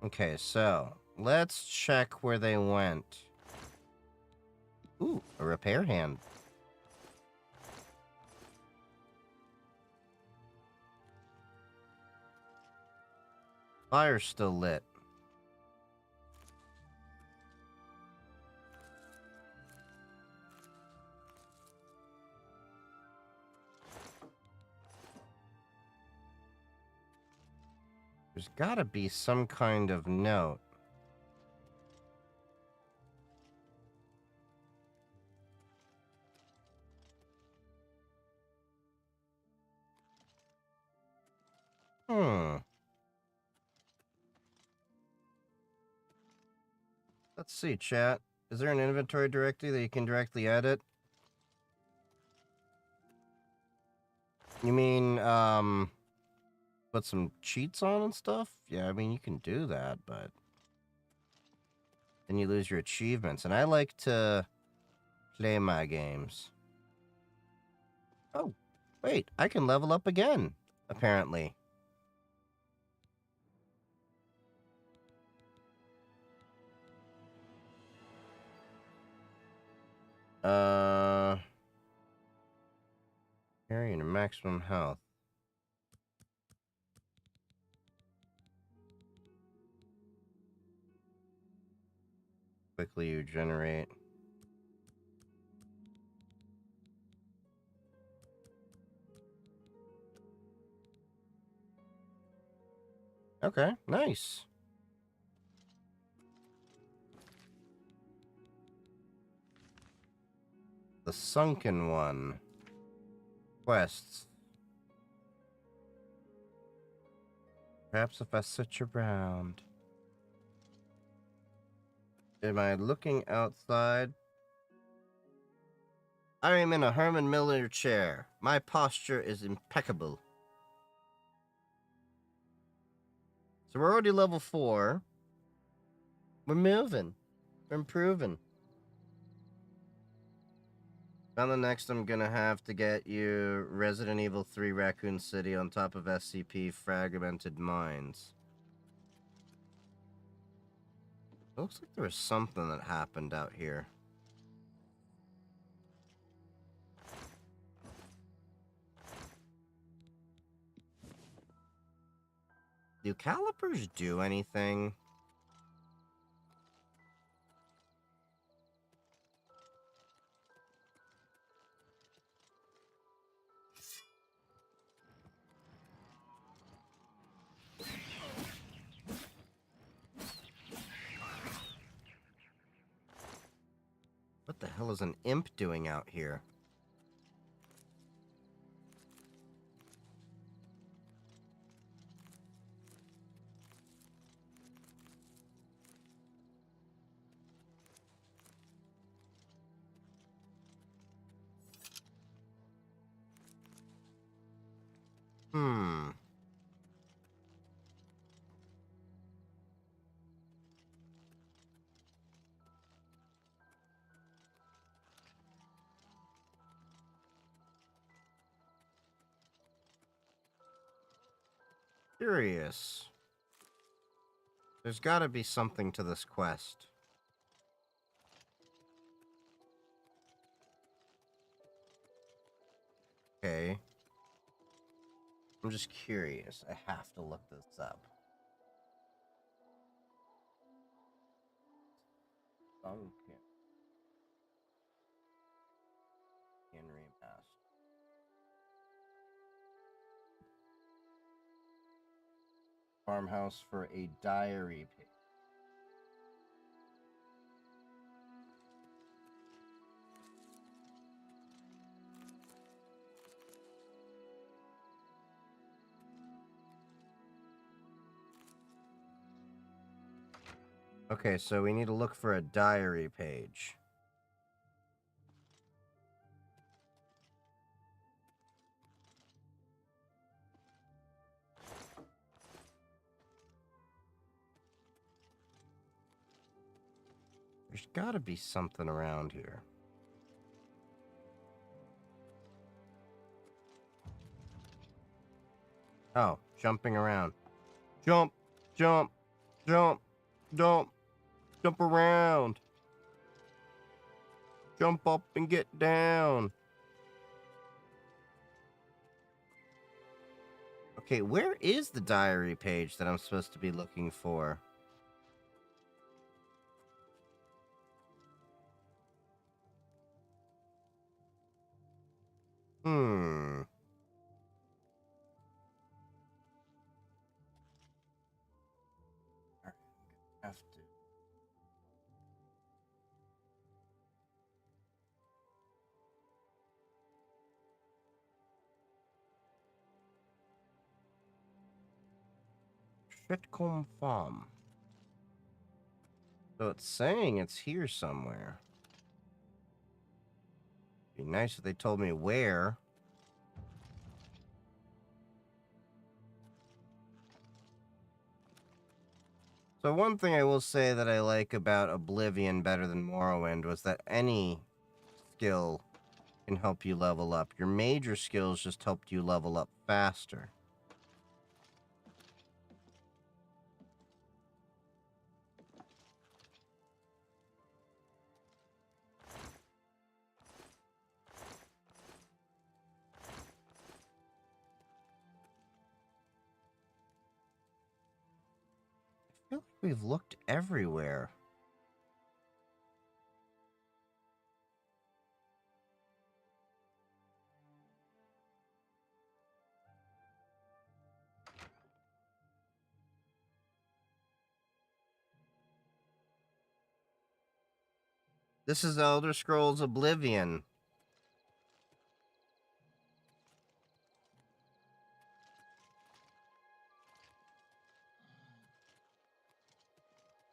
S1: Okay, so let's check where they went. Ooh, a repair hand. Fire's still lit. There's gotta be some kind of note. Hmm. Let's see, chat. Is there an inventory directory that you can directly edit? You mean, put some cheats on and stuff? Yeah, I mean, you can do that, but then you lose your achievements. And I like to play my games. Oh, wait, I can level up again, apparently. Carrying a maximum health. Quickly you generate. Okay, nice. The Sunken One. Quests. Perhaps if I search around. Am I looking outside? I am in a Herman Miller chair. My posture is impeccable. So we're already level 4. We're moving. We're improving. On the next, I'm gonna have to get you Resident Evil 3 Raccoon City on top of SCP Fragmented Minds. It looks like there was something that happened out here. Do calipers do anything? What the hell is an imp doing out here? Hmm. Curious. There's gotta be something to this quest. Okay. I'm just curious. I have to look this up. Sunken. Henry Master. Farmhouse for a diary page. Okay, so we need to look for a diary page. There's gotta be something around here. Oh, jumping around. Jump, jump, jump, jump, jump around. Jump up and get down. Okay, where is the diary page that I'm supposed to be looking for? Hmm. Alright, I'm gonna have to. Shitcomb Farm. So it's saying it's here somewhere. Be nice if they told me where. So one thing I will say that I like about Oblivion better than Morrowind was that any skill can help you level up. Your major skills just helped you level up faster. I feel like we've looked everywhere. This is Elder Scrolls Oblivion.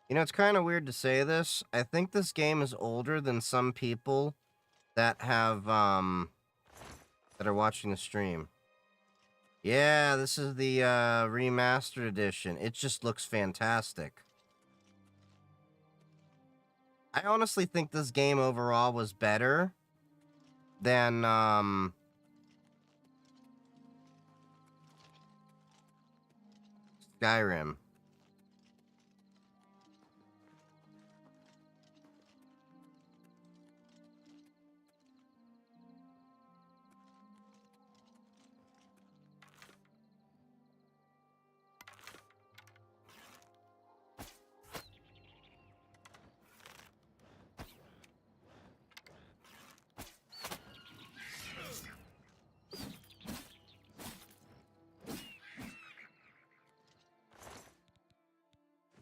S1: You know, it's kind of weird to say this. I think this game is older than some people that have, that are watching the stream. Yeah, this is the, remastered edition. It just looks fantastic. I honestly think this game overall was better than, Skyrim.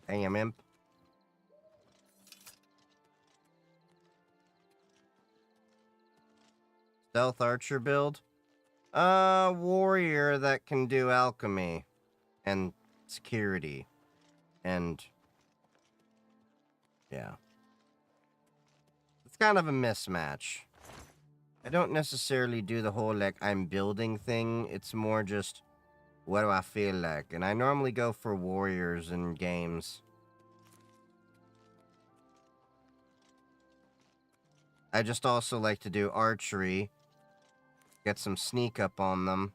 S1: Damn imp. Stealth archer build? Warrior that can do alchemy and security and yeah. It's kind of a mismatch. I don't necessarily do the whole like I'm building thing. It's more just what do I feel like? And I normally go for warriors in games. I just also like to do archery. Get some sneak up on them.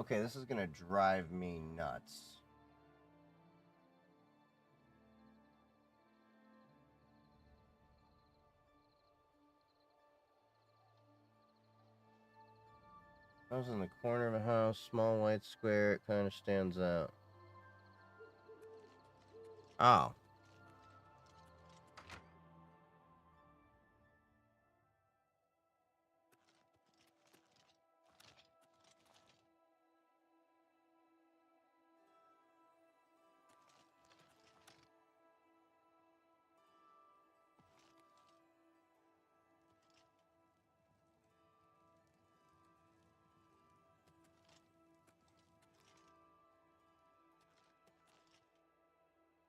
S1: Okay, this is gonna drive me nuts. I was in the corner of a house, small white square, it kind of stands out. Oh.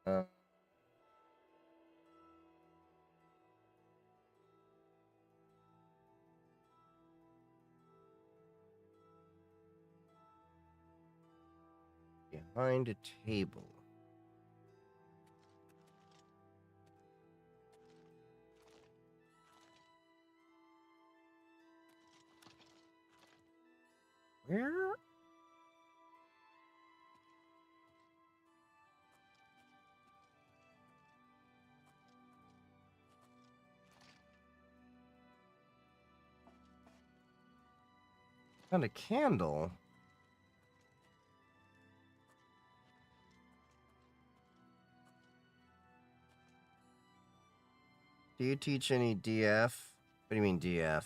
S1: Uh, behind a table. Where? Found a candle. Do you teach any DF? What do you mean DF?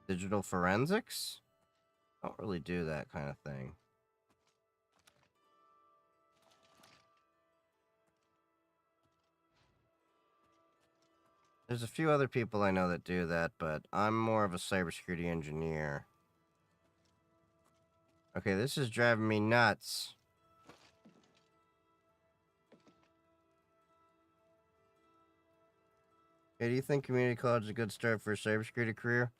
S1: Digital forensics? I don't really do that kind of thing. There's a few other people I know that do that, but I'm more of a cybersecurity engineer. Okay, this is driving me nuts. Hey, do you think community college is a good start for a cybersecurity career?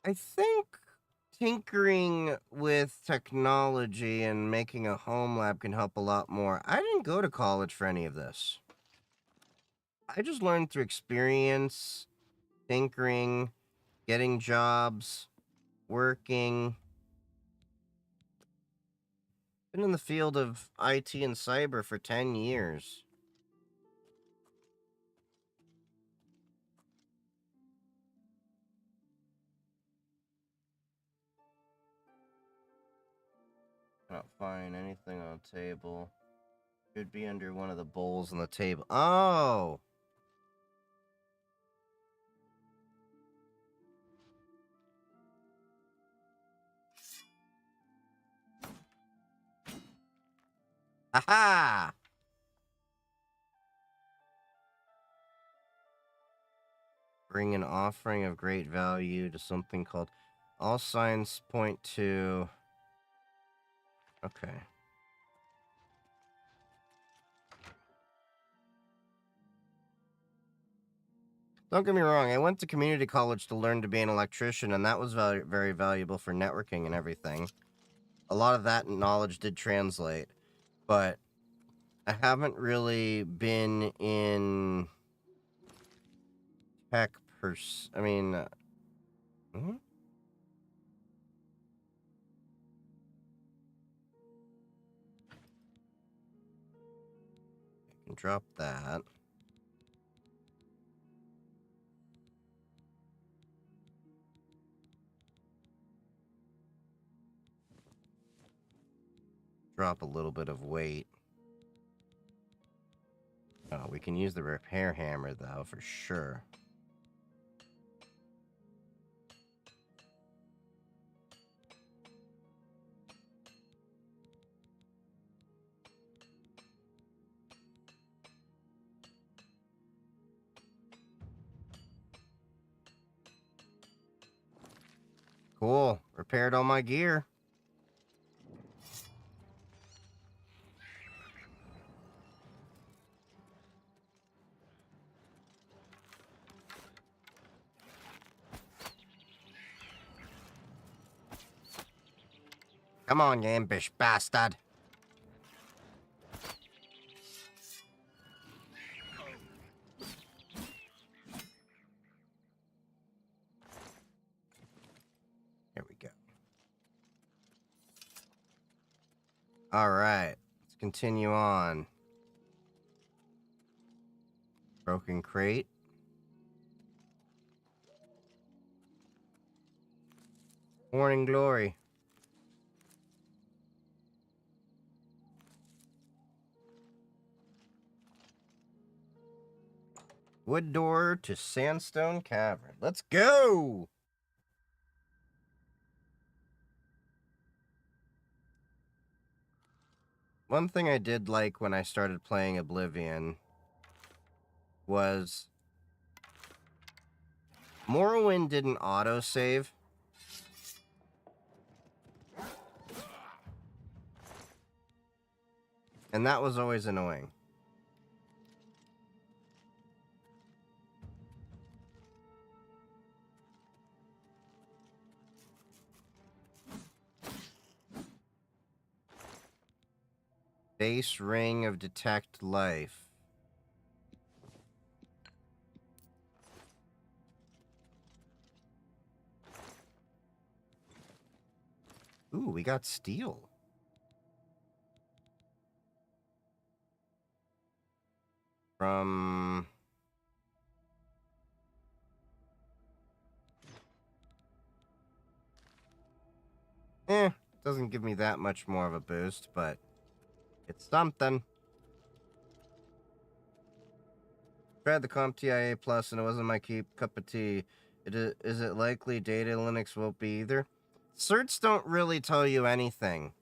S1: I think tinkering with technology and making a home lab can help a lot more. I didn't go to college for any of this. I just learned through experience, tinkering, getting jobs, working. Been in the field of IT and cyber for 10 years. Cannot find anything on the table. Should be under one of the bowls on the table. Oh! Aha! Bring an offering of great value to something called... All signs point to... Okay. Don't get me wrong, I went to community college to learn to be an electrician, and that was very valuable for networking and everything. A lot of that knowledge did translate, but I haven't really been in tech I mean... hmm? I can drop that. Drop a little bit of weight. Oh, we can use the repair hammer, though, for sure. Cool. Repaired all my gear. Come on, you impish bastard. Here we go. All right. Let's continue on. Broken crate. Morning glory. Wood door to sandstone cavern. Let's go! One thing I did like when I started playing Oblivion was Morrowind didn't autosave. And that was always annoying. Base ring of detect life. Ooh, we got steel. From... doesn't give me that much more of a boost, but it's something. Tried the CompTIA Plus and it wasn't my cup of tea. Is it likely Data Linux won't be either? Certs don't really tell you anything.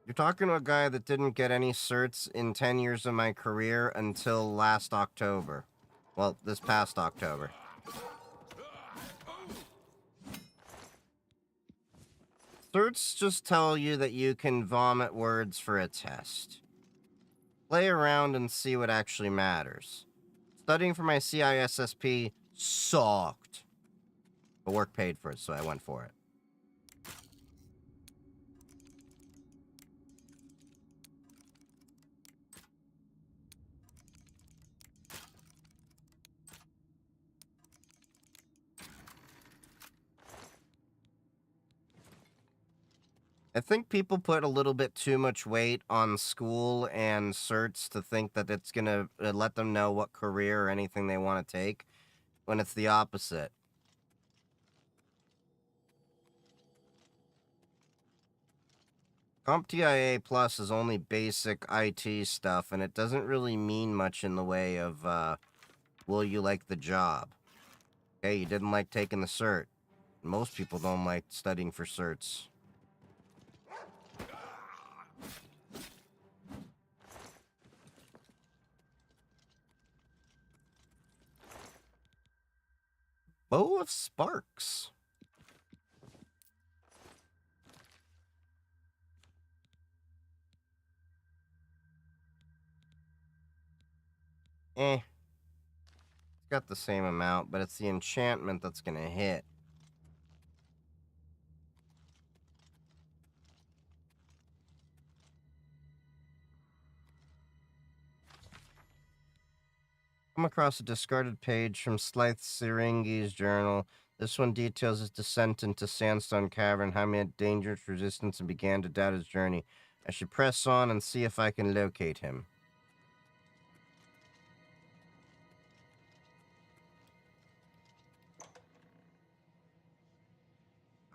S1: You're talking to a guy that didn't get any certs in 10 years of my career until last October. Well, this past October. Certs just tell you that you can vomit words for a test. Play around and see what actually matters. Studying for my CISSP sucked. But work paid for it, so I went for it. I think people put a little bit too much weight on school and certs to think that it's going to let them know what career or anything they want to take, when it's the opposite. CompTIA Plus is only basic IT stuff, and it doesn't really mean much in the way of, will you like the job? Okay, you didn't like taking the cert. Most people don't like studying for certs. Bow of Sparks. It's got the same amount, but it's the enchantment that's gonna hit. Come across a discarded page from Slythe Syringe's journal. This one details his descent into Sandstone Cavern, how he met dangerous resistance and began to doubt his journey. I should press on and see if I can locate him.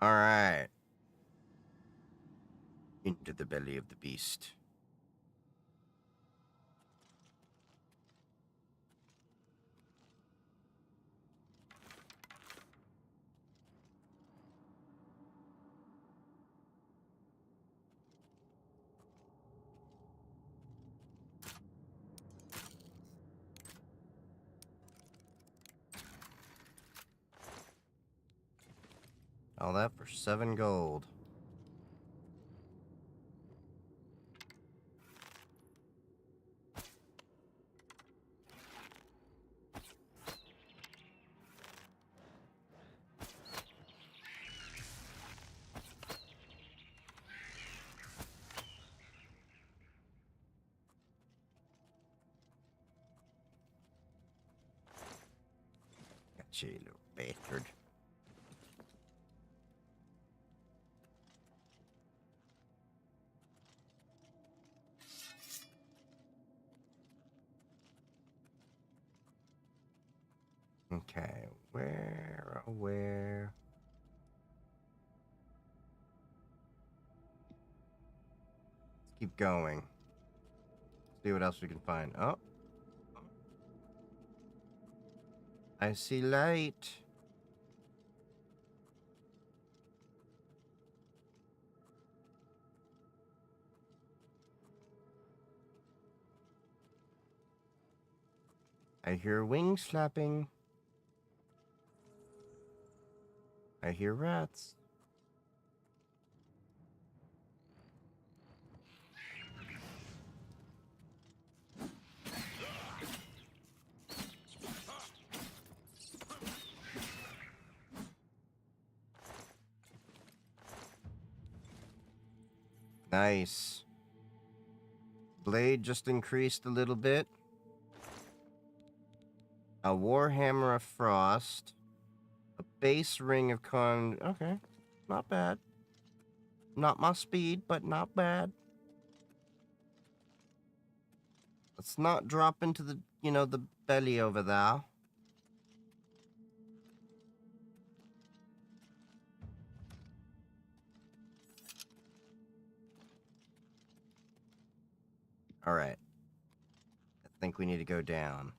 S1: Alright. Into the belly of the beast. All that for 7 gold. Gotcha, you little bastard. Okay, where? Let's keep going. See what else we can find. Oh. I see light. I hear wings flapping. I hear rats. Nice. Blade just increased a little bit. A Warhammer of Frost. A base ring of con... Okay, not bad. Not my speed, but not bad. Let's not drop into the, the belly over there. All right. I think we need to go down.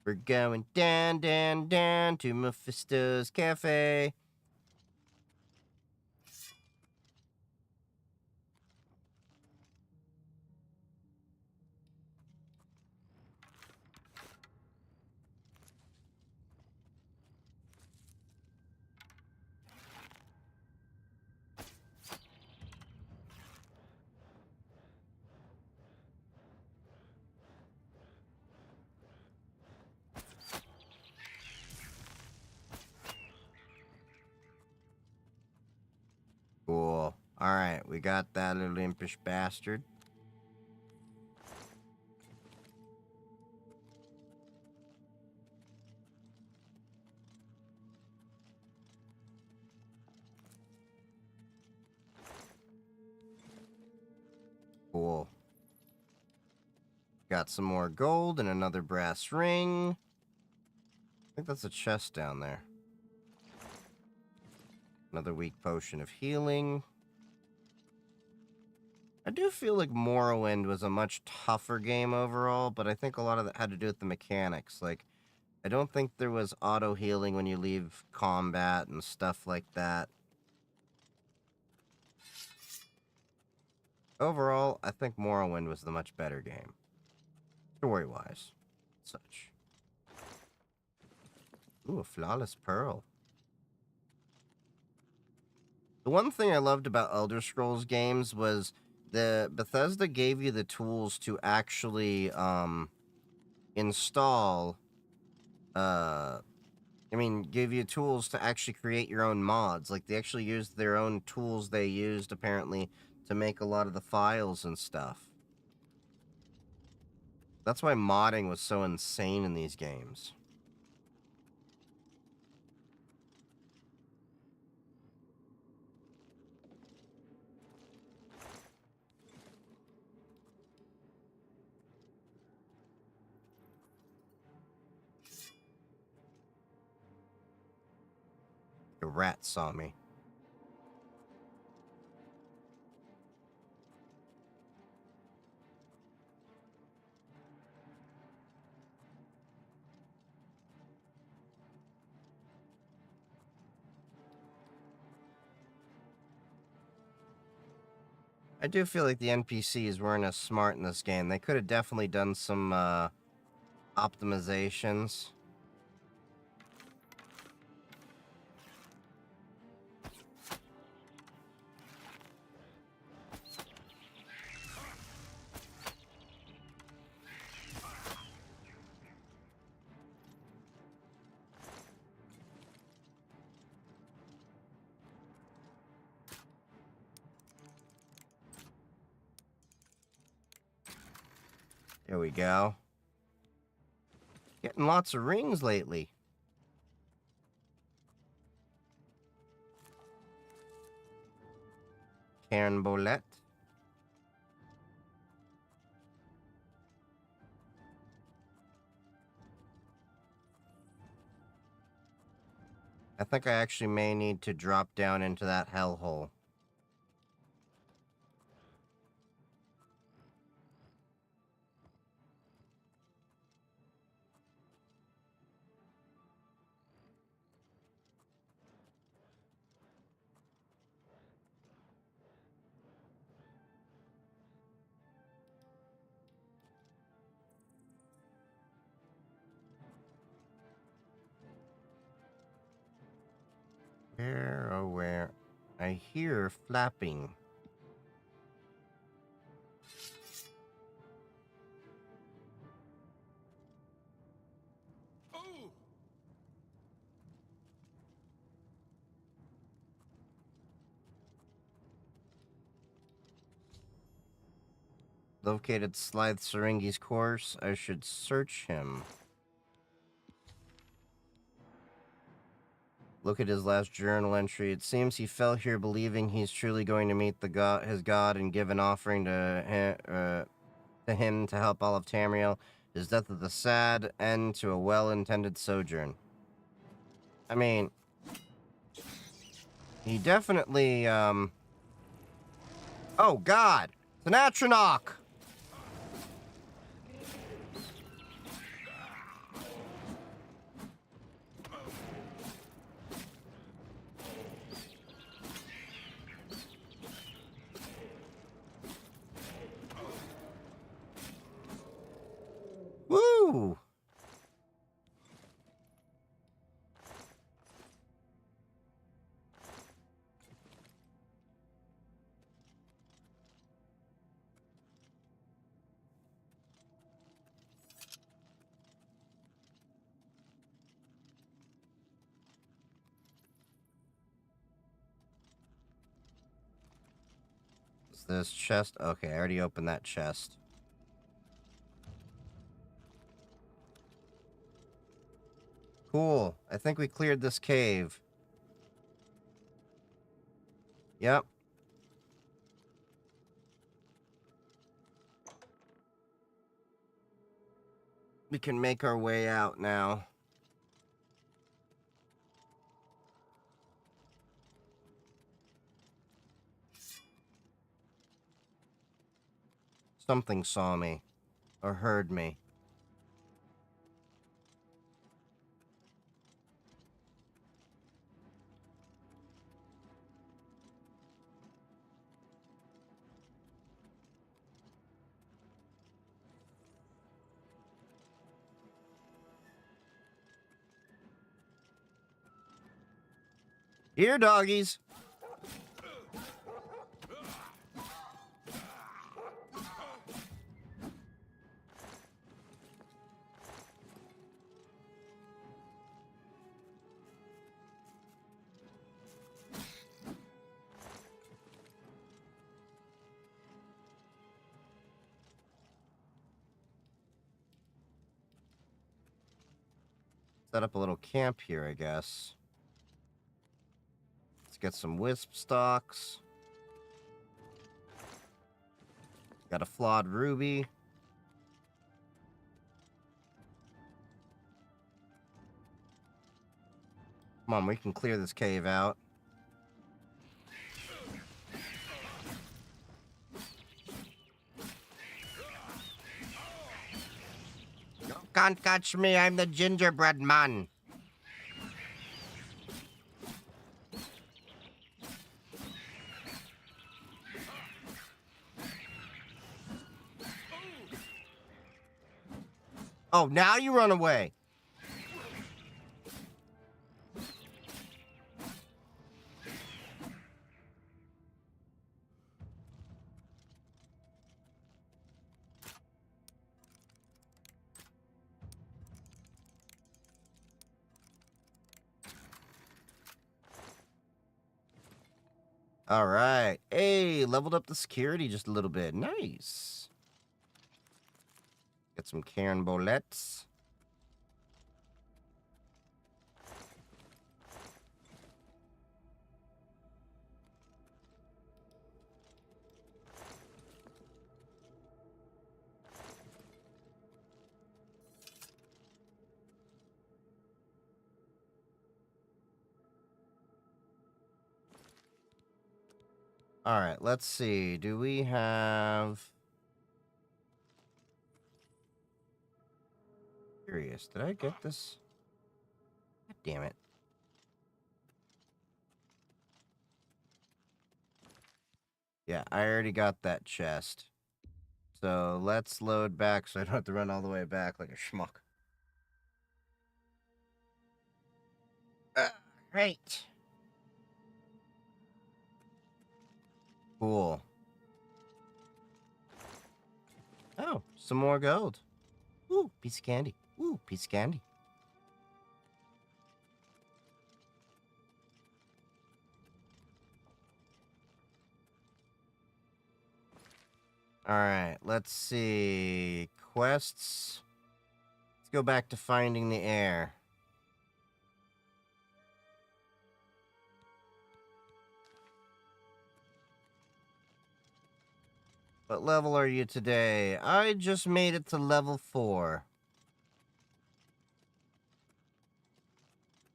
S1: We're going down, down, down to Mephisto's Cafe. Cool. All right, we got that little impish bastard. Cool. Got some more gold and another brass ring. I think that's a chest down there. Another weak potion of healing. I do feel like Morrowind was a much tougher game overall, but I think a lot of that had to do with the mechanics. Like, I don't think there was auto healing when you leave combat and stuff like that. Overall, I think Morrowind was the much better game. Story-wise. Such. Ooh, a flawless pearl. The one thing I loved about Elder Scrolls games was the Bethesda gave you the tools to actually install give you tools to actually create your own mods. Like, they actually used their own tools they used, apparently, to make a lot of the files and stuff. That's why modding was so insane in these games. The rat saw me. I do feel like the NPCs weren't as smart in this game. They could have definitely done some optimizations. There we go. Getting lots of rings lately. Karen Bolette. I think I actually may need to drop down into that hellhole. Where, oh where? I hear flapping.
S8: Ooh!
S1: Located Slythe Syringe's course. I should search him. Look at his last journal entry. It seems he fell here believing he's truly going to meet his god and give an offering to him to help all of Tamriel. His death is a sad end to a well-intended sojourn. I mean, he definitely, Oh, God! It's an Atronach! Woo! Is this chest? Okay, I already opened that chest. Cool. I think we cleared this cave. Yep. We can make our way out now. Something saw me. Or heard me. Here, doggies. Set up a little camp here, I guess. Let's get some wisp stalks. Got a flawed ruby. Come on, we can clear this cave out. You can't catch me, I'm the gingerbread man. Oh, now you run away. All right. Hey, leveled up the security just a little bit. Nice. Get some Karen Bolettes. All right, let's see. Do we have... Curious, did I get this? God damn it. Yeah, I already got that chest. So let's load back so I don't have to run all the way back like a schmuck. Right. Cool. Oh, some more gold. Ooh, piece of candy. Ooh, piece of candy. All right, let's see. Quests. Let's go back to finding the heir. What level are you today? I just made it to level 4.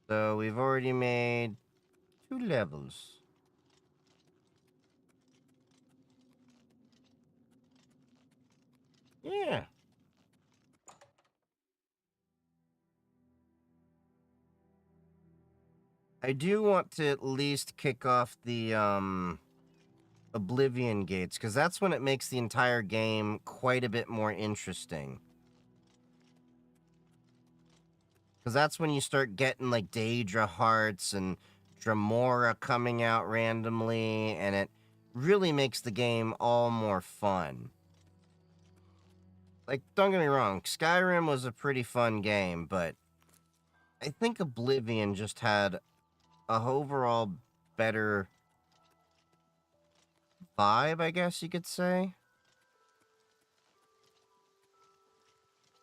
S1: So we've already made 2 levels. Yeah. I do want to at least kick off the Oblivion gates, because that's when it makes the entire game quite a bit more interesting. Because that's when you start getting, like, Daedra hearts and Dremora coming out randomly, and it really makes the game all more fun. Like, don't get me wrong, Skyrim was a pretty fun game, but I think Oblivion just had a overall better vibe, I guess you could say.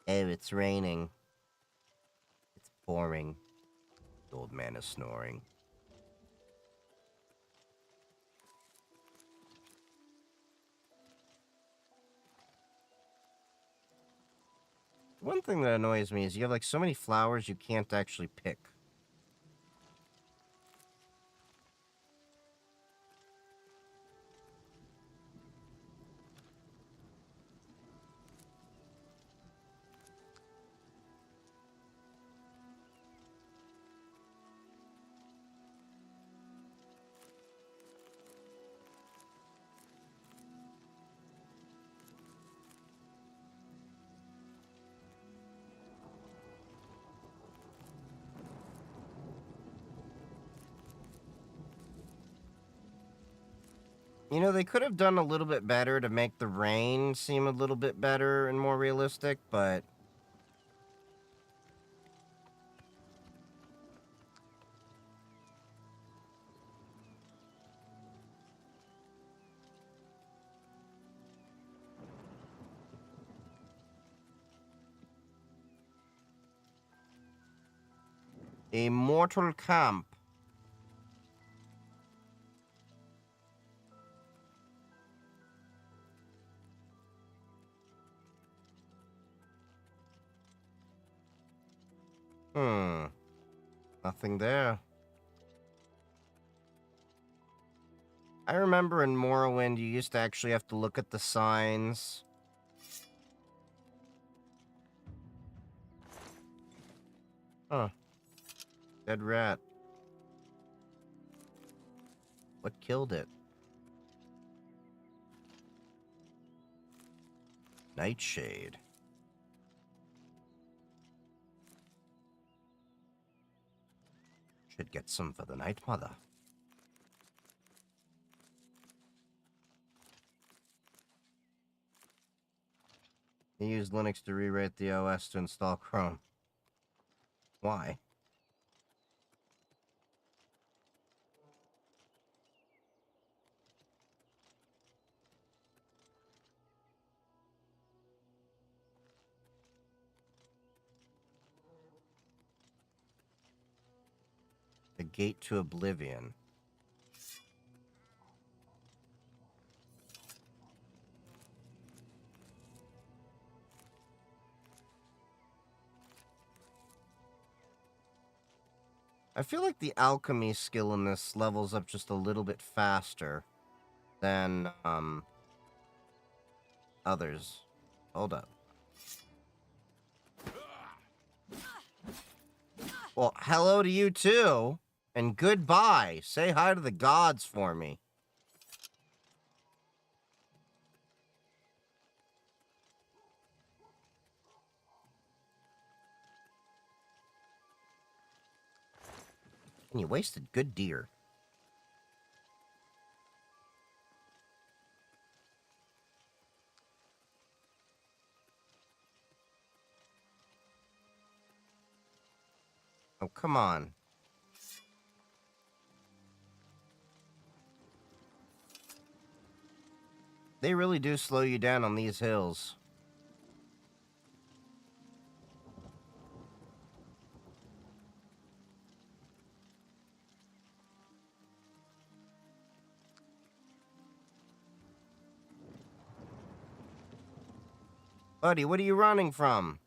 S1: Oh, it's raining. It's pouring. The old man is snoring. One thing that annoys me is you have, like, so many flowers you can't actually pick. You know, they could have done a little bit better to make the rain seem a little bit better and more realistic, but a mortal camp. Nothing there. I remember in Morrowind, you used to actually have to look at the signs. Huh. Dead rat. What killed it? Nightshade. Should get some for the Night Mother. They used Linux to rewrite the OS to install Chrome. Why? The gate to oblivion. I feel like the alchemy skill in this levels up just a little bit faster than, others. Hold up. Well, hello to you too, and goodbye. Say hi to the gods for me. And you wasted good deer. Oh, come on. They really do slow you down on these hills. Buddy, what are you running from?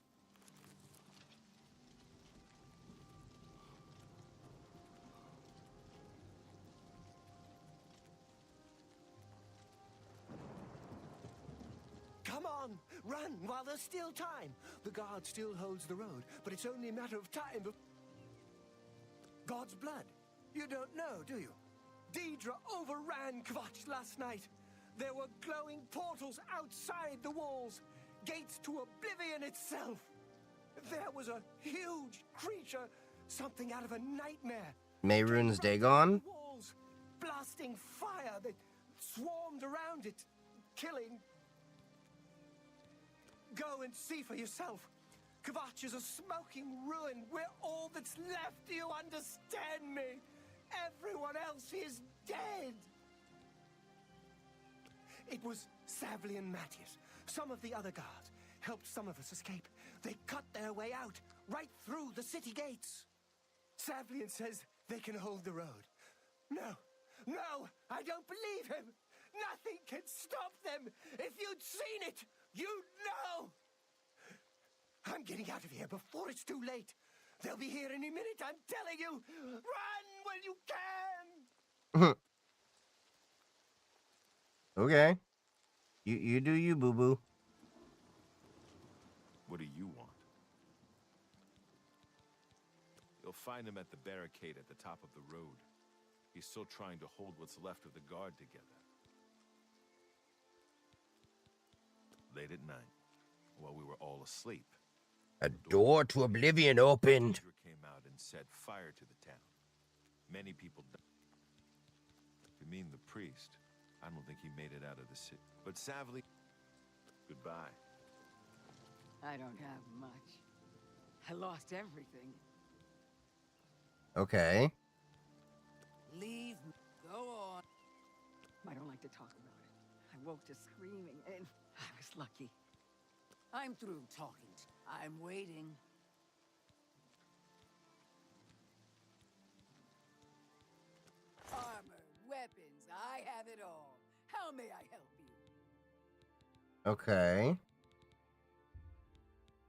S6: Come on, run while there's still time. The guard still holds the road, but it's only a matter of time. God's blood. You don't know, do you? Deidre overran Kvatch last night. There were glowing portals outside the walls, gates to oblivion itself. There was a huge creature, something out of a nightmare.
S1: Mayrune's
S6: Came right
S1: Dagon?
S6: down the walls, blasting fire that swarmed around it, killing. Go and see for yourself. Kvatch is a smoking ruin. We're all that's left. Do you understand me? Everyone else is dead. It was Savli and Matthias. Some of the other guards helped some of us escape. They cut their way out, right through the city gates. Savlian says they can hold the road. No, I don't believe him. Nothing can stop them. If you'd seen it, you'd know. I'm getting out of here before it's too late. They'll be here any minute, I'm telling you. Run when you can.
S1: Okay. You do you, boo-boo.
S4: What do you want? You'll find him at the barricade at the top of the road. He's still trying to hold what's left of the guard together. Late at night, while we were all asleep,
S1: A door to oblivion opened.
S4: Deidre came out and set fire to the town. Many people died. You mean the priest? I don't think he made it out of the city. But Savli, goodbye.
S3: I don't have much. I lost everything.
S1: Okay.
S3: Leave me. Go on. I don't like to talk about it. I woke to screaming, and I was lucky. I'm through talking. I'm waiting. Armor, weapons, I have it all. How may I help you?
S1: Okay.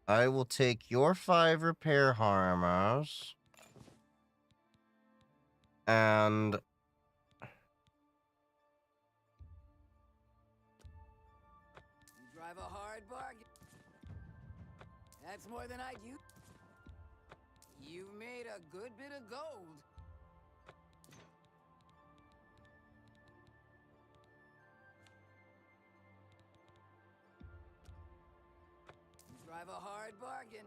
S1: I will take your 5 repair hammers. And
S3: You drive a hard bargain. That's more than I'd use. You made a good bit of gold. You drive a hard bargain.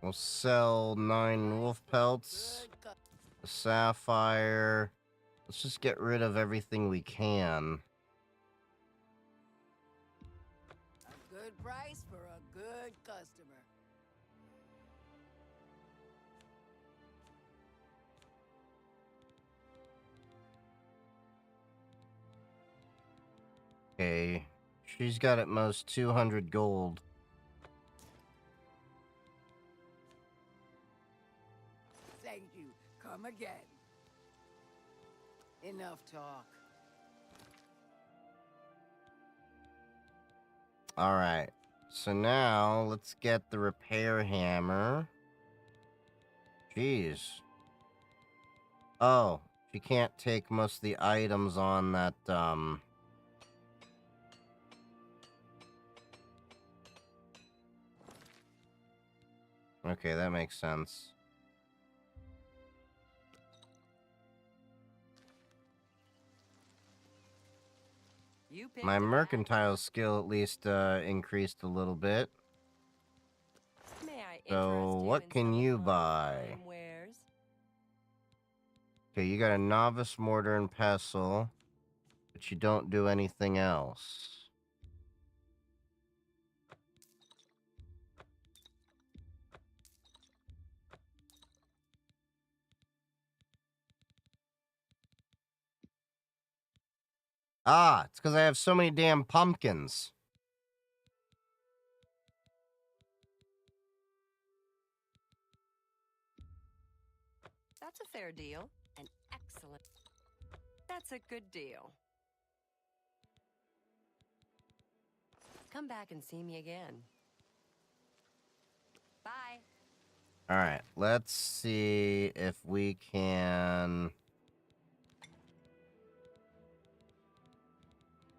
S1: we'll sell 9 wolf pelts,
S3: Good cut.
S1: a sapphire. Let's just get rid of everything we can.
S3: A good price for a good customer.
S1: Okay. She's got at most 200 gold.
S3: Thank you. Come again. Enough talk.
S1: Alright. So now, let's get the repair hammer. Jeez. Oh, she can't take most of the items on that, Okay, that makes sense.
S3: You picked
S1: My
S3: a bad
S1: mercantile skill at least increased a little bit.
S9: May I
S1: So,
S9: interest you
S1: what
S9: in
S1: can
S9: some of
S1: you
S9: my
S1: buy?
S9: fine wares?
S1: Okay, you got a novice mortar and pestle, but you don't do anything else. Ah, it's because I have so many damn pumpkins.
S9: That's a fair deal. An excellent Excellent. That's a good deal. Come back and see me again. Bye.
S1: All right, let's see if we can...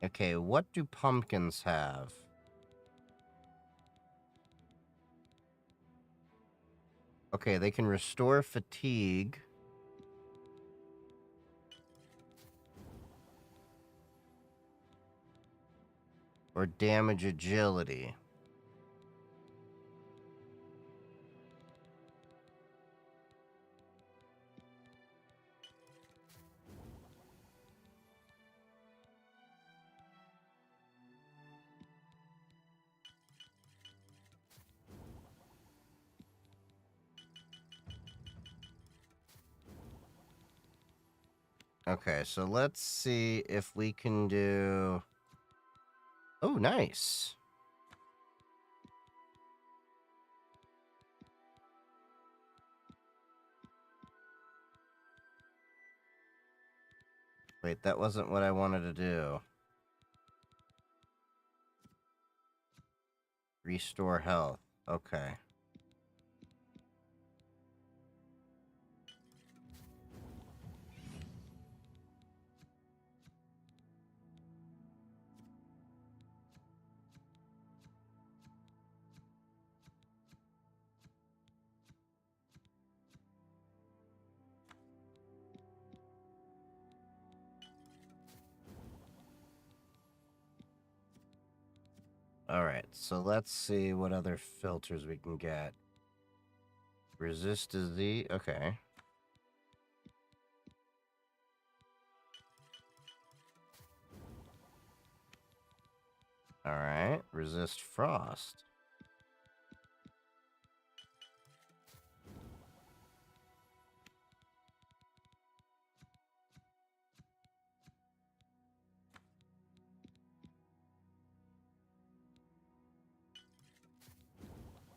S1: Okay, what do pumpkins have? Okay, they can restore fatigue. Or damage agility. Okay, so let's see if we can do... Oh, nice. Wait, that wasn't what I wanted to do. Restore health. Okay. Alright, so let's see what other filters we can get. Resist disease. Okay. Alright, resist frost.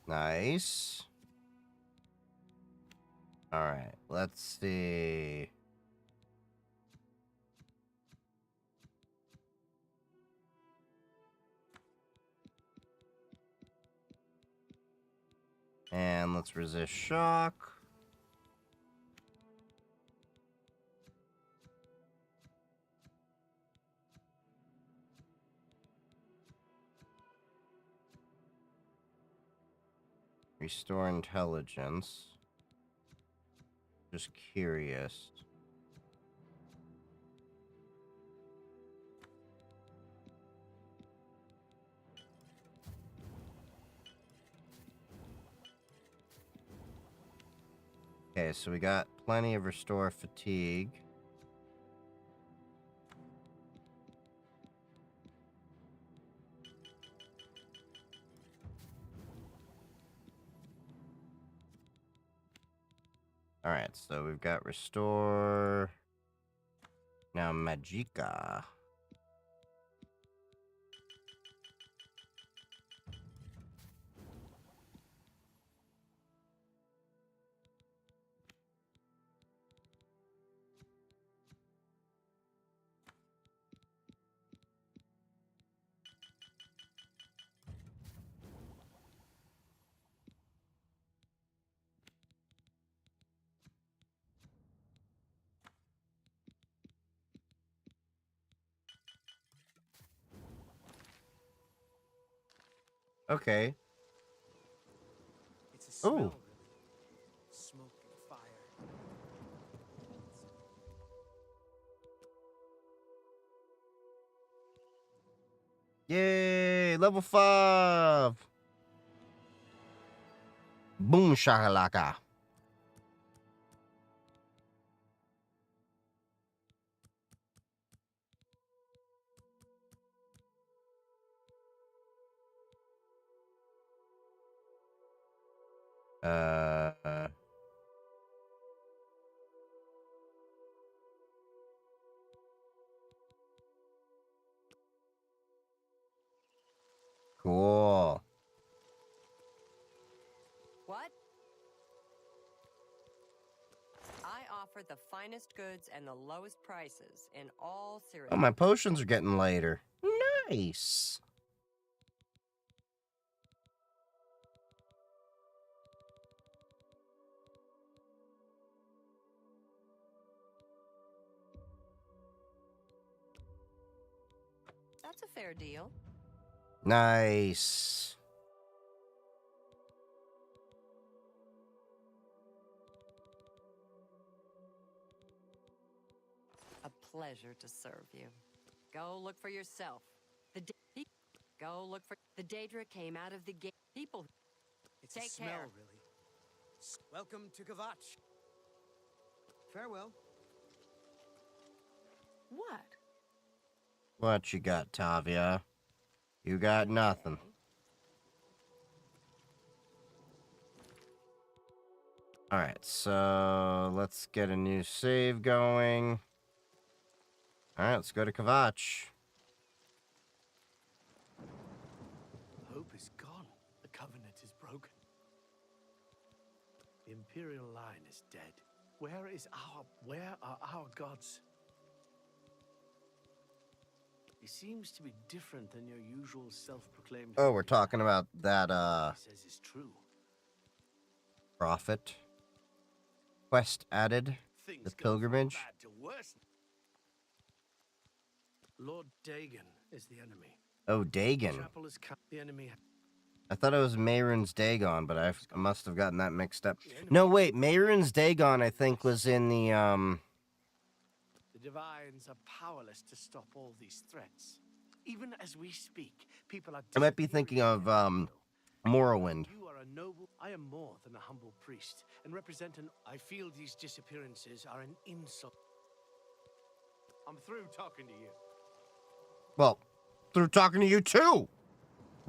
S1: Nice. Alright, let's see. And let's resist shock. Restore intelligence. Just curious. Okay, so we got plenty of restore fatigue. Alright, so we've got restore. Now Magicka. Okay.
S6: It's a smell,
S1: Ooh.
S6: really. Smoke and fire.
S1: Yay! Level 5! Boom shakalaka. Uh... Cool.
S9: What? I offer the finest goods and the lowest prices in all Syria.
S1: Oh, my potions are getting lighter. Nice.
S9: That's a fair deal.
S1: Nice.
S9: A pleasure to serve you. Go look for yourself. Go look for the Daedra came out of the gate. People,
S6: It's
S9: take
S6: a smell,
S9: care.
S6: really. Welcome to Kvatch. Farewell.
S9: What?
S1: What you got, Tavia? You got nothing.
S9: Okay.
S1: Alright, so let's get a new save going. Alright, let's go to Kvatch.
S10: Hope is gone. The Covenant is broken. The Imperial line is dead. Where are our gods? He seems to be different than your usual self-proclaimed.
S1: Oh, we're talking about that,
S10: He says is true.
S1: prophet. Quest added.
S10: Things
S1: The
S10: go from
S1: pilgrimage.
S10: bad to worse. Lord Dagon is the enemy.
S1: Oh, Dagon.
S10: Chapel is the enemy.
S1: I thought it was Mehrunes Dagon, but I must have gotten that mixed up. No, wait, Mehrunes Dagon, I think, was in the,
S10: The Divines are powerless to stop all these threats. Even as we speak, people are.
S1: I might be thinking of, Morrowind.
S10: You are a noble. I am more than a humble priest and represent an. I feel these disappearances are an insult. I'm through talking to you.
S1: Well, through talking to you too.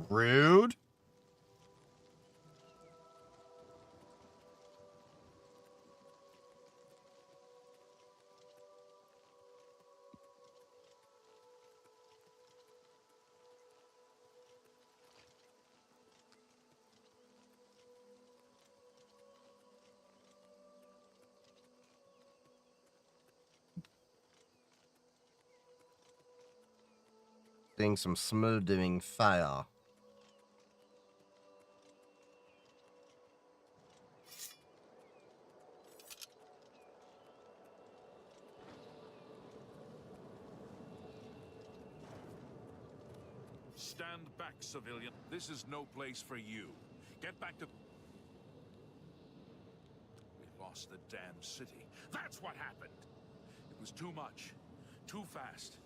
S1: Rude. Seeing some smoldering fire.
S11: Stand back, civilian. This is no place for you. Get back to... We lost the damn city. That's what happened. It was too much. Too fast.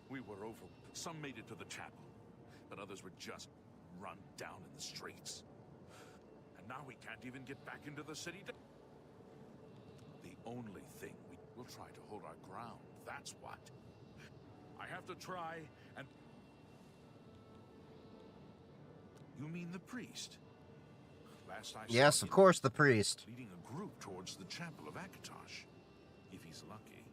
S11: We were over. Some made it to the chapel, but others were just run down in the streets. And now we can't even get back into the city. The only thing we'll try to hold our ground. That's what. I have to try and... You mean the priest? Last I saw
S1: Yes, of
S11: him,
S1: course, the priest.
S11: leading a group towards the chapel of Akatosh. If he's lucky,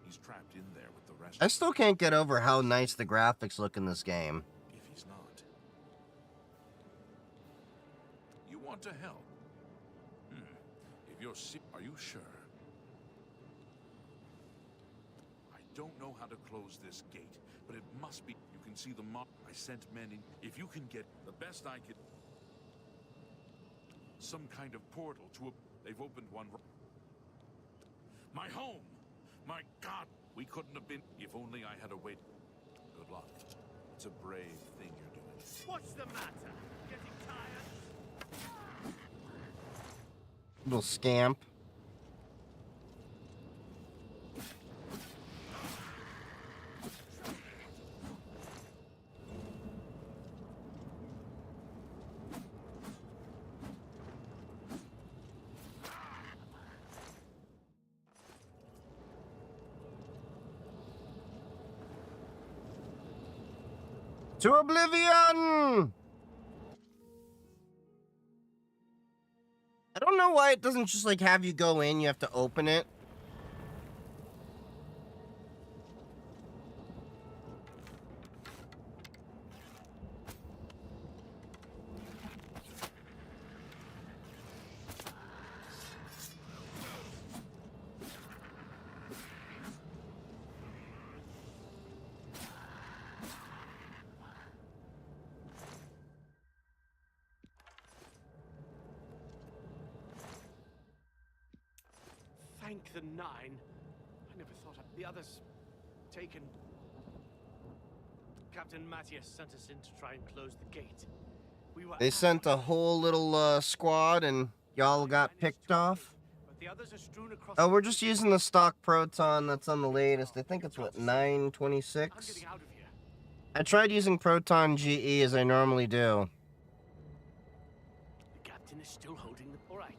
S11: he's trapped in there with the rest.
S1: I still can't get over how nice the graphics look in this game.
S11: If he's not, you want to help? If you're sick, are you sure? I don't know how to close this gate, but it must be. You can see the mark. I sent men in. If you can get the best I could, some kind of portal to a. They've opened one. My home. My God, we couldn't have been. If only I had a way. Good luck. It's a brave thing you're doing.
S10: What's the matter? Getting tired?
S1: Little scamp. To oblivion! I don't know why it doesn't just like have you go in, you have to open it.
S10: thank the Nine. I never thought the others taken. Captain Matthias sent us in to try and close the gate. We were
S1: They sent a whole little squad and y'all got picked off?
S10: but the others are strewn across.
S1: Oh, we're just using the stock Proton that's on the latest. I think it's, what,
S10: I'm
S1: 926?
S10: getting out of here.
S1: I tried using Proton GE as I normally do.
S10: The captain is still holding the. All right.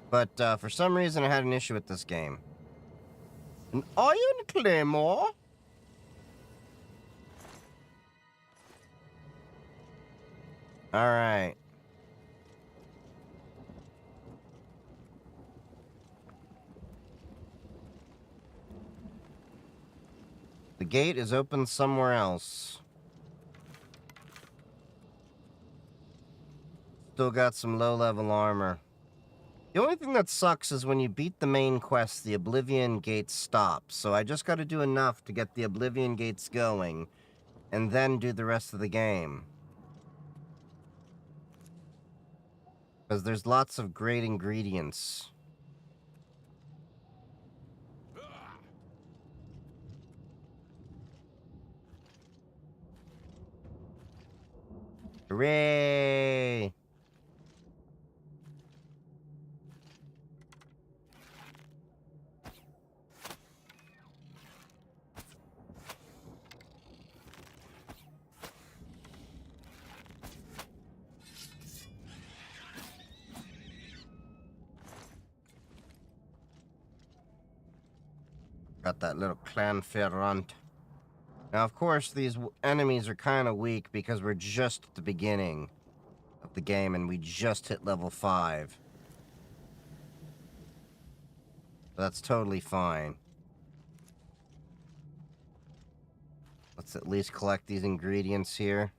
S1: But for some reason I had an issue with this game. An Iron Claymore? Alright. The gate is open somewhere else. Still got some low-level armor. The only thing that sucks is when you beat the main quest, the Oblivion Gates stop. So I just gotta do enough to get the Oblivion Gates going, and then do the rest of the game. Because there's lots of great ingredients. Hooray! Got that little Clanferrant. Now, of course, these enemies are kind of weak because we're just at the beginning of the game and we just hit level 5. That's totally fine. Let's at least collect these ingredients here.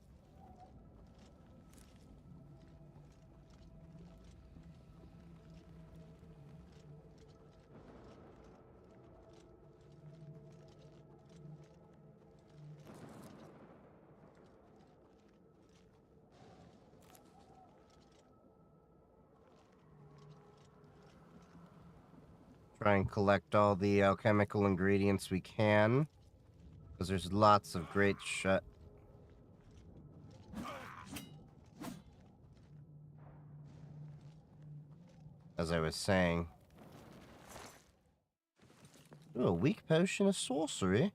S1: Try and collect all the alchemical ingredients we can. Because there's lots of great shit. As I was saying. Ooh, a weak potion of sorcery.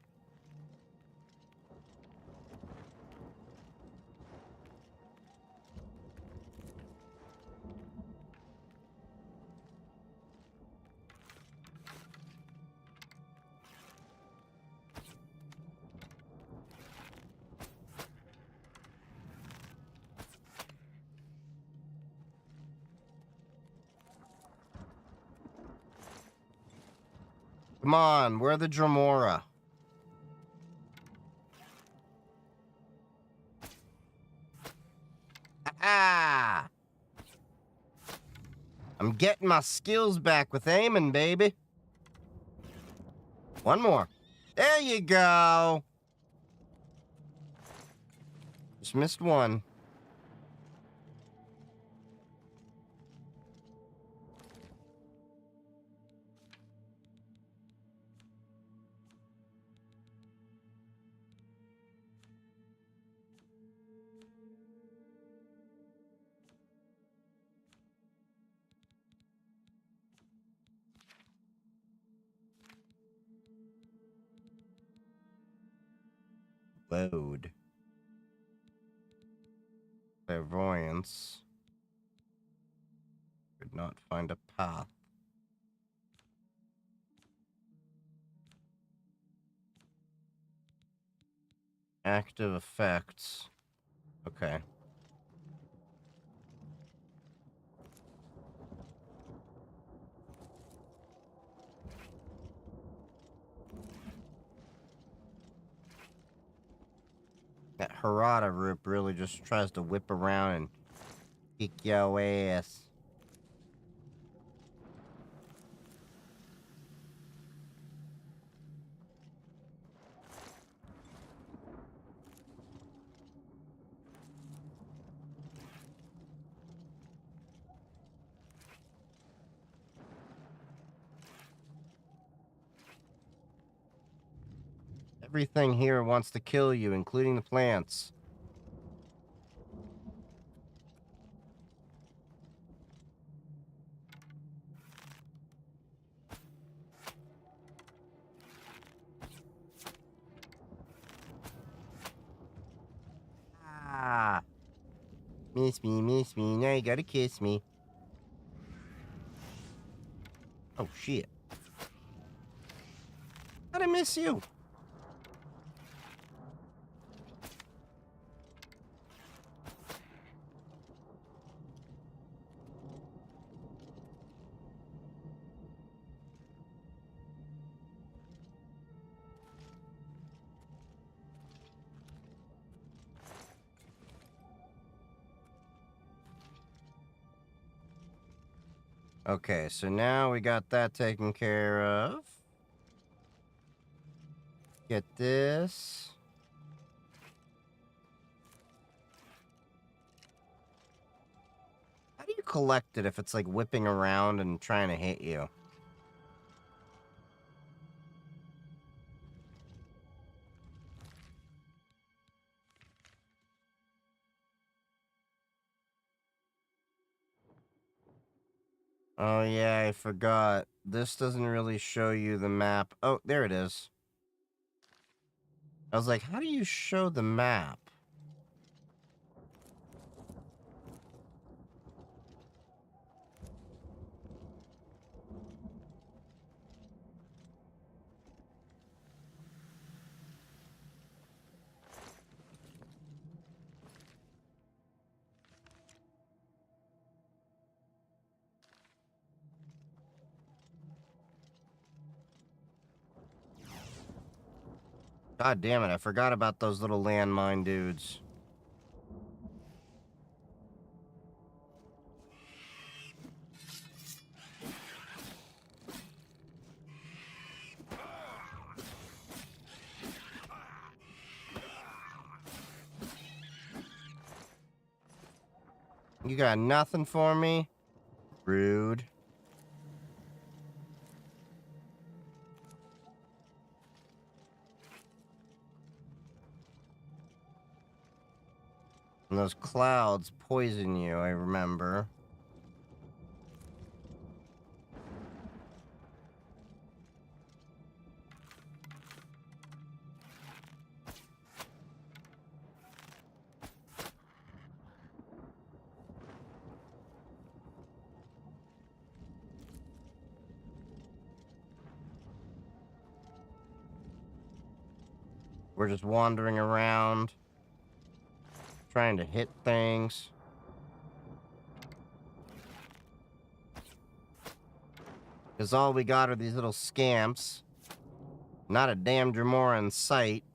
S1: Come on, we're the Dremora. Ah! I'm getting my skills back with aiming, baby. One more. There you go. Just missed one. Load. Clairvoyance. Could not find a path. Active effects. Okay. That Harada roop really just tries to whip around and kick your ass. Everything here wants to kill you, including the plants. Ah. Miss me, now you gotta kiss me. Oh, shit. How'd I miss you? Okay, so now we got that taken care of. Get this. How do you collect it if it's like whipping around and trying to hit you? Oh yeah, I forgot. This doesn't really show you the map. Oh, there it is. I was like, how do you show the map? God damn it, I forgot about those little landmine dudes. You got nothing for me? Rude. And those clouds poison you, I remember. We're just wandering around, trying to hit things. Because all we got are these little scamps. Not a damn Dremora in sight.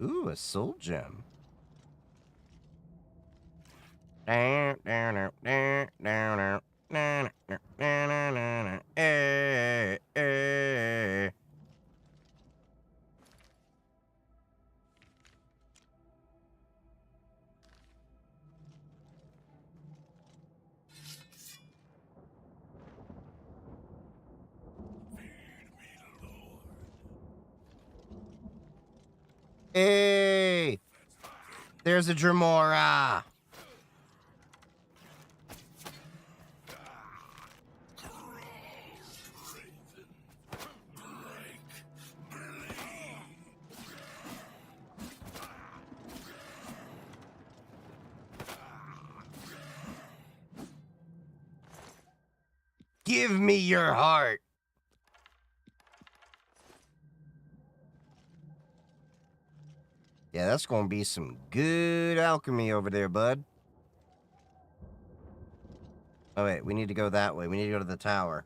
S1: Ooh, a soul gem. Hey! There's a Dremora! Give me your heart! Yeah, that's gonna be some good alchemy over there, bud. Oh, wait, we need to go that way. We need to go to the tower.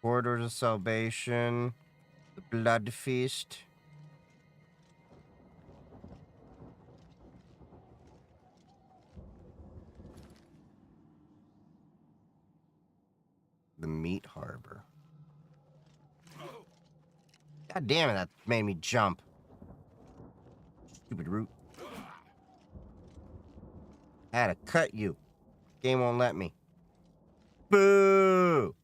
S1: Corridors of Salvation. The Blood Feast. The Meat Harbor. God damn it, that made me jump. Stupid root. I had to cut you. Game won't let me. Boo!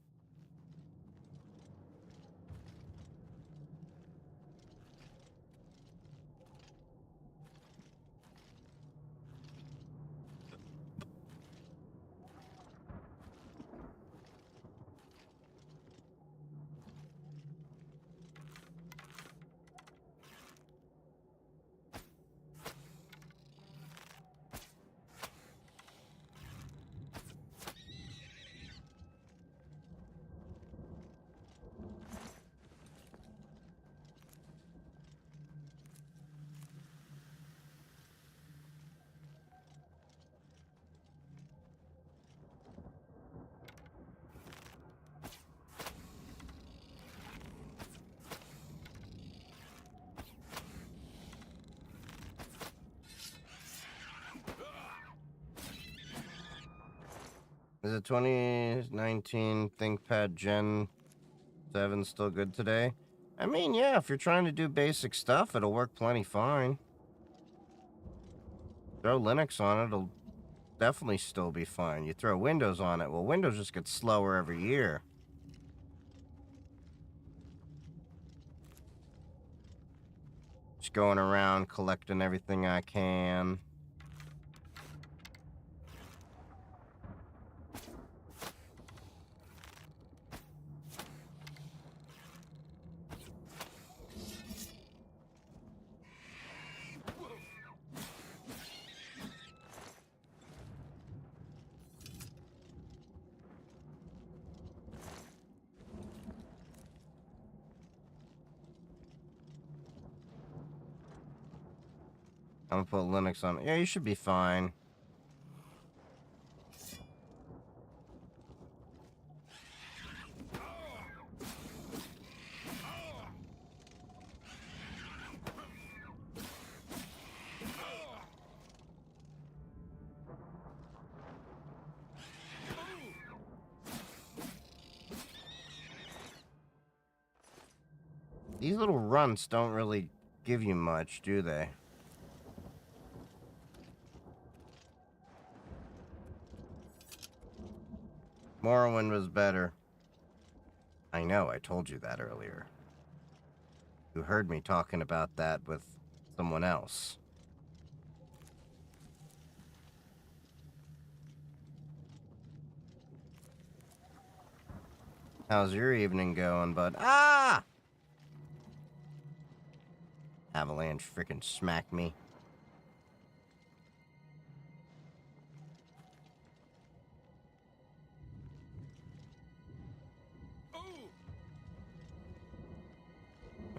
S1: Is it 2019 ThinkPad Gen 7 still good today? I mean, yeah, if you're trying to do basic stuff, it'll work plenty fine. Throw Linux on it, it'll definitely still be fine. You throw Windows on it, well, Windows just gets slower every year. Just going around collecting everything I can. I'm gonna put Linux on it. Yeah, you should be fine. These little runts don't really give you much, do they? Morrowind was better. I know, I told you that earlier. You heard me talking about that with someone else. How's your evening going, bud? Ah! Avalanche frickin' smacked me.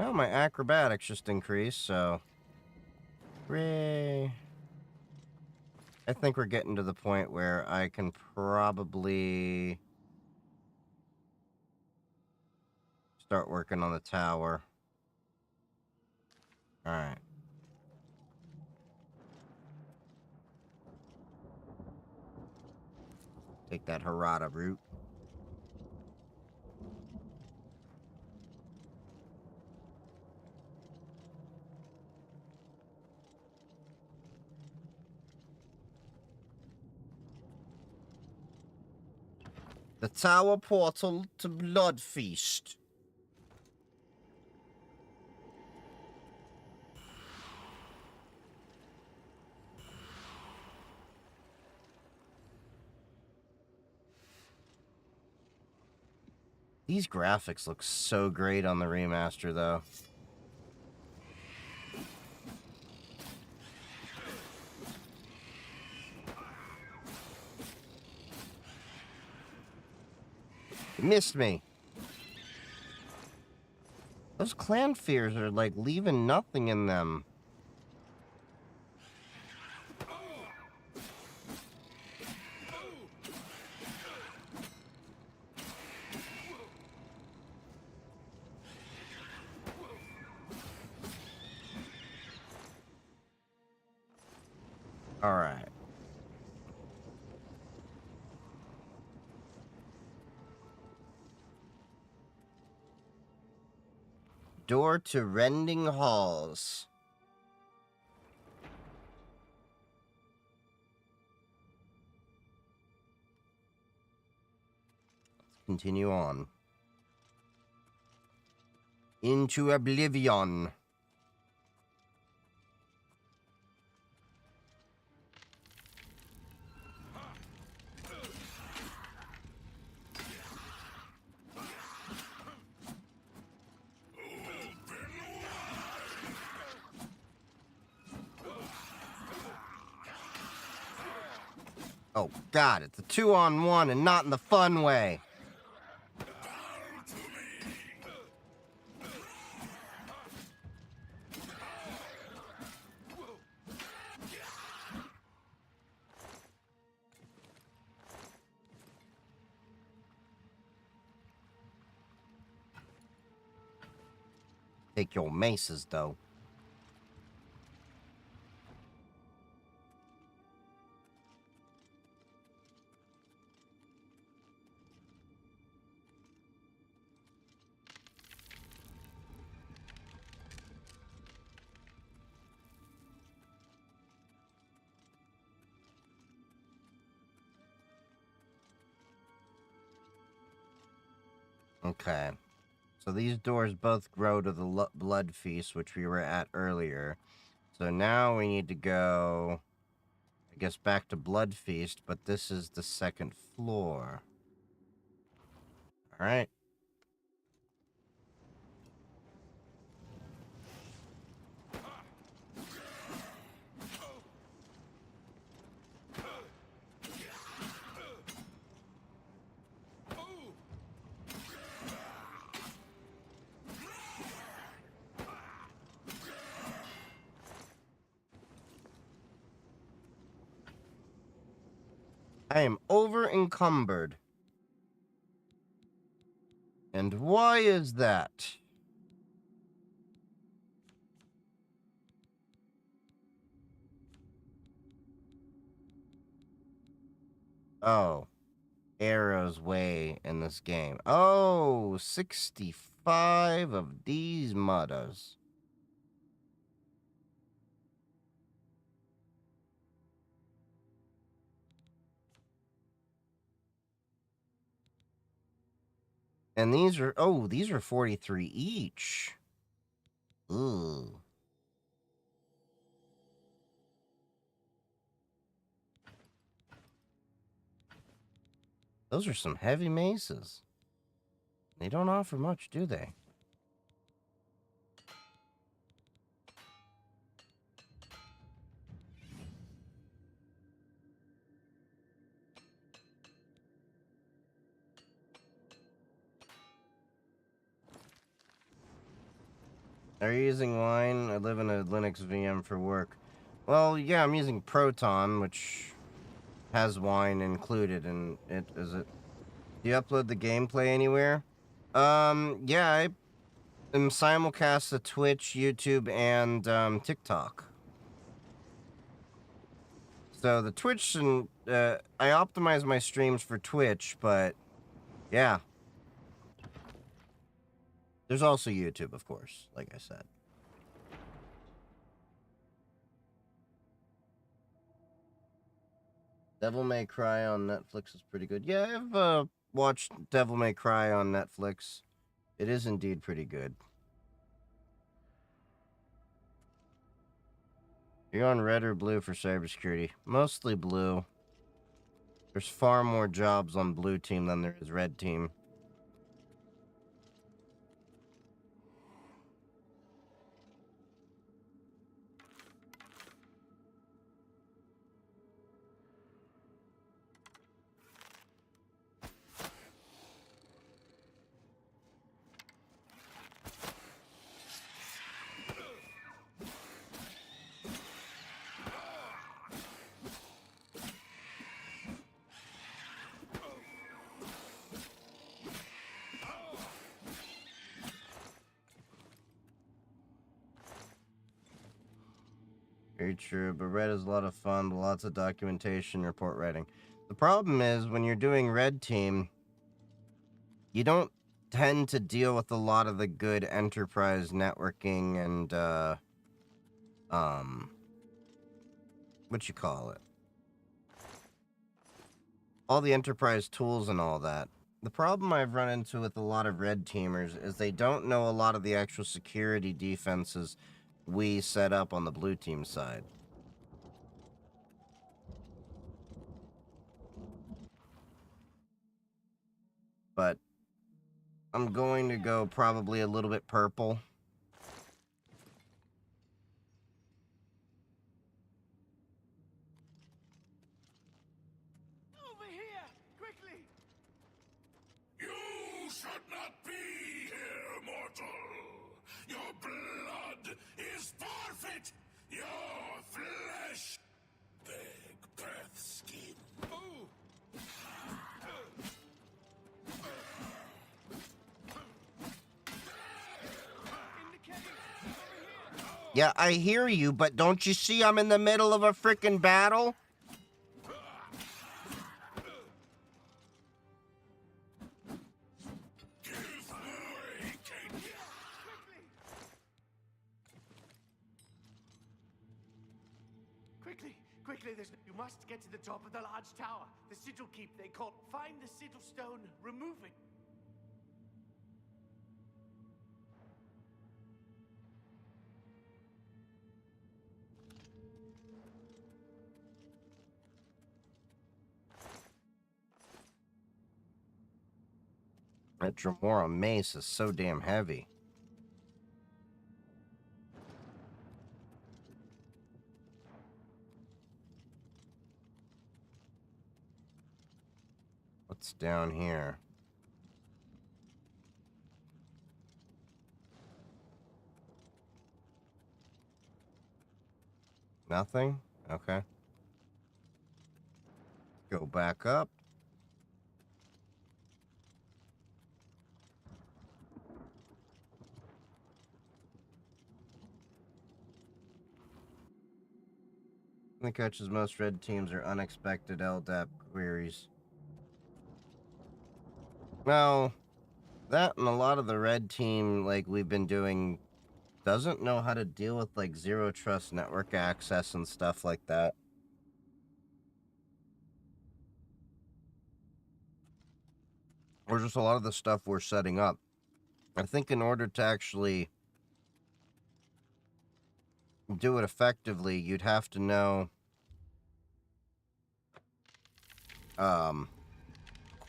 S1: Well, my acrobatics just increased, so... Hooray! I think we're getting to the point where I can probably... start working on the tower. Alright. Take that Harada route. The tower portal to Blood Feast. These graphics look so great on the remaster, though. You missed me. Those clan fears are like leaving nothing in them. All right. Door to Rending Halls. Let's continue on. Into Oblivion. Oh, God, it's a 2-on-1 and not in the fun way. Take your maces, though. Okay. So these doors both grow to the blood feast, which we were at earlier. So now we need to go, I guess, back to blood feast, but this is the second floor. All right. I am over encumbered. And why is that? Oh, arrows way in this game. Oh, 65 of these mutters. And these are, oh, these are 43 each. Ooh. Those are some heavy maces. They don't offer much, do they? Are you using wine? I live in a Linux VM for work. Well, yeah, I'm using Proton, which has wine included in it. Is it? Do you upload the gameplay anywhere? Yeah, I am simulcast to Twitch, YouTube, and TikTok. So the Twitch and I optimize my streams for Twitch, but yeah. There's also YouTube, of course, like I said. Devil May Cry on Netflix is pretty good. Yeah, I've watched Devil May Cry on Netflix. It is indeed pretty good. You're on red or blue for cybersecurity? Mostly blue. There's far more jobs on blue team than there is red team. Very true, but red is a lot of fun, lots of documentation, report writing. The problem is, when you're doing red team, you don't tend to deal with a lot of the good enterprise networking and, what you call it? All the enterprise tools and all that. The problem I've run into with a lot of red teamers is they don't know a lot of the actual security defenses we set up on the blue team side. But I'm going to go probably a little bit purple.
S10: Over here! Quickly!
S11: You should not be here, mortal. Your blood is forfeit. Your flesh. Big breath skin. Ooh.
S1: Yeah, I hear you, but don't you see I'm in the middle of a frickin' battle?
S10: Quickly, you must get to the top of the large tower. The sigil keep, they call. Find the sigil stone, remove it.
S1: That Dremora mace is so damn heavy. What's down here? Nothing? Okay. Go back up. The catches most red teams are unexpected LDAP queries. Well, that and a lot of the red team, like we've been doing, doesn't know how to deal with like zero trust network access and stuff like that. Or just a lot of the stuff we're setting up. I think in order to actually do it effectively, you'd have to know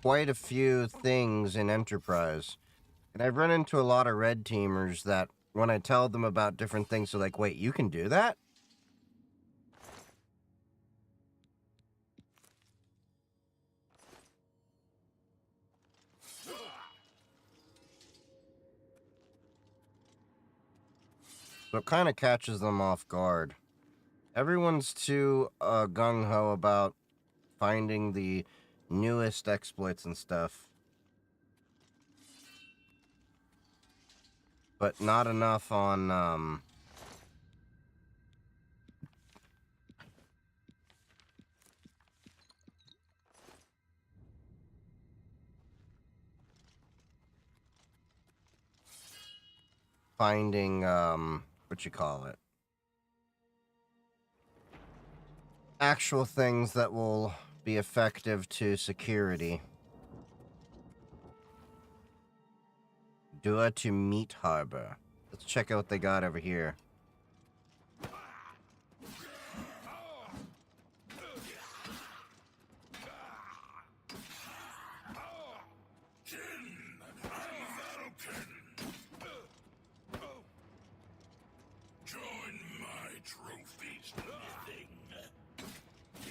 S1: quite a few things in Enterprise. And I've run into a lot of red teamers that when I tell them about different things, they're like, wait, you can do that? So it kind of catches them off guard. Everyone's too gung-ho about finding the newest exploits and stuff. But not enough on, finding, what you call it? Actual things that will be effective to security. Dua to Meat Harbor. Let's check out what they got over here.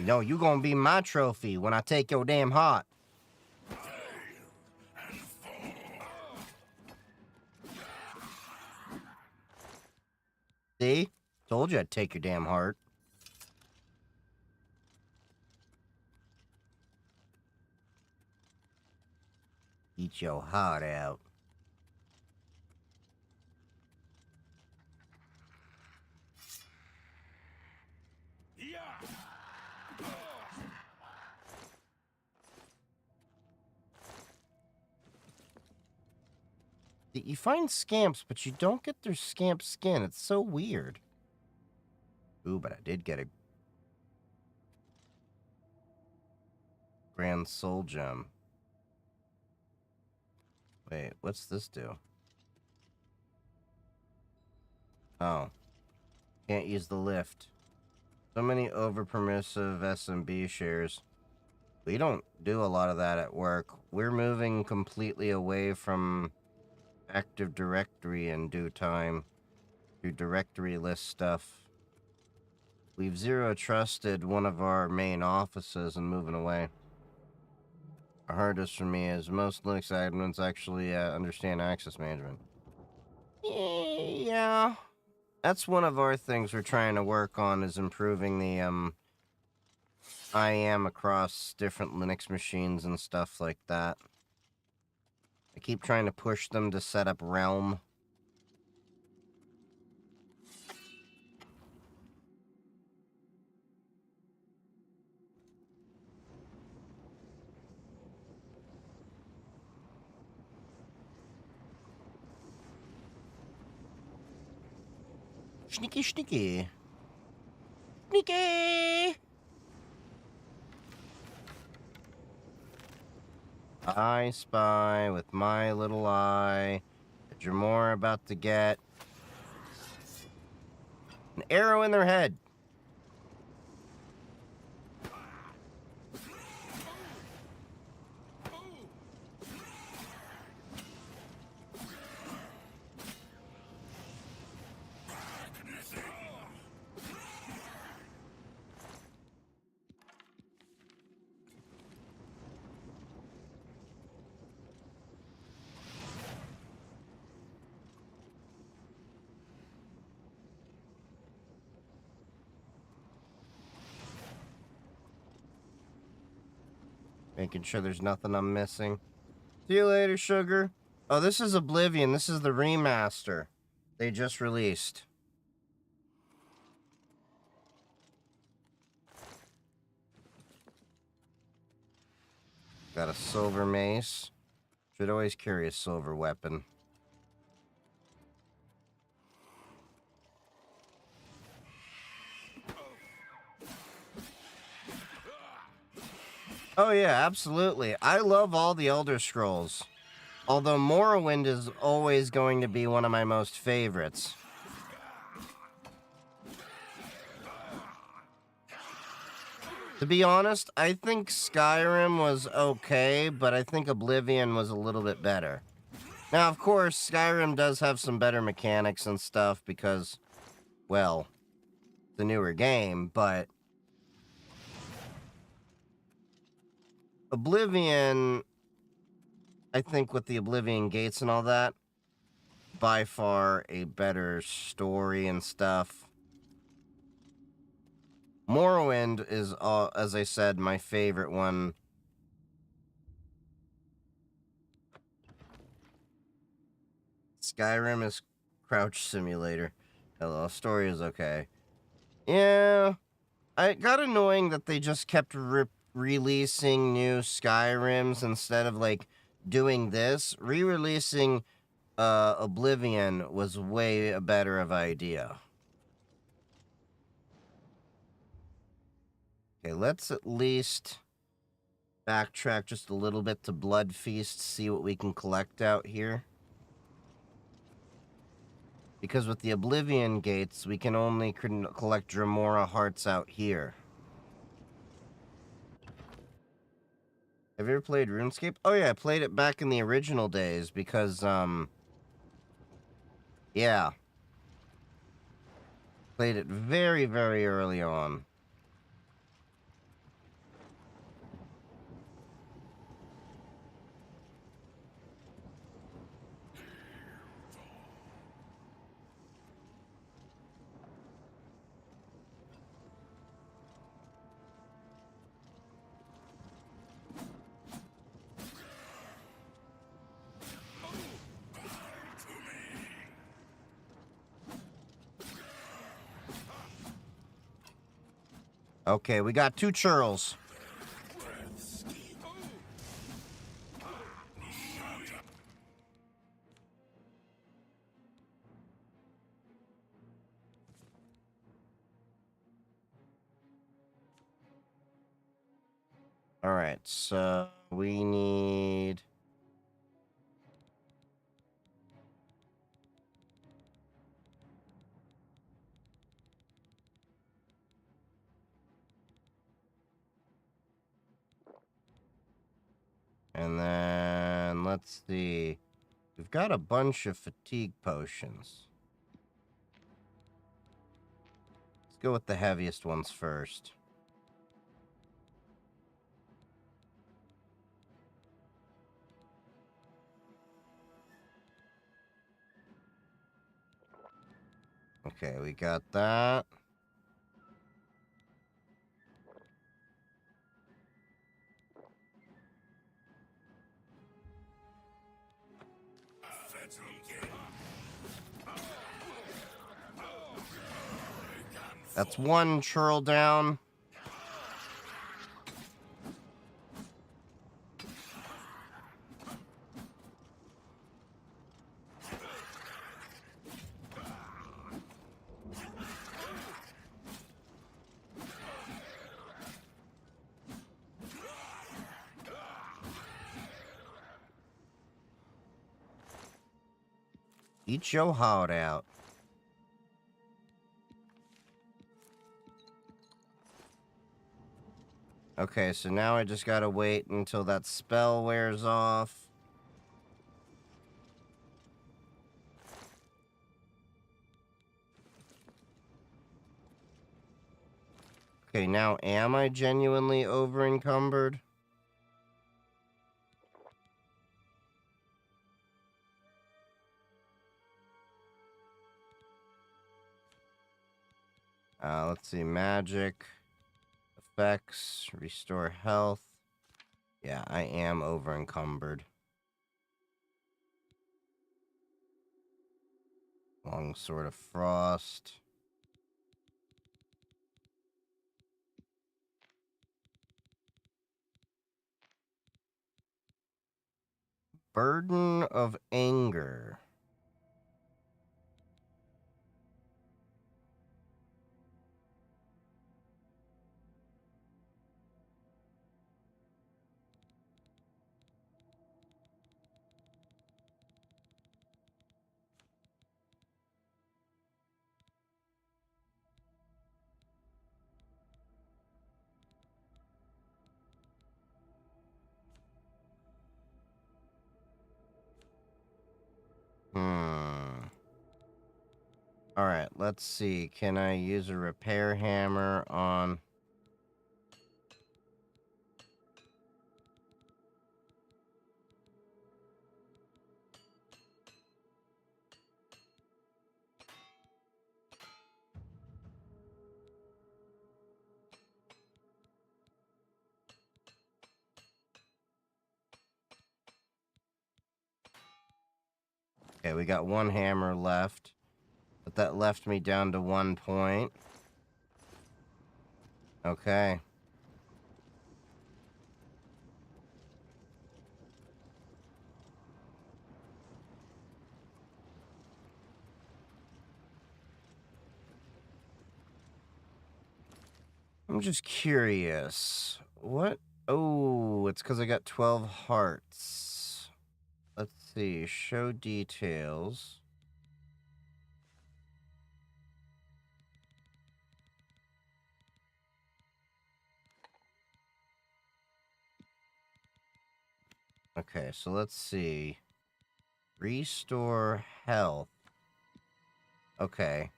S1: No, you gonna be my trophy when I take your damn heart. See? Told you I'd take your damn heart. Eat your heart out. You find scamps, but you don't get their scamp skin. It's so weird. Ooh, but I did get a Grand Soul Gem. Wait, what's this do? Oh. Can't use the lift. So many over-permissive SMB shares. We don't do a lot of that at work. We're moving completely away from Active Directory in due time. Do directory list stuff. We've zero trusted one of our main offices and moving away. The hardest for me is most Linux admins actually understand access management. Yeah. That's one of our things we're trying to work on, is improving the IAM across different Linux machines and stuff like that. I keep trying to push them to set up Realm. Sneaky, sneaky. Sneaky! I spy with my little eye that you're more about to get an arrow in their head. Making sure there's nothing I'm missing. See you later, sugar. Oh, this is Oblivion. This is the remaster they just released. Got a silver mace. Should always carry a silver weapon. Oh yeah, absolutely. I love all the Elder Scrolls. Although Morrowind is always going to be one of my most favorites. To be honest, I think Skyrim was okay, but I think Oblivion was a little bit better. Now, of course, Skyrim does have some better mechanics and stuff because, well, the newer game, but Oblivion, I think with the Oblivion Gates and all that, by far a better story and stuff. Morrowind is, as I said, my favorite one. Skyrim is Crouch Simulator. Hello, story is okay. Yeah, it got annoying that they just kept releasing new Skyrims instead of, like, doing this. Re-releasing Oblivion was way a better of idea. Okay, let's at least backtrack just a little bit to Blood Feast, see what we can collect out here. Because with the Oblivion Gates, we can only collect Dremora hearts out here. Have you ever played RuneScape? Oh yeah, I played it back in the original days because, yeah. Played it very, very early on. Okay, we got 2 churls. Alright, so we need... And then, let's see. We've got a bunch of fatigue potions. Let's go with the heaviest ones first. Okay, we got that. That's one churl down. Eat your heart out. Okay, so now I just gotta wait until that spell wears off. Okay, now am I genuinely over encumbered? Let's see, magic, effects, restore health. Yeah, I am over encumbered. Long sword of frost. Burden of anger. Alright, let's see. Can I use a repair hammer on... Okay, we got one hammer left. But that left me down to 1 point. Okay. I'm just curious. What? Oh, it's because I got 12 hearts. Let's see. Show details. Okay, so let's see. Restore health. Okay.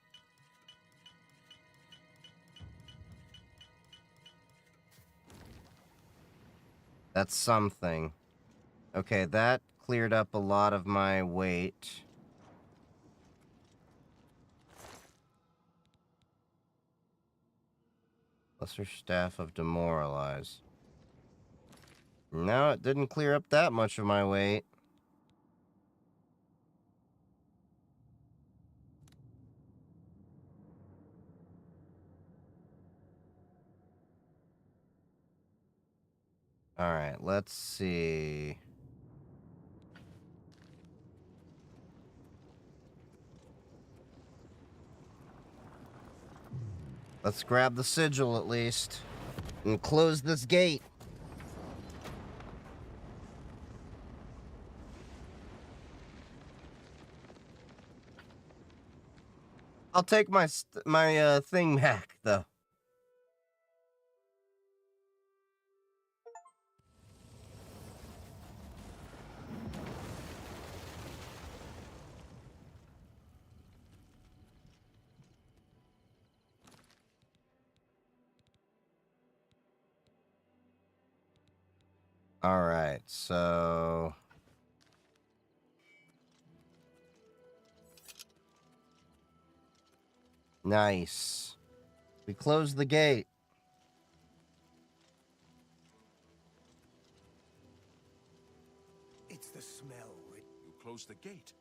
S1: That's something. Okay, that cleared up a lot of my weight. Lesser Staff of Demoralize. No, it didn't clear up that much of my weight. Alright, let's see. Let's grab the sigil at least. And close this gate. I'll take my thing back though. All right, so nice. We closed the gate.
S6: It's the smell.
S11: You close the gate.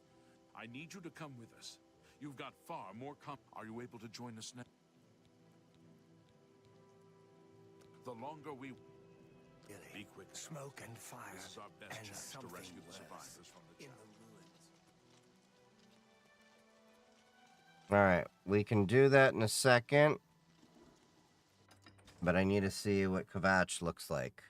S11: I need you to come with us. You've got far more Are you able to join us now? The longer we... Be quick.
S6: Smoke and fire.
S11: This is our best
S6: and
S11: chance to
S6: something
S11: rescue the
S6: worse
S11: survivors from the
S6: in
S11: chapel.
S6: the ruins.
S1: All right, we can do that in a second. But I need to see what Kvatch looks like.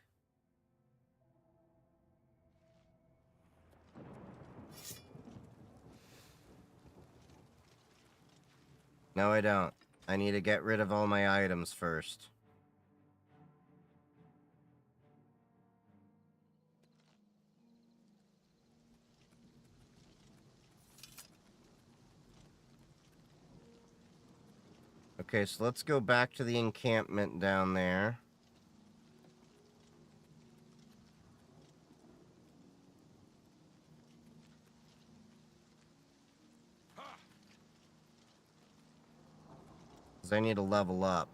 S1: No, I don't. I need to get rid of all my items first. Okay, so let's go back to the encampment down there. Because I need to level up.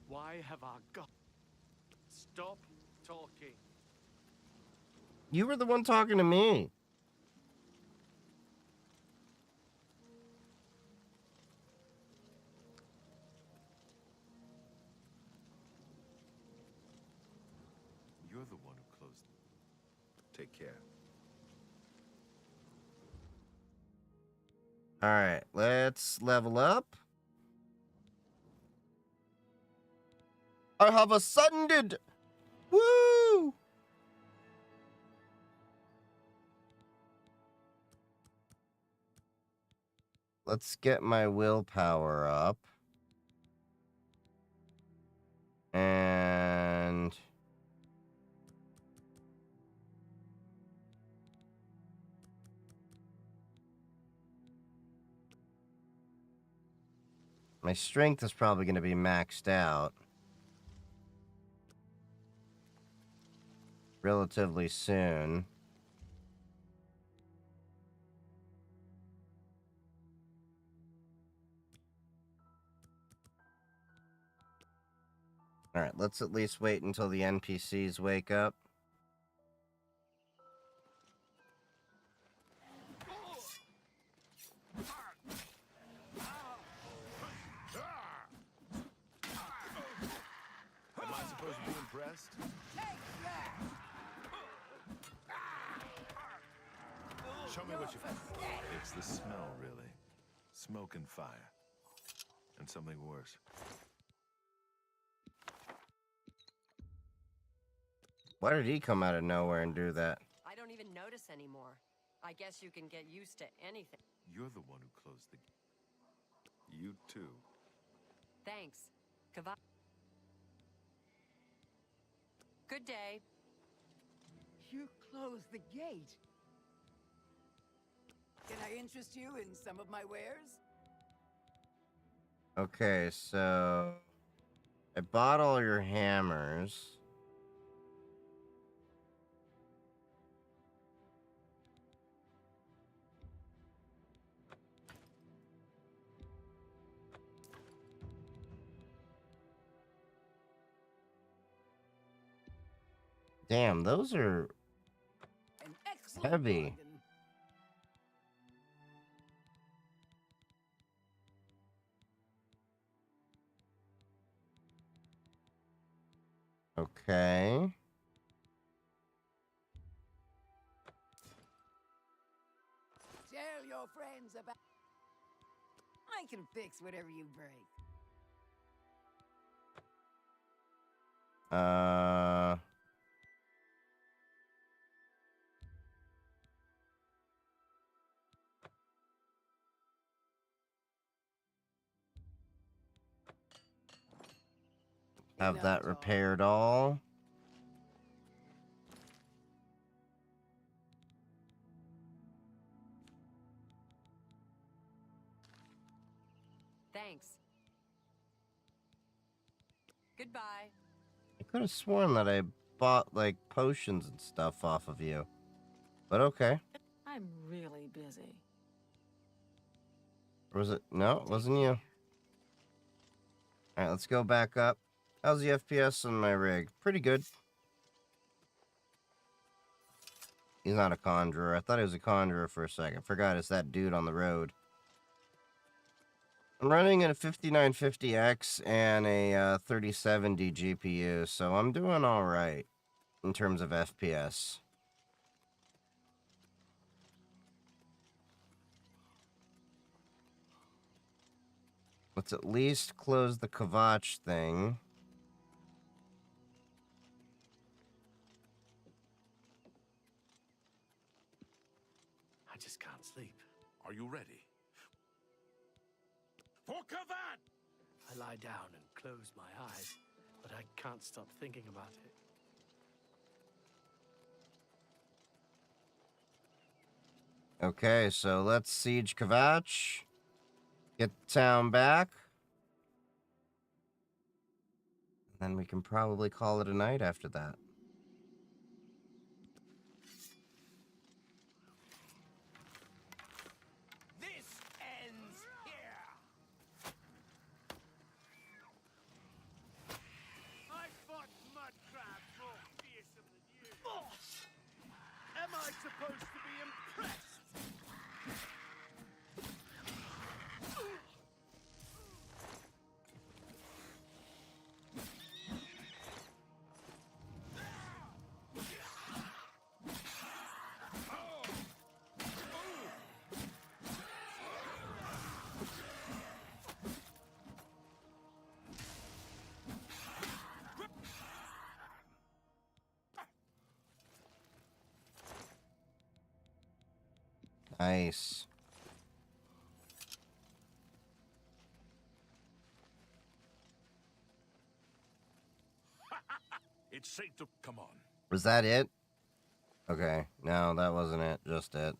S10: Why have our God... Stop talking.
S1: You were the one talking to me.
S4: You're the one who closed. Take care.
S1: All right, let's level up. I have ascended. Woo! Let's get my willpower up. And my strength is probably going to be maxed out relatively soon. All right, let's at least wait until the NPCs wake up.
S4: Am I supposed to be impressed? Show me what you... It's the smell, really. Smoke and fire. And something worse.
S1: Why did he come out of nowhere and do that?
S9: I don't even notice anymore. I guess you can get used to anything.
S4: You're the one who closed the gate. You too.
S9: Thanks. Good day.
S3: You closed the gate. Can I interest you in some of my wares?
S1: Okay, so I bought all your hammers. Damn, those are
S3: An excellent
S1: heavy.
S3: bargain.
S1: Okay.
S3: Tell your friends about... I can fix whatever you break.
S1: have
S3: Enough
S1: that
S3: talk.
S1: repaired all.
S9: Thanks. Goodbye.
S1: I could have sworn that I bought, like, potions and stuff off of you. But okay.
S3: I'm really busy.
S1: Or was it? No, it wasn't you. Alright, let's go back up. How's the FPS on my rig? Pretty good. He's not a conjurer. I thought he was a conjurer for a second. Forgot it's that dude on the road. I'm running a 5950X and a 3070 GPU, so I'm doing alright in terms of FPS. Let's at least close the Kvatch thing.
S10: I just can't sleep.
S11: Are you ready? For Kavat!
S10: I lie down and close my eyes, but I can't stop thinking about it.
S1: Okay, so let's siege Kvatch. Get the town back. Then we can probably call it a night after that.
S6: This ends here.
S10: I fought mud crabs more fearsome than you. Am I supposed to be impressed?
S1: Nice.
S11: It's safe to... Come on.
S1: Was that it? Okay. No, that wasn't it. Just it.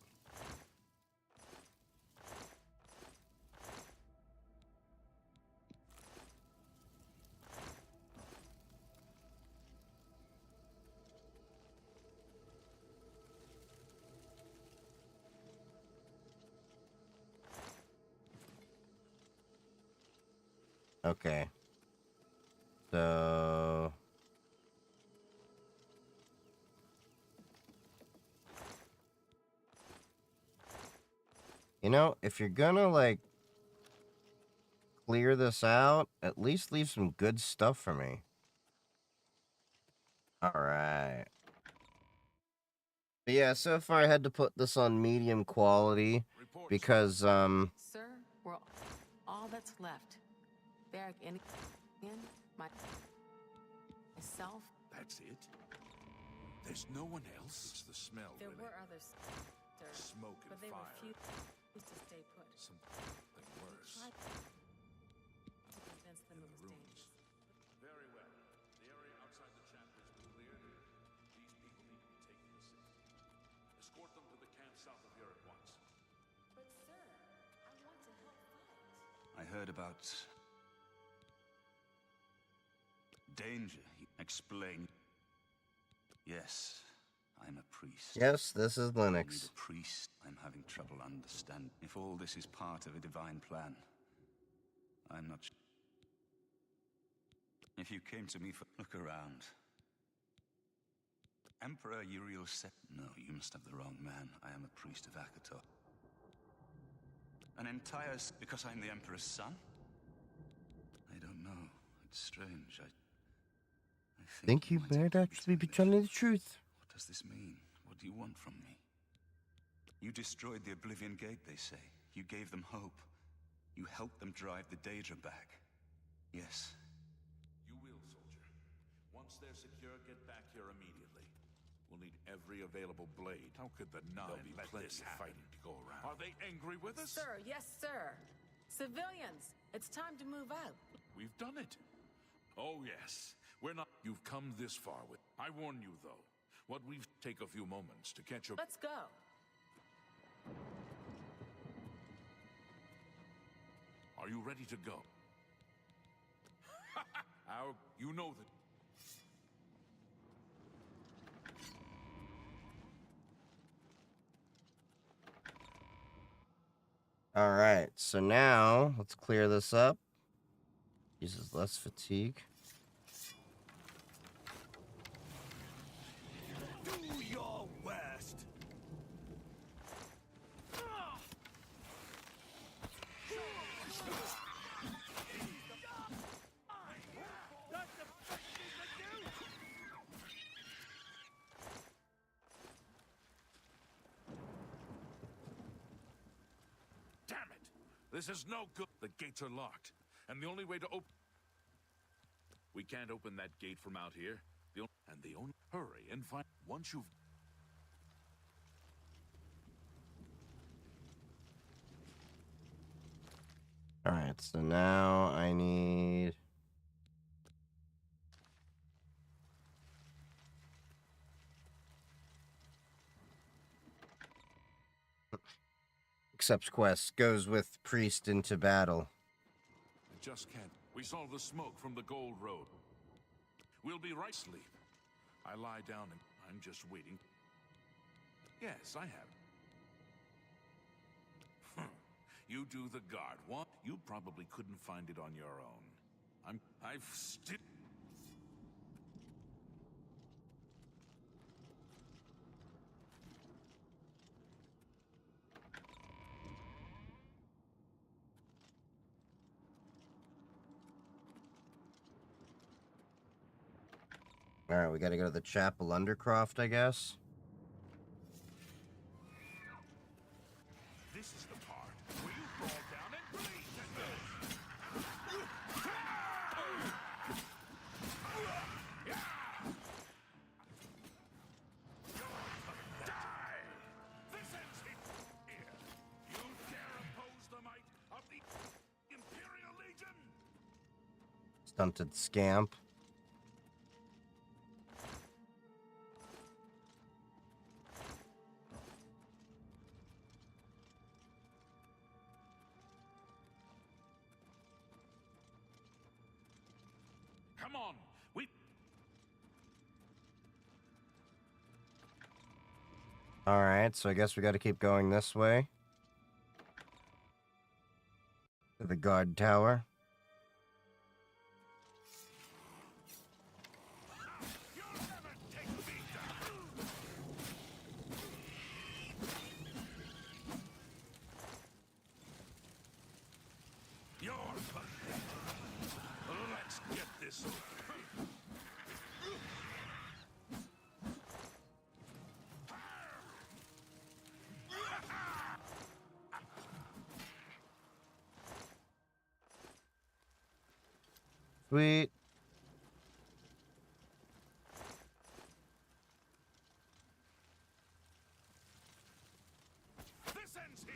S1: Okay. So... You know, if you're gonna, like, clear this out, at least leave some good stuff for me. Alright. But yeah, so far I had to put this on medium quality
S11: Report.
S1: because,
S3: Sir, we're all that's left. Barrack in myself.
S11: That's it? There's no one else? It's the smell,
S3: There
S11: really.
S3: were others, sir,
S11: Smoke and
S3: but they
S11: fire.
S3: refused to stay put.
S11: Something worse.
S3: Tried to convince them it was dangerous.
S11: Very well. The area outside the chapel has been cleared. These people need to be taken to the city. Escort them to the camp south of here at once.
S3: But sir, I want to help fight.
S12: I heard about danger. Explain. Yes, I'm a priest.
S1: yes, this is
S12: Only
S1: Linux.
S12: the priest I'm having trouble understanding. If all this is part of a divine plan, I'm not. If you came to me for look around. Emperor Uriel said, no, you must have the wrong man. I am a priest of Akator. An entire because I'm the Emperor's son? I don't know. It's strange. I
S1: Think you might actually be telling the truth.
S12: What does this mean? What do you want from me? You destroyed the Oblivion Gate, they say. You gave them hope. You helped them drive the Daedra back. Yes.
S11: You will, soldier. Once they're secure, get back here immediately. We'll need every available blade. How could the Nine let this fighting to go around? Are they angry with us?
S3: Sir, yes, sir. Civilians, it's time to move out.
S11: We've done it. Oh, yes. We're not... You've come this far with... I warn you, though. What we've... Take a few moments to catch up.
S3: Let's go.
S11: Are you ready to go? You know that...
S1: All right, so now let's clear this up. Uses less fatigue.
S6: Do your worst.
S11: Damn it! This is no good. The gates are locked, and the only way to open... We can't open that gate from out here. The only... Hurry and find... Once you've...
S1: All right, so now I need... Accepts quest, goes with priest into battle.
S11: I just can't. We saw the smoke from the Gold Road. We'll be right asleep. I lie down and I'm just waiting. Yes, I have. You do the guard. What? You probably couldn't find it on your own. I've still...
S1: All right, we got to go to the Chapel Undercroft, I guess.
S11: This is the part where you fall down and bleed to death. Die! This ends here. You dare oppose the might of the Imperial Legion?
S1: Stunted scamp.
S11: Come on, we...
S1: All right, so I guess we got to keep going this way. To the guard tower.
S11: You'll never take me down! You're pathetic. Let's get this over.
S1: Sweet.
S11: This ends here.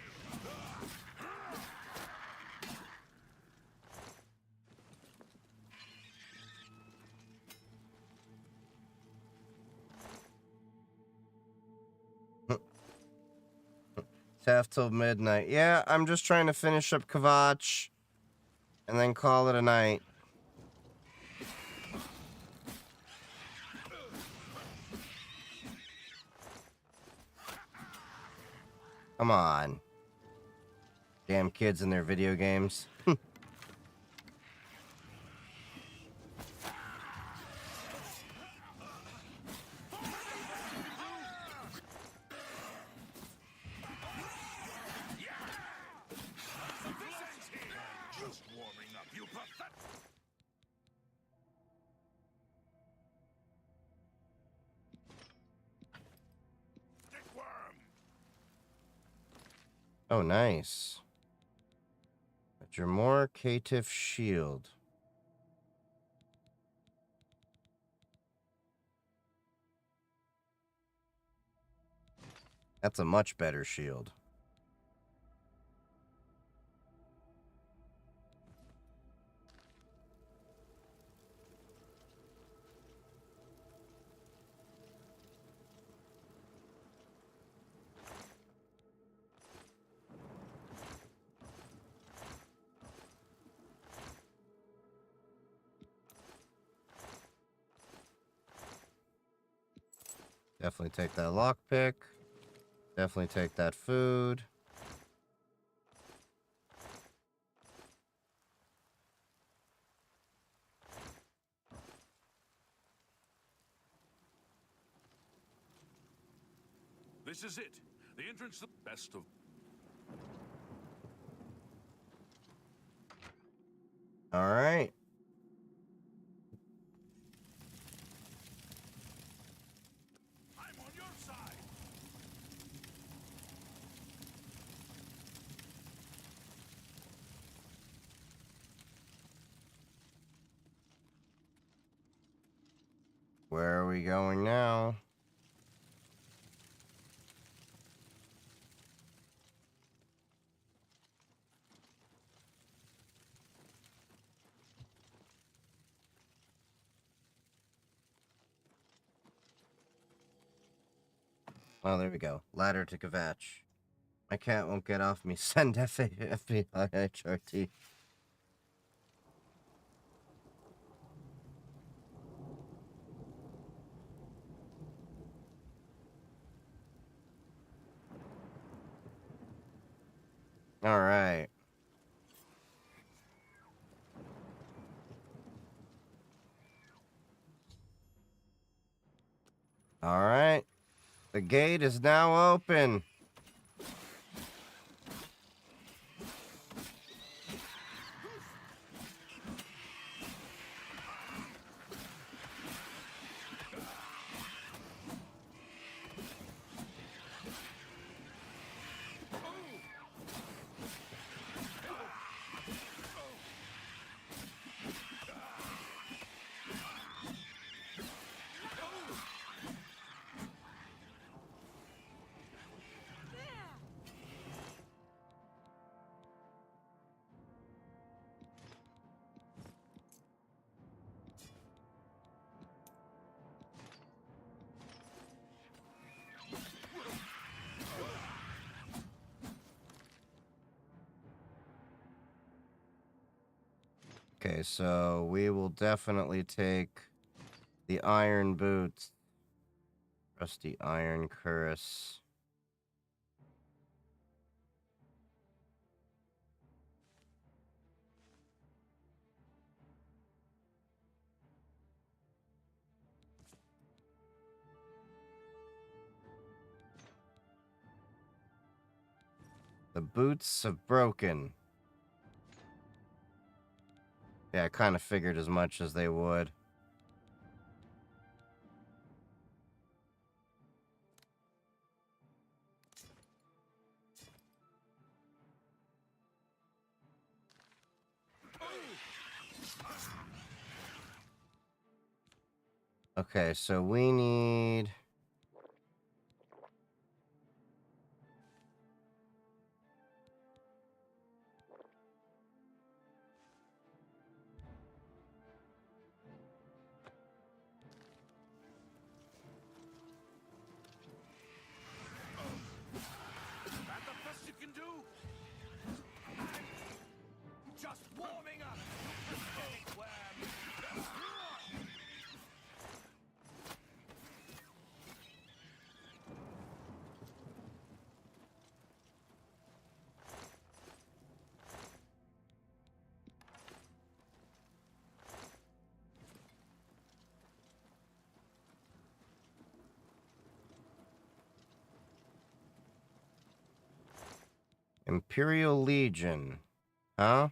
S1: It's half till midnight. Yeah, I'm just trying to finish up Kvatch and then call it a night. Come on. Damn kids and their video games.
S11: Just warming up, you pathetic. Worm.
S1: Oh, nice. But you're more caitiff shield. That's a much better shield. Definitely take that lockpick. Definitely take that food.
S11: This is it. The entrance to the best of...
S1: All right.
S11: I'm on your side.
S1: Where are we going now? Oh, there we go. Ladder to Kvatch. My cat won't get off me. Send FBI HRT. All right. All right. The gate is now open. Okay, so we will definitely take the iron boots. Rusty iron cuirass. The boots have broken. Yeah, I kind of figured as much as they would. Okay, so we need...
S11: That the best you can do?
S6: Just warming up, you pathetic worm.
S1: Imperial Legion. Huh?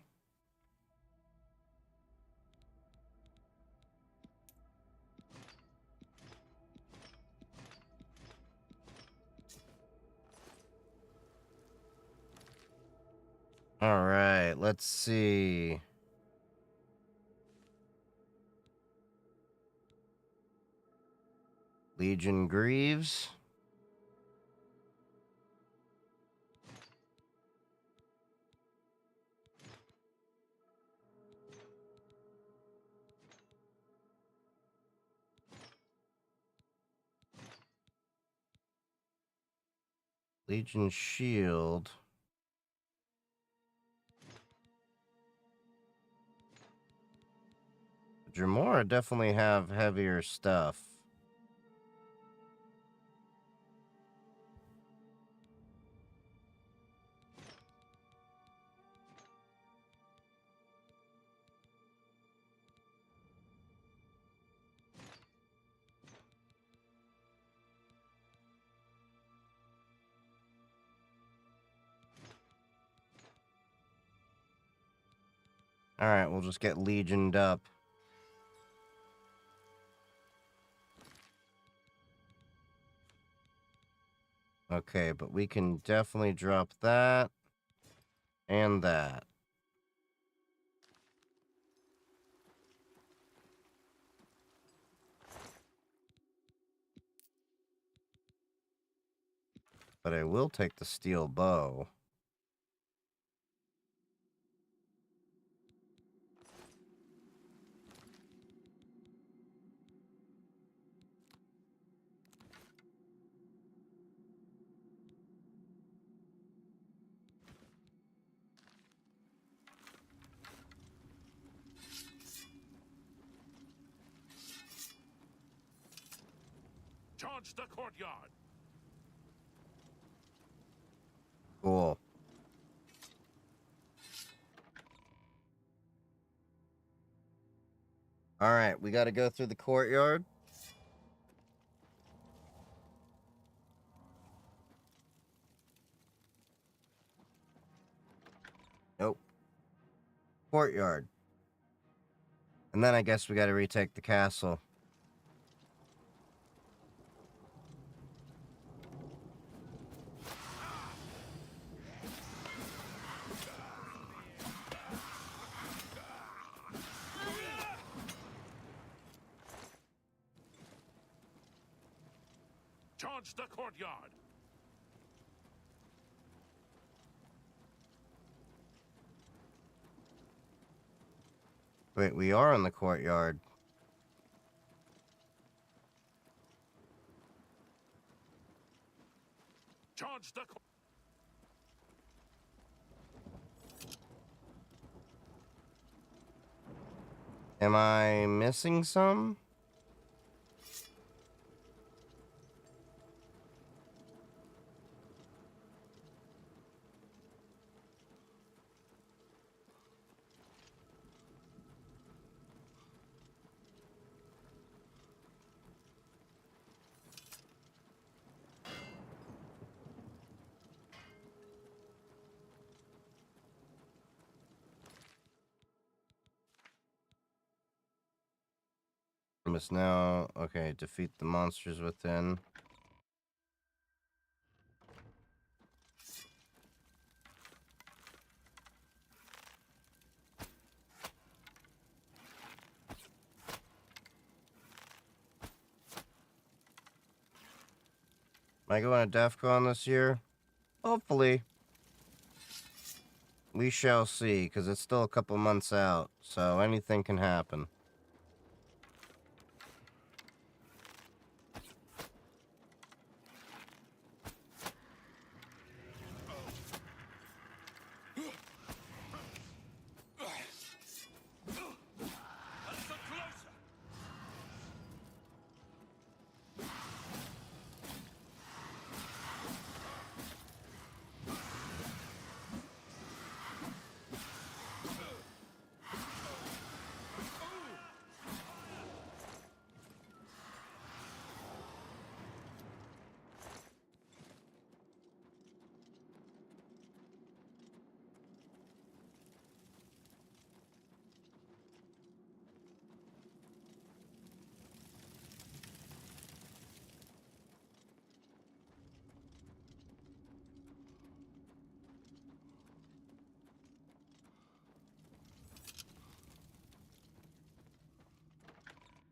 S1: All right, let's see. Legion Greaves. Legion Shield. Dremora definitely have heavier stuff. Alright, we'll just get legioned up. Okay, but we can definitely drop that. And that. But I will take the steel bow.
S11: Charge the courtyard.
S1: Cool. Alright, we gotta go through the courtyard. Nope. Courtyard. And then I guess we gotta retake the castle.
S11: Charge the courtyard.
S1: Wait, we are in the courtyard.
S11: Charge the
S1: Am I missing some? We must now, okay, defeat the monsters within. Am I going to DEF CON this year? Hopefully. We shall see, because it's still a couple months out, so anything can happen.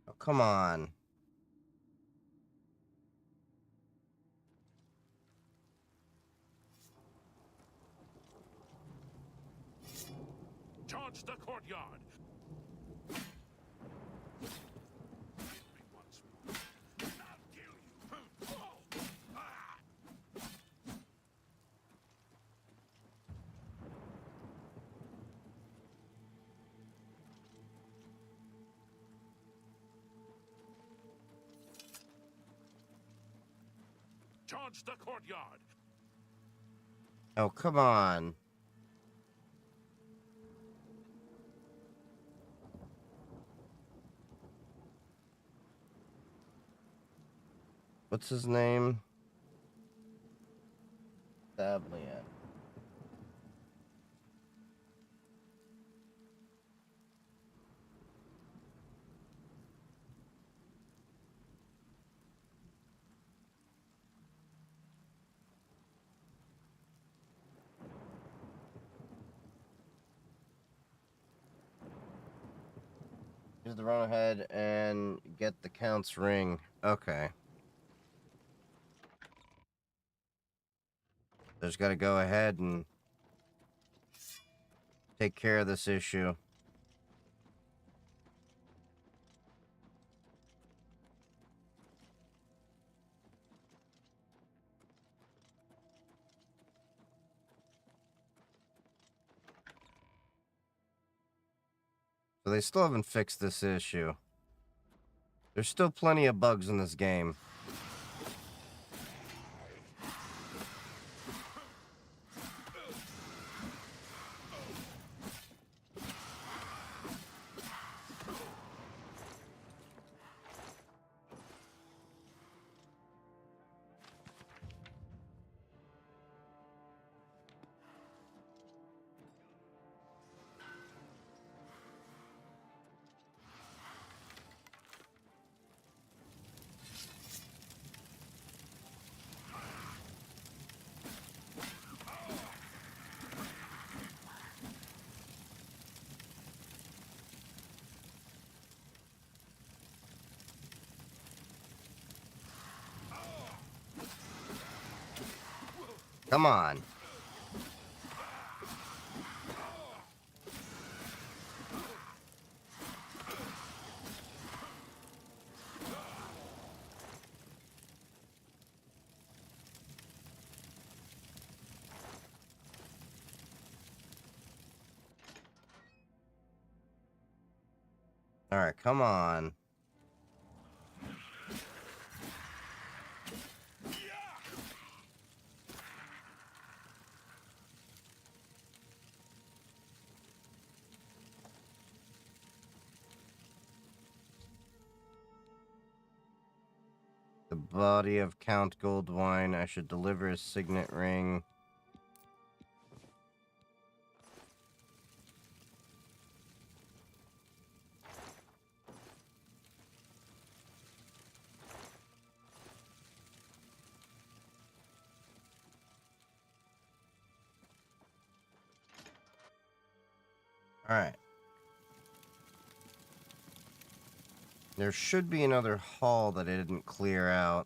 S1: Oh, come on.
S11: Charge the courtyard. Charge the courtyard.
S1: Oh, come on. What's his name? Sablian. Use the run ahead and get the Count's ring. Okay. Just gotta go ahead and take care of this issue. So they still haven't fixed this issue. There's still plenty of bugs in this game. Come on. All right, come on. The body of Count Goldwine. I should deliver his signet ring. All right. There should be another hall that I didn't clear out.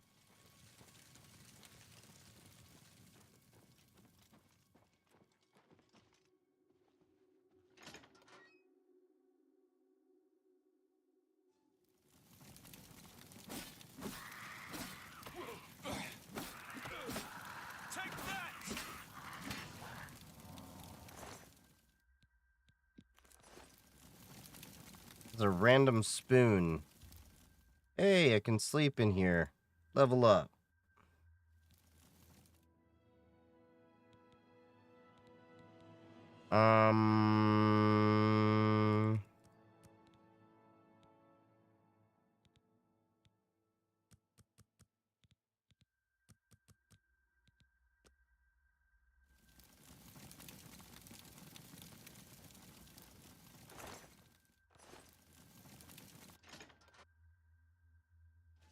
S1: There's a random spoon. Hey, I can sleep in here. Level up.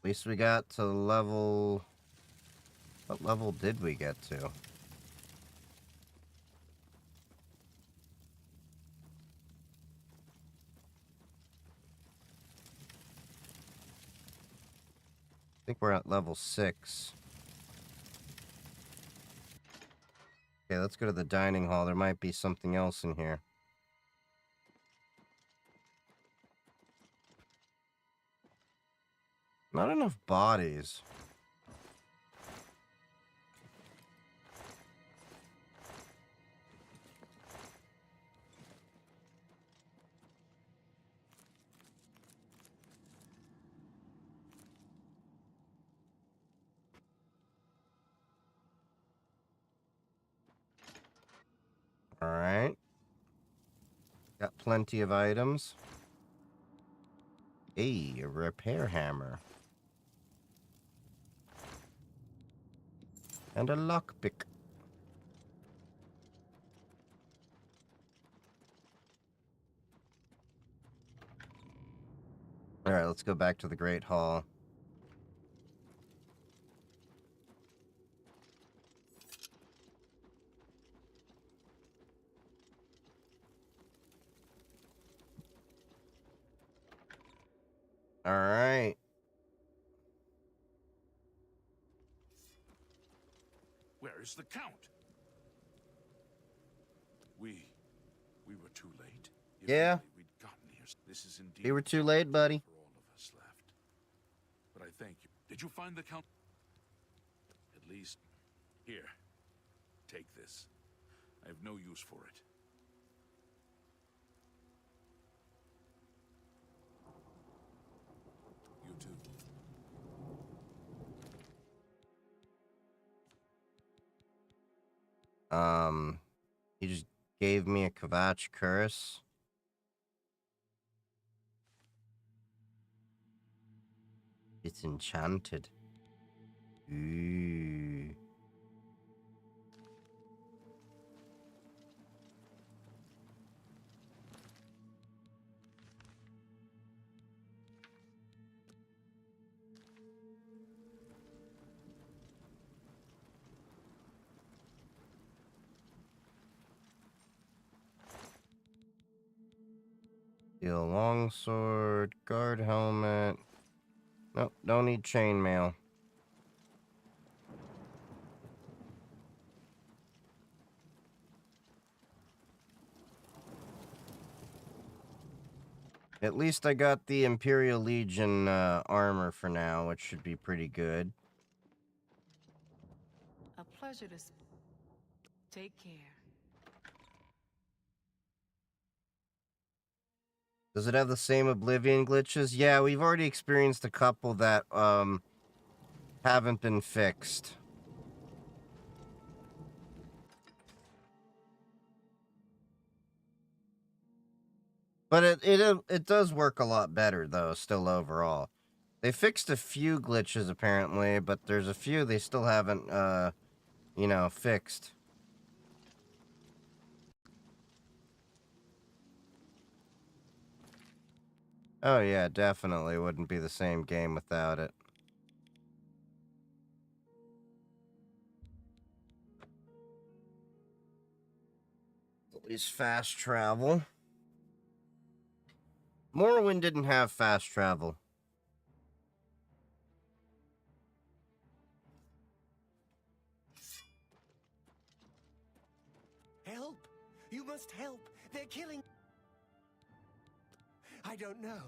S1: At least we got to level... What level did we get to? I think we're at level 6. Okay, let's go to the dining hall. There might be something else in here. Not enough bodies. Alright. Got plenty of items. Hey, a repair hammer. And a lockpick. Alright, let's go back to the Great Hall. All right.
S11: Where is the Count? We were too late. If
S1: Yeah.
S11: only we'd gotten here. This is indeed.
S1: You were too late, buddy.
S11: For all of us left. But I thank you. Did you find the Count? At least, here. Take this. I have no use for it. You too.
S1: He just gave me a Kvatch curse. It's enchanted. Ooh. Steel longsword, guard helmet. Nope, don't need chainmail. At least I got the Imperial Legion armor for now, which should be pretty good.
S9: A pleasure to take care.
S1: Does it have the same Oblivion glitches? Yeah, we've already experienced a couple that haven't been fixed. But it does work a lot better though, still overall. They fixed a few glitches apparently, but there's a few they still haven't you know, fixed. Oh yeah, definitely wouldn't be the same game without it. At least fast travel. Morrowind didn't have fast travel.
S6: Help! You must help! They're killing... I don't know.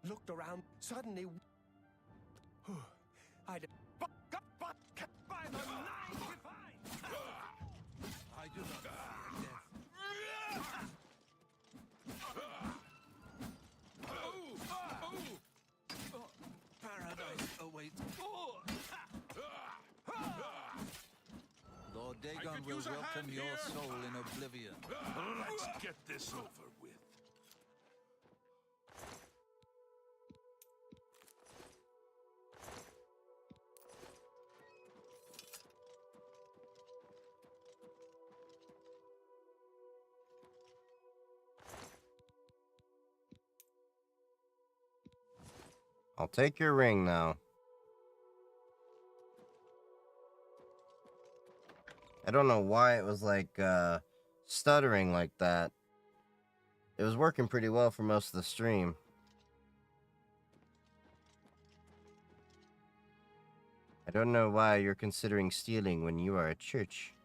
S6: Looked around, suddenly... I don't... By the 95!
S8: I do not death. Paradise awaits. Lord Dagon will welcome your soul in oblivion.
S11: Let's get this over with.
S1: I'll take your ring now. I don't know why it was like stuttering like that. It was working pretty well for most of the stream. I don't know why you're considering stealing when you are at church.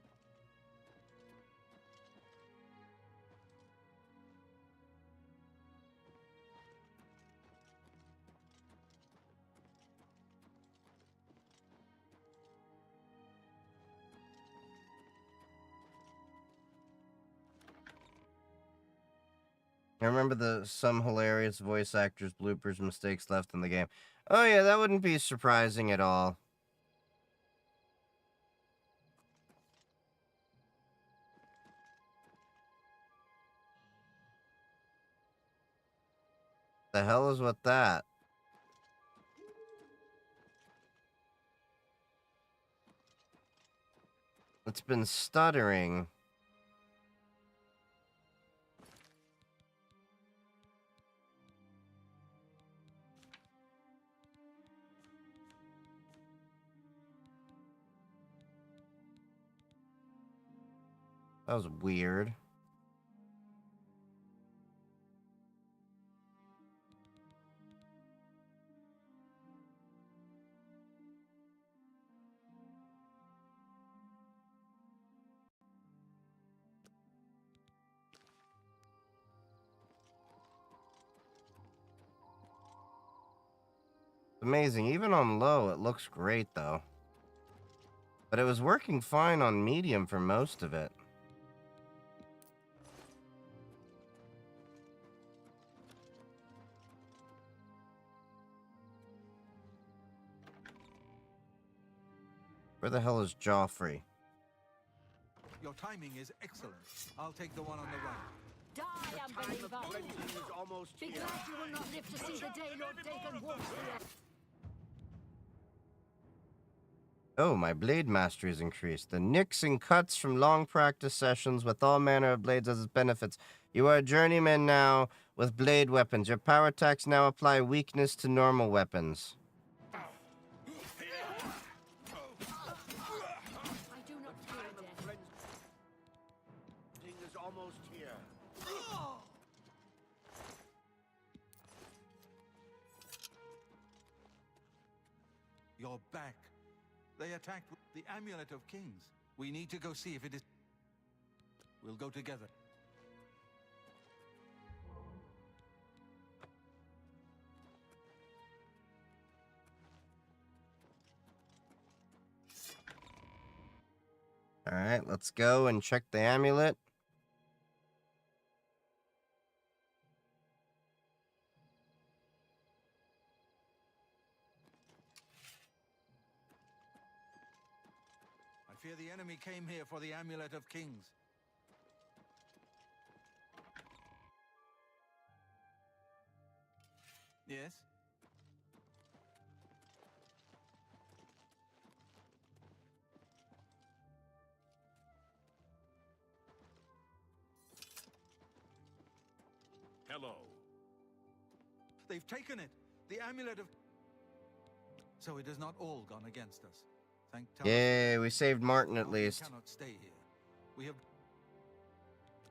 S1: I remember some hilarious voice actors bloopers mistakes left in the game. Oh yeah, that wouldn't be surprising at all. The hell is with that? It's been stuttering. That was weird. Amazing. Even on low, it looks great, though. But it was working fine on medium for most of it. Where the hell is Joffrey?
S8: Your timing is excellent. I'll take the one on the right.
S9: Die, unbeliever!
S6: Is almost
S9: Be
S6: here.
S9: glad you will not live to see the day Lord Dagon walks the earth.
S1: Oh, my blade mastery is increased. The nicks and cuts from long practice sessions with all manner of blades as its benefits. You are a journeyman now with blade weapons. Your power attacks now apply weakness to normal weapons.
S9: I do not fear death.
S6: Is almost here.
S8: You're back. They attacked with the Amulet of Kings. We need to go see if it is... We'll go together.
S1: Alright, let's go and check the amulet.
S8: I fear the enemy came here for the Amulet of Kings. Yes?
S11: Hello.
S8: They've taken it! The Amulet of... So it has not all gone against us. Thank Talus.
S1: Yay, we saved Martin at
S8: We
S1: least.
S8: cannot stay here. We have...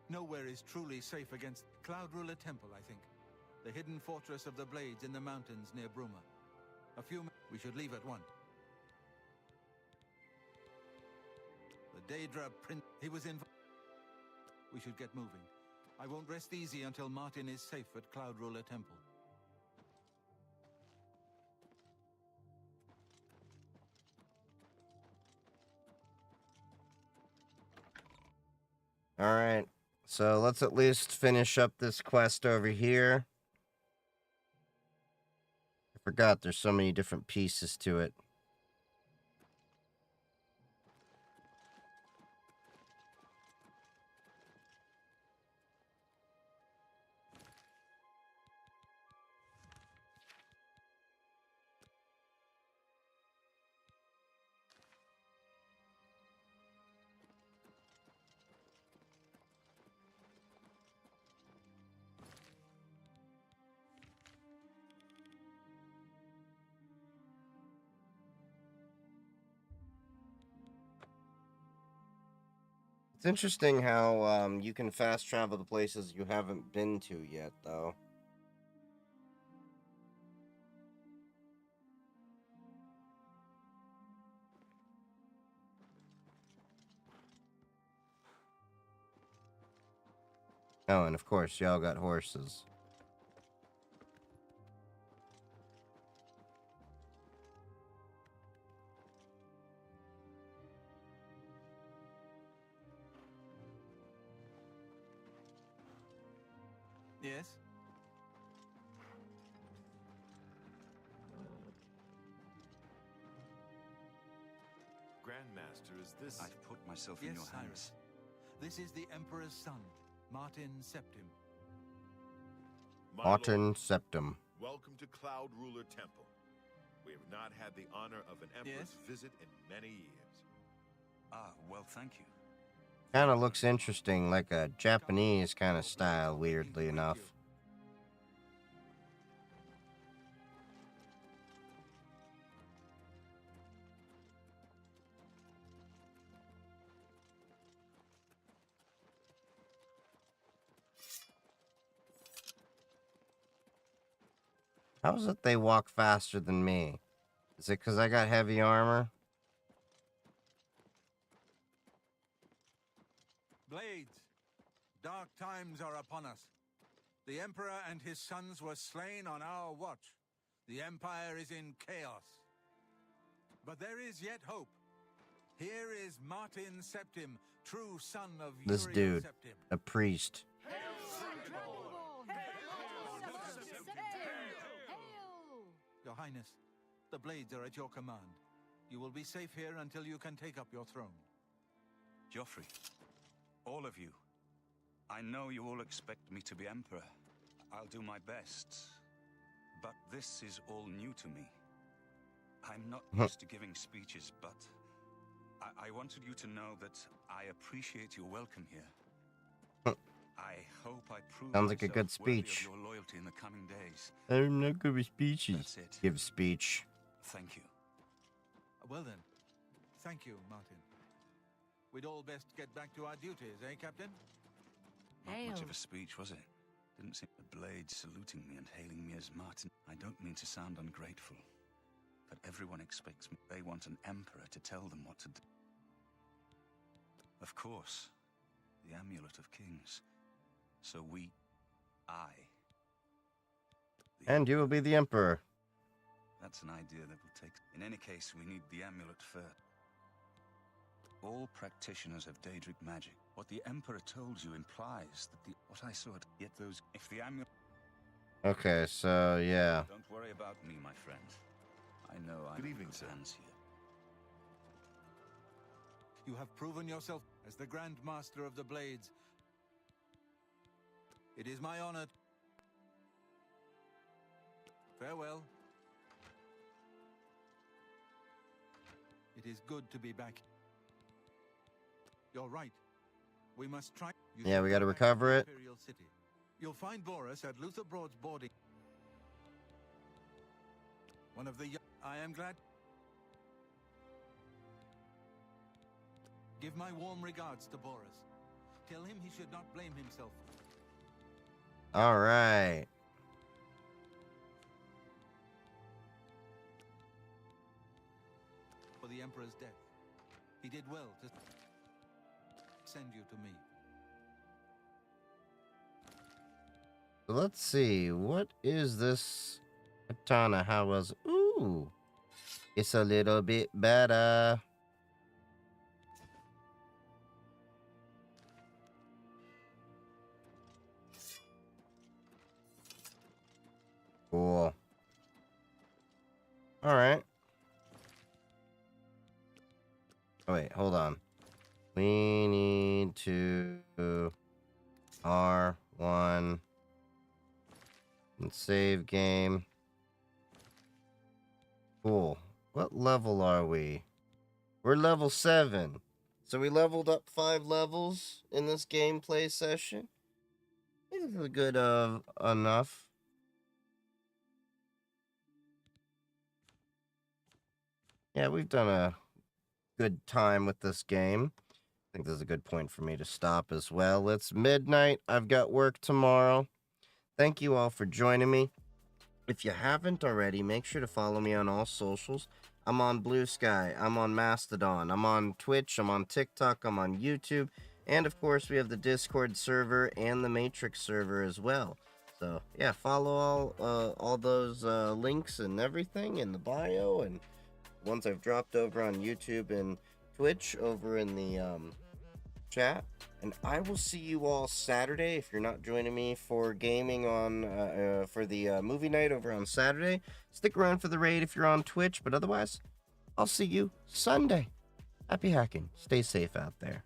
S8: Nowhere is truly safe against Cloud Ruler Temple, I think. The hidden fortress of the Blades in the mountains near Bruma. We should leave at once. The Daedra Prince... He was in... We should get moving. I won't rest easy until Martin is safe at Cloud Ruler Temple.
S1: Alright, so let's at least finish up this quest over here. I forgot there's so many different pieces to it. It's interesting how you can fast travel to places you haven't been to yet, though. Oh, and of course, y'all got horses.
S8: Yes?
S4: Grandmaster, is this...
S12: I've put myself in
S8: Yes,
S12: your hands.
S8: Cyrus. This is the Emperor's son, Martin Septim.
S4: My
S1: Martin
S4: lord,
S1: Septim.
S4: welcome to Cloud Ruler Temple. We have not had the honor of an emperor's
S8: Yes?
S4: visit in many years.
S12: Ah, well, thank you.
S1: Kind of looks interesting, like a Japanese kind of style, weirdly enough. How is it they walk faster than me? Is it because I got heavy armor?
S8: Blades, dark times are upon us. The Emperor and his sons were slain on our watch. The Empire is in chaos. But there is yet hope. Here is Martin Septim, true son of
S1: This
S8: Uriel
S1: dude,
S8: Septim.
S1: a priest.
S8: Your Highness, the blades are at your command. You will be safe here until you can take up your throne.
S12: Joffrey, all of you, I know you all expect me to be Emperor. I'll do my best. But this is all new to me. I'm not used to giving speeches, but I wanted you to know that I appreciate your welcome here. I hope I prove
S1: Sounds like a good
S12: myself worthy
S1: speech.
S12: of your loyalty in the coming days.
S1: I'm not good with speeches.
S12: That's it.
S1: Give speech.
S12: Thank you.
S8: Well then, thank you, Martin. We'd all best get back to our duties, eh, Captain?
S12: Not much of a speech, was it? Didn't seem the blades saluting me and hailing me as Martin. I don't mean to sound ungrateful, but everyone expects me. They want an emperor to tell them what to do. Of course, the Amulet of Kings. So
S1: And you will be the emperor.
S12: That's an idea that will take... In any case, we need the amulet first. All practitioners have Daedric magic. What the Emperor told you implies that what I saw it... Yet those... If the amulet...
S1: Okay, so yeah.
S12: Don't worry about me, my friend. I know I'm
S4: Good evening,
S12: in good
S4: sir.
S12: hands here.
S8: You have proven yourself as the Grand Master of the Blades. It is my honor. Farewell. It is good to be back. You're right. We must try.
S1: Yeah, we gotta recover it.
S8: Imperial City. You'll find Boris at Luther Broad's boarding. One of the. I am glad. Give my warm regards to Boris. Tell him he should not blame himself.
S1: All right.
S8: For the Emperor's death. He did well to send you to me.
S1: So let's see. What is this katana? How was... Ooh. It's a little bit better. Cool. All right. Oh, wait, hold on. We need to R1 and save game. Cool. What level are we? We're level 7. So we leveled up 5 levels in this gameplay session. This is good enough. Yeah, we've done a good time with this game. I think this is a good point for me to stop as well. It's midnight. I've got work tomorrow. Thank you all for joining me. If you haven't already, make sure to follow me on all socials. I'm on Blue Sky. I'm on Mastodon. I'm on Twitch. I'm on TikTok. I'm on YouTube. And, of course, we have the Discord server and the Matrix server as well. So, yeah, follow all those links and everything in the bio, and ones I've dropped over on YouTube and Twitch over in the chat. And I will see you all Saturday. If you're not joining me for gaming on for the movie night over on Saturday, stick around for the raid if you're on Twitch. But otherwise, I'll see you Sunday. Happy hacking. Stay safe out there.